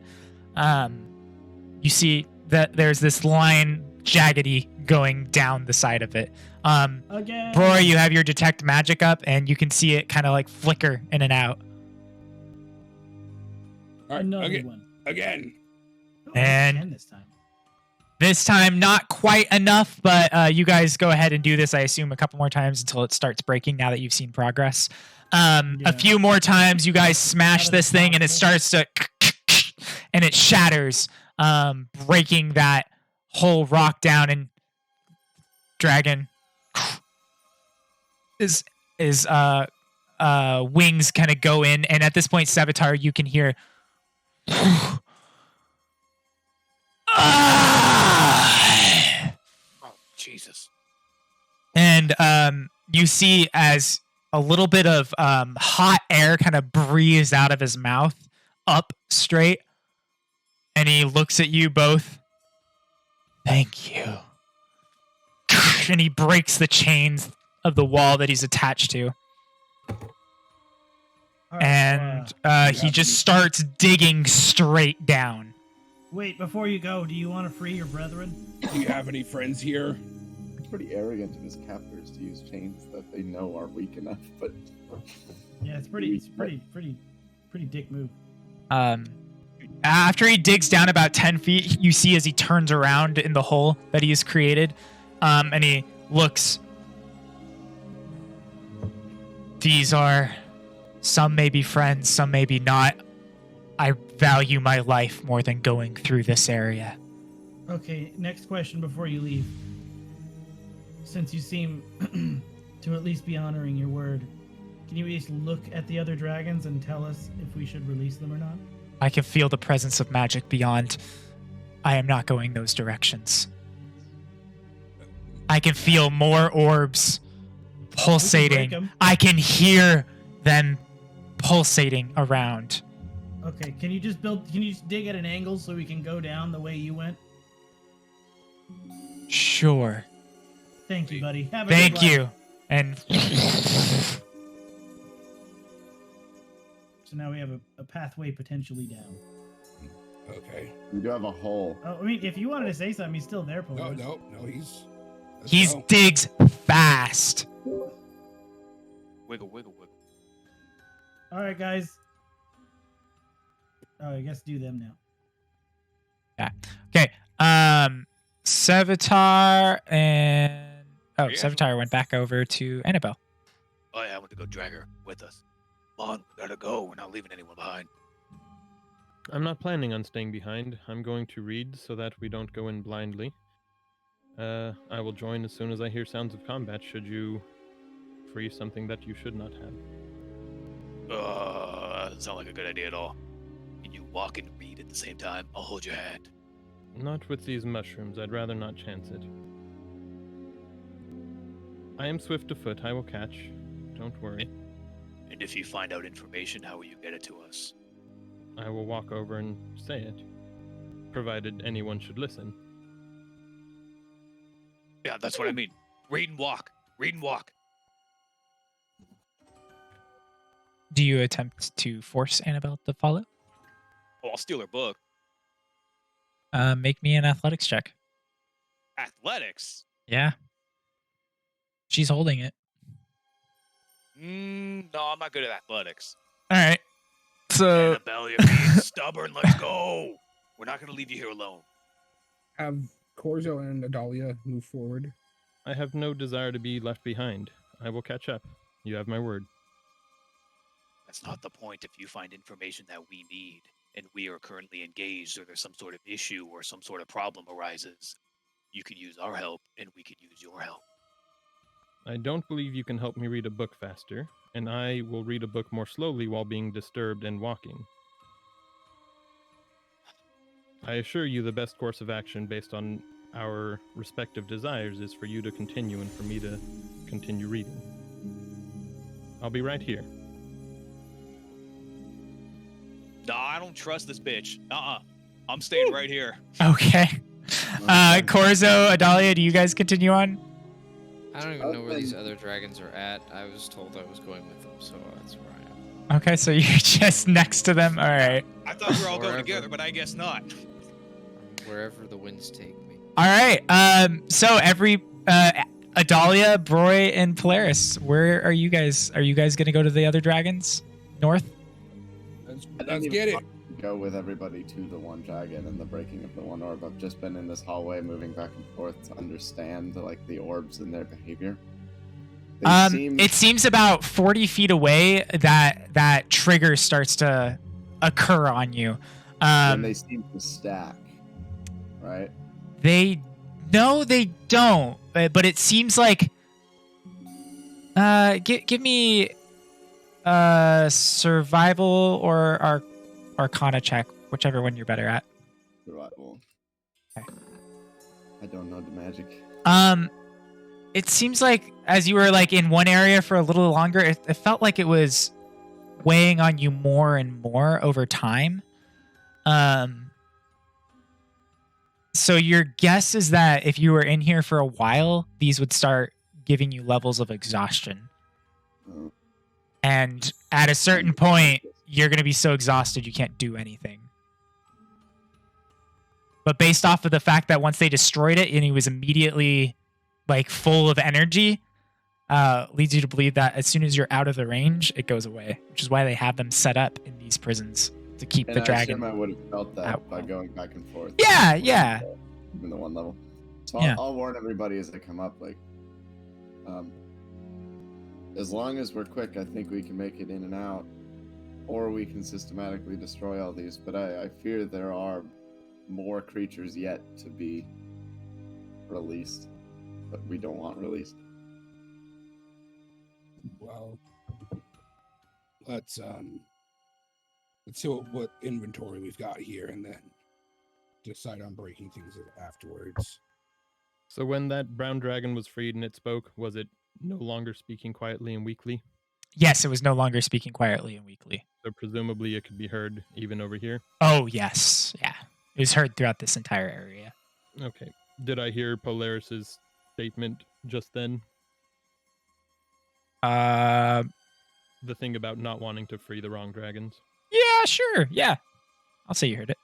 You see that there's this line jaggedy going down the side of it. Again. Roy, you have your detect magic up, and you can see it kind of like flicker in and out. All right, Another again. one. Again. Oh, And- 10 this time. This time, not quite enough, but you guys go ahead and do this, I assume, a couple more times until it starts breaking now that you've seen progress. A Yeah. few more times, you guys smash How this does it thing, and it possible? starts to... and it shatters, breaking that whole rock down, and dragon is wings kind of go in, and at this point, Savitar, you can hear... Oh, Jesus. And you see as a little bit of hot air kind of breathes out of his mouth up straight, and he looks at you both. Thank you. And he breaks the chains of the wall that he's attached to. All right, And you he have just any- starts digging straight down. wait, before you go, do you want to free your brethren? Do you have any friends here? It's pretty arrogant of his captors to use chains that they know are weak enough, but Yeah, it's pretty dick move. After he digs down about 10 feet, you see as he turns around in the hole that he has created, and he looks. These are, some may be friends, some may be not. I value my life more than going through this area. Okay, next question before you leave. Since you seem to at least be honoring your word, can you at least look at the other dragons and tell us if we should release them or not? I can feel the presence of magic beyond. I am not going those directions. I can feel more orbs pulsating. 'em. I can hear them pulsating around. Okay, can you just dig at an angle so we can go down the way you went? Sure. Thank you, buddy. Have a good Thank life. you. And So now we have a pathway potentially down. Okay. we do have a hole. Oh, I mean, if you wanted to say something, he's still there, No, Polaris. no, he's. let's he go. digs fast. Wiggle, wiggle, wiggle. All right, guys. Oh, I guess do them now. Okay. Sevatar and Yeah. Sevatar went back over to Annabelle. Oh, yeah, I want to go drag her with us. Come on, we gotta go. We're not leaving anyone behind. I'm not planning on staying behind. I'm going to read so that we don't go in blindly. I will join as soon as I hear sounds of combat, should you free something that you should not have. Doesn't sound like a good idea at all. Can you walk and read at the same time? I'll hold your hand. Not with these mushrooms. I'd rather not chance it. I am swift of foot. I will catch. Don't worry. And if you find out information, how will you get it to us? I will walk over and say it, provided anyone should listen. Yeah, that's what I mean. Read and walk. Read and walk. Do you attempt to force Annabelle to follow? Oh, I'll steal her book. Make me an athletics check. Athletics. Yeah. She's holding it. No, I'm not good at athletics. All right. So Annabelle, you're being stubborn. Let's go. We're not gonna leave you here alone. Have Corzo and Adalia move forward. I have no desire to be left behind. I will catch up. You have my word. That's not the point. If you find information that we need, and we are currently engaged, or there's some sort of issue or some sort of problem arises, you can use our help, and we can use your help. I don't believe you can help me read a book faster, and I will read a book more slowly while being disturbed and walking. I assure you the best course of action based on our respective desires is for you to continue and for me to continue reading. I'll be right here. Nah, I don't trust this bitch. I'm staying right here. okay. Corzo, Adalia, do you guys continue on? I don't even know where these other dragons are at. I was told I was going with them, so that's where I am. Okay, so you're just next to them. All right. I thought we were all going Wherever. together, but I guess not. I'm wherever the winds take me. All right. So every Adalia, Broy, and Polaris, where are you guys? Are you guys gonna go to the other dragons north? Let's get it. Go with everybody to the one dragon and the breaking of the one orb. I've just been in this hallway, moving back and forth to understand like the orbs and their behavior. It seems about 40 feet away that trigger starts to occur on you. And they seem to stack, right? They don't. But it seems like give me survival or arcana check, whichever one you're better at. Survival. Okay. I don't know the magic. It seems like as you were like in one area for a little longer, it felt like it was weighing on you more and more over time. So your guess is that if you were in here for a while, these would start giving you levels of exhaustion. And at a certain point, you're going to be so exhausted you can't do anything. But based off of the fact that once they destroyed it and he was immediately like full of energy, leads you to believe that as soon as you're out of the range, it goes away, which is why they have them set up in these prisons to keep the dragon. I would have felt that by going back and forth. Yeah, yeah. Even the one level. So Yeah. I'll warn everybody as they come up, like, as long as we're quick, I think we can make it in and out, or we can systematically destroy all these. But I fear there are more creatures yet to be released, but we don't want released. Well, let's see what inventory we've got here, and then decide on breaking things afterwards. So when that brown dragon was freed and it spoke, was it no longer speaking quietly and weakly? Yes, it was no longer speaking quietly and weakly. So presumably it could be heard even over here? Oh, yes. Yeah. It was heard throughout this entire area. Okay. Did I hear Polaris's statement just then? The thing about not wanting to free the wrong dragons? Yeah, sure. Yeah. I'll say you heard it.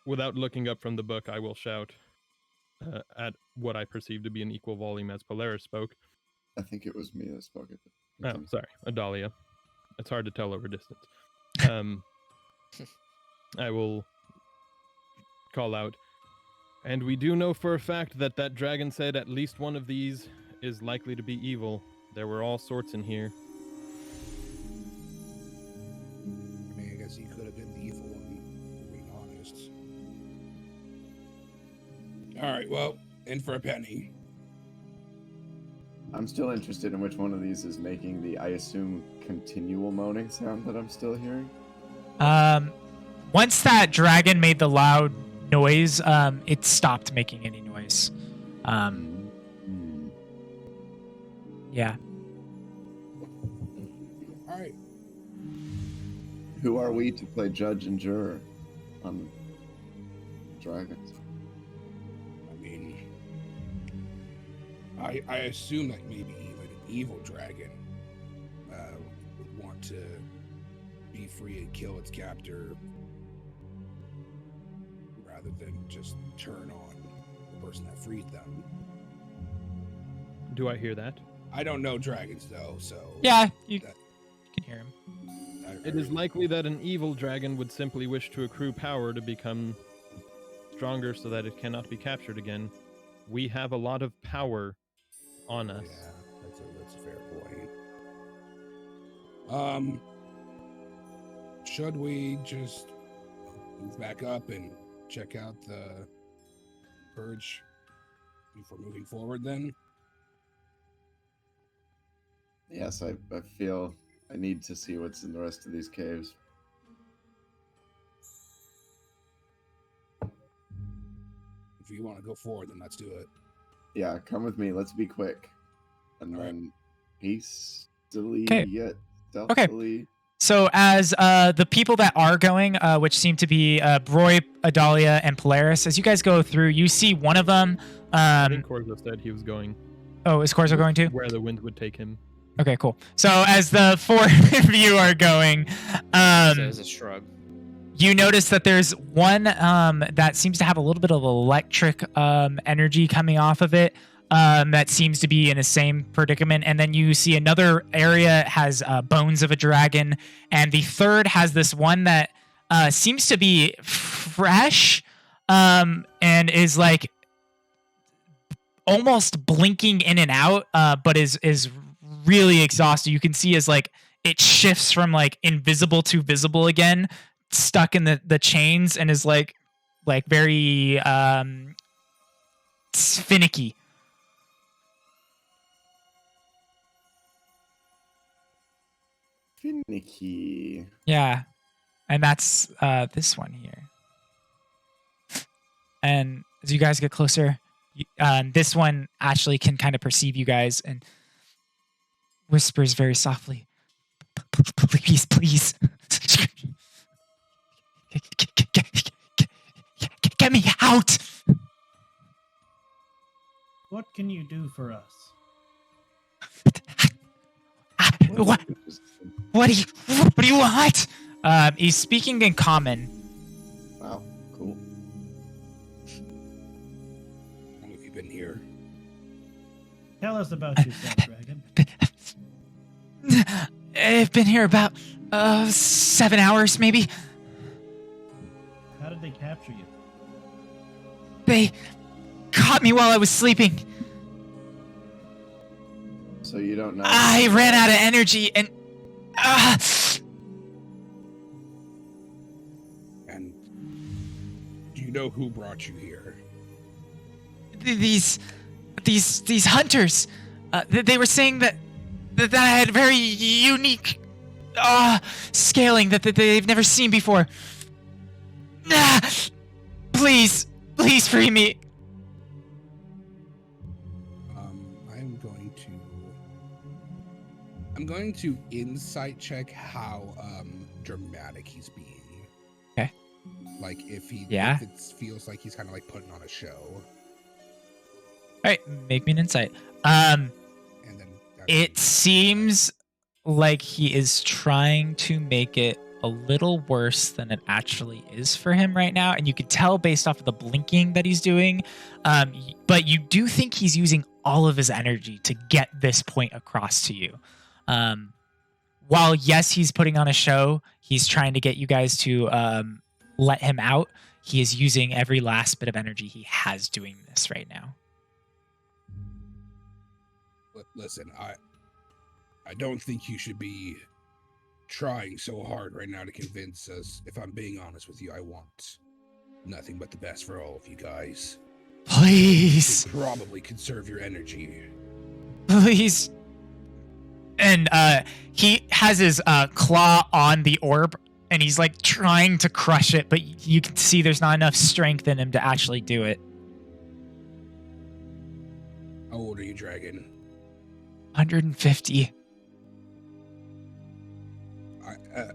Without looking up from the book, I will shout at what I perceive to be an equal volume as Polaris spoke. I think it was me that spoke it. Oh, sorry. Adalia. It's hard to tell over distance. I will call out. And we do know for a fact that that dragon said at least one of these is likely to be evil. There were all sorts in here. I mean, I guess he could have been the evil one, to be honest. All right, well, in for a penny. I'm still interested in which one of these is making the, I assume, continual moaning sound that I'm still hearing. Once that dragon made the loud noise, it stopped making any noise. Yeah. All right. Who are we to play judge and juror on dragons? I mean, I assume that maybe even an evil dragon would want to be free and kill its captor rather than just turn on the person that freed them. Do I hear that? I don't know dragons though, so Yeah, you can hear him. It is likely that an evil dragon would simply wish to accrue power to become stronger so that it cannot be captured again. We have a lot of power on us. Yeah, that's a fair point. Should we just move back up and check out the purge before moving forward then? Yes, I feel I need to see what's in the rest of these caves. If you want to go forward, then let's do it. Yeah, come with me. Let's be quick. And then hastily yet stealthily. So as the people that are going, which seem to be Broy, Adalia, and Polaris, as you guys go through, you see one of them. I think Corzo said he was going. Oh, is Corzo going too? Where the wind would take him. Okay, cool. So as the four of you are going, Says a shrug. You notice that there's one that seems to have a little bit of electric energy coming off of it. That seems to be in the same predicament. And then you see another area has bones of a dragon. And the third has this one that seems to be fresh and is like almost blinking in and out, but is really exhausted. You can see as like it shifts from like invisible to visible again, stuck in the chains, and is like very finicky. Finicky. Yeah. And that's this one here. And as you guys get closer, this one actually can kind of perceive you guys and whispers very softly, please, please. Get me out. What can you do for us? What do you want? He's speaking in common. Wow, cool. How long have you been here? Tell us about yourself, Dragon. I've been here about 7 hours, maybe. How did they capture you? They caught me while I was sleeping. So you don't know. I ran out of energy and And do you know who brought you here? these hunters. They were saying that I had very unique scaling that they've never seen before. Please free me. I'm going to insight check how dramatic he's being. Okay. Like if Yeah. if it feels like he's kind of like putting on a show. All right, make me an insight. And then It seems like he is trying to make it a little worse than it actually is for him right now, and you can tell based off of the blinking that he's doing. But you do think he's using all of his energy to get this point across to you. While yes, he's putting on a show, he's trying to get you guys to let him out. He is using every last bit of energy he has doing this right now. Listen, I don't think you should be trying so hard right now to convince us. If I'm being honest with you, I want nothing but the best for all of you guys. Please. You should probably conserve your energy. Please. And he has his claw on the orb, and he's like trying to crush it, but you can see there's not enough strength in him to actually do it. How old are you, Dragon? 150.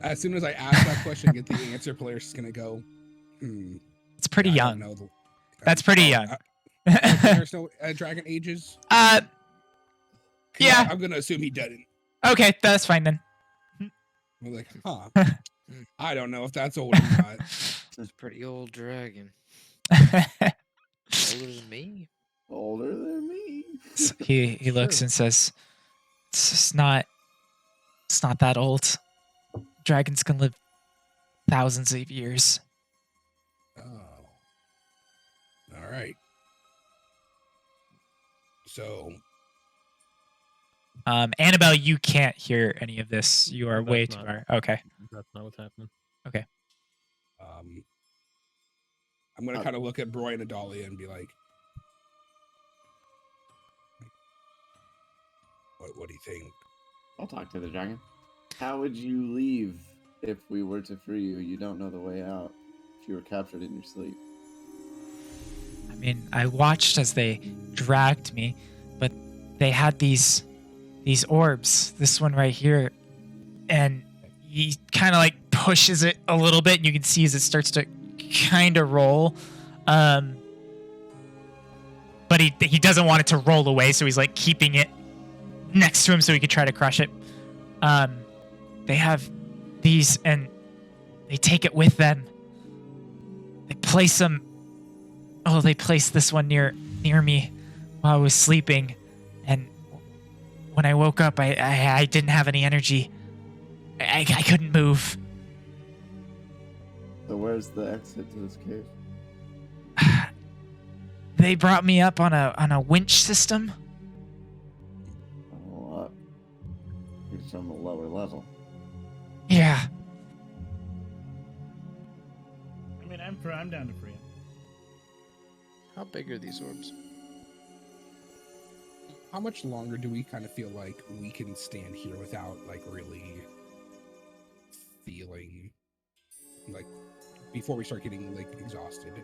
As soon as I ask that question, get the answer, player's just gonna go, It's pretty I young. don't know That's pretty young. There's no Dragon ages? Yeah. I'm gonna assume he doesn't. Okay, that's fine then. I'm like, I don't know if that's old or not. That's a pretty old dragon. Older than me. Older than me. he looks and says, it's not that old. Dragons can live thousands of years. Oh. All right. So. Annabelle, you can't hear any of this. You are way too not- far. Okay. That's not what's happening. I'm gonna kind of look at Broy and Adalia and be like, what do you think? I'll talk to the dragon. How would you leave if we were to free you? You don't know the way out. If you were captured in your sleep. I mean, I watched as they dragged me, but they had these orbs. This one right here, and he kind of like pushes it a little bit, and you can see as it starts to kind of roll. But he doesn't want it to roll away, so he's like keeping it next to him so he could try to crush it. They have these, and they take it with them They place them. Oh, they placed this one near me while I was sleeping, and when I woke up, I didn't have any energy. I couldn't move. So where's the exit to this cave? They brought me up on a winch system. Oh, you're from a lower level. Yeah. I mean, I'm down to free him. How big are these orbs? How much longer do we kind of feel like we can stand here without like really feeling like before we start getting like exhausted?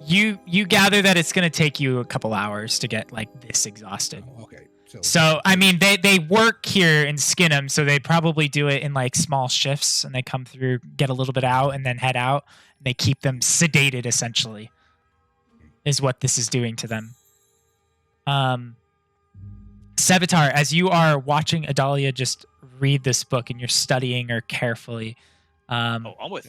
You gather that it's gonna take you a couple hours to get like this exhausted. Oh, okay. So I mean, they work here in Skinham, so they probably do it in like small shifts, and they come through, get a little bit out, and then head out. And they keep them sedated, essentially, is what this is doing to them. Sevatar, as you are watching Adalia just read this book and you're studying her carefully. I'm with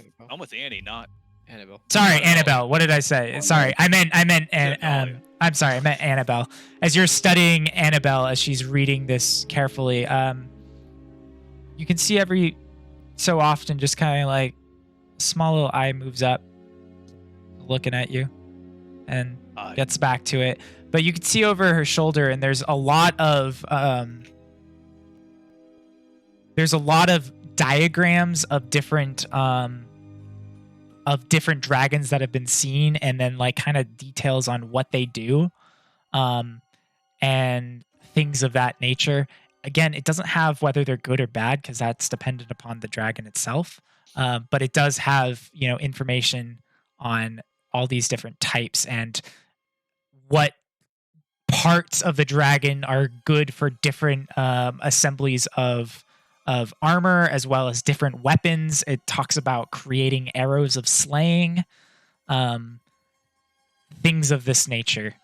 Annie, not Annabelle. Sorry, Annabelle. What did I say? Sorry, I meant Adalia. I'm sorry, I meant Annabelle. As you're studying Annabelle, as she's reading this carefully, you can see every so often just kind of like a small little eye moves up, looking at you, and gets back to it. But you can see over her shoulder, and there's a lot of diagrams of different dragons that have been seen, and then like kind of details on what they do, and things of that nature. Again, it doesn't have whether they're good or bad because that's dependent upon the dragon itself. But it does have, information on all these different types and what parts of the dragon are good for different assemblies of armor, as well as different weapons. It talks about creating arrows of slaying, things of this nature.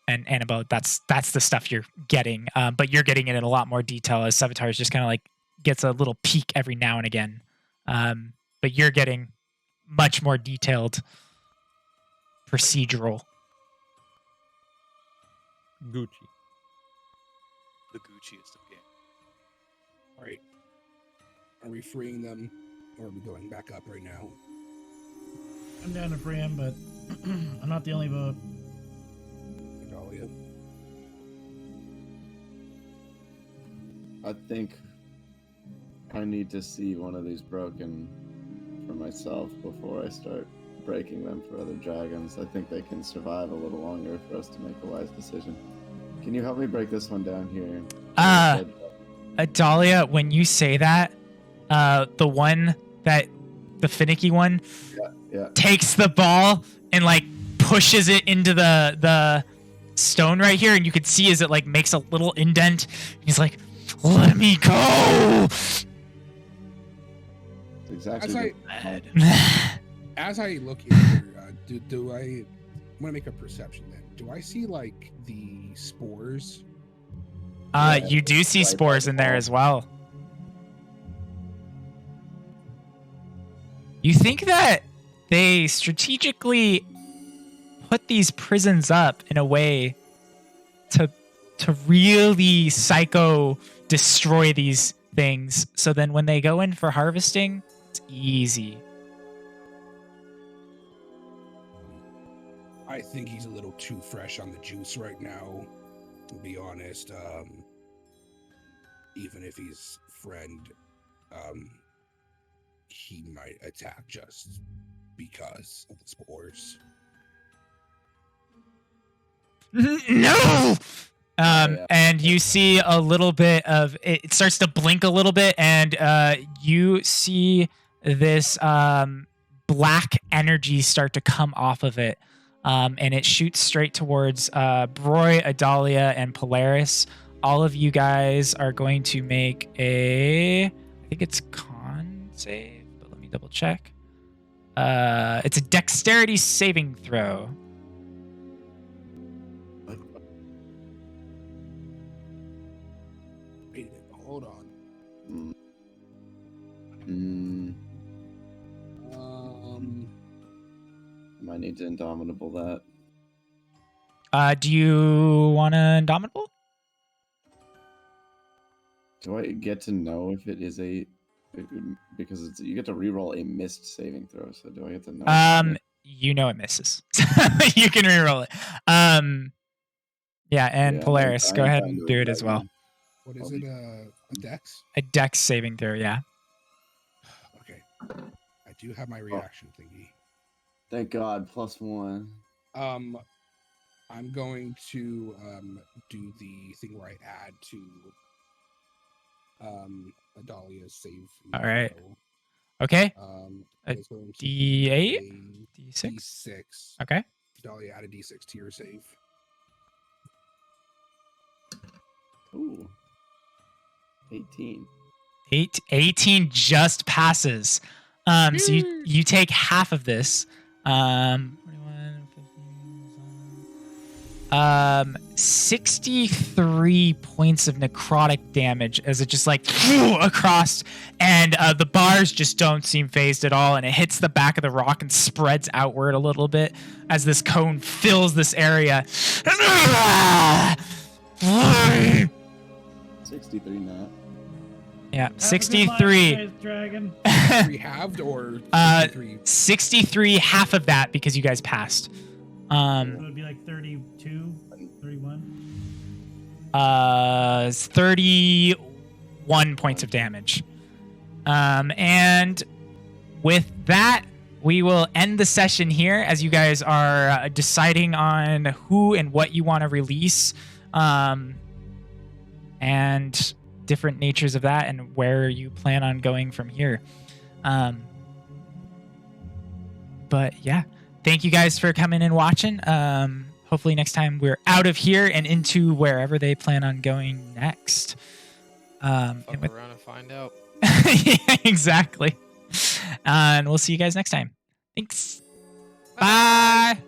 And Annabelle, that's the stuff you're getting, but you're getting it in a lot more detail as Sevatar just kind of like gets a little peek every now and again. But you're getting much more detailed procedural. Gucci. the Gucciest of games. All right. Are we freeing them, or are we going back up right now? I'm down to free him, but I'm not the only vote. Adalia. I think I need to see one of these broken for myself before I start breaking them for other dragons. I think they can survive a little longer for us to make a wise decision. Can you help me break this one down here? Adalia, when you say that, the finicky one takes the ball and like pushes it into the stone right here, and you can see as it like makes a little indent. He's like, "Let me go." Exactly. As I look in here, do I want to make a perception then? Do I see like the spores? You do see spores in there as well. You think that they strategically put these prisons up in a way to really psycho destroy these things, so then when they go in for harvesting, it's easy. I think he's a little too fresh on the juice right now, to be honest. Even if he's friend, he might attack just because of the spores. No! And you see a little bit of it starts to blink a little bit, and you see this black energy start to come off of it, and it shoots straight towards Broy, Adalia, and Polaris. All of you guys are going to make I think it's con save, but let me double check. It's a dexterity saving throw. Wait a minute, hold on. I need to indomitable that. Do you want to Indomitable? Do I get to know if it is a because you get to reroll a missed saving throw? So do I get to know? You know it misses. You can reroll it. Yeah, and Yeah, Polaris, I go ain't ahead trying and to do it that as well. one. What is it? A dex? A Dex saving throw, yeah. Okay. I do have my reaction thingy. Thank God, +1. I'm going to do the thing where I add to Adalia's save. All right. throw. Okay. That A is going to D8? be a D6? D6. Okay. Adalia, add a D6 to your save. Ooh. 18. 18 just passes. So you take half of this. 63 points of necrotic damage as it just like across, and the bars just don't seem phased at all, and it hits the back of the rock and spreads outward a little bit as this cone fills this area. 63 not. Yeah, Have a good life, 63. Space Dragon. Three halved or 63? 63, half of that because you guys passed. So it would be like 32, 31. 31 points of damage. And with that, we will end the session here as you guys are deciding on who and what you want to release, and different natures of that and where you plan on going from here. But yeah, thank you guys for coming and watching. Hopefully next time we're out of here and into wherever they plan on going next. Fuck around and find out. Yeah, exactly. And we'll see you guys next time. Thanks. Bye.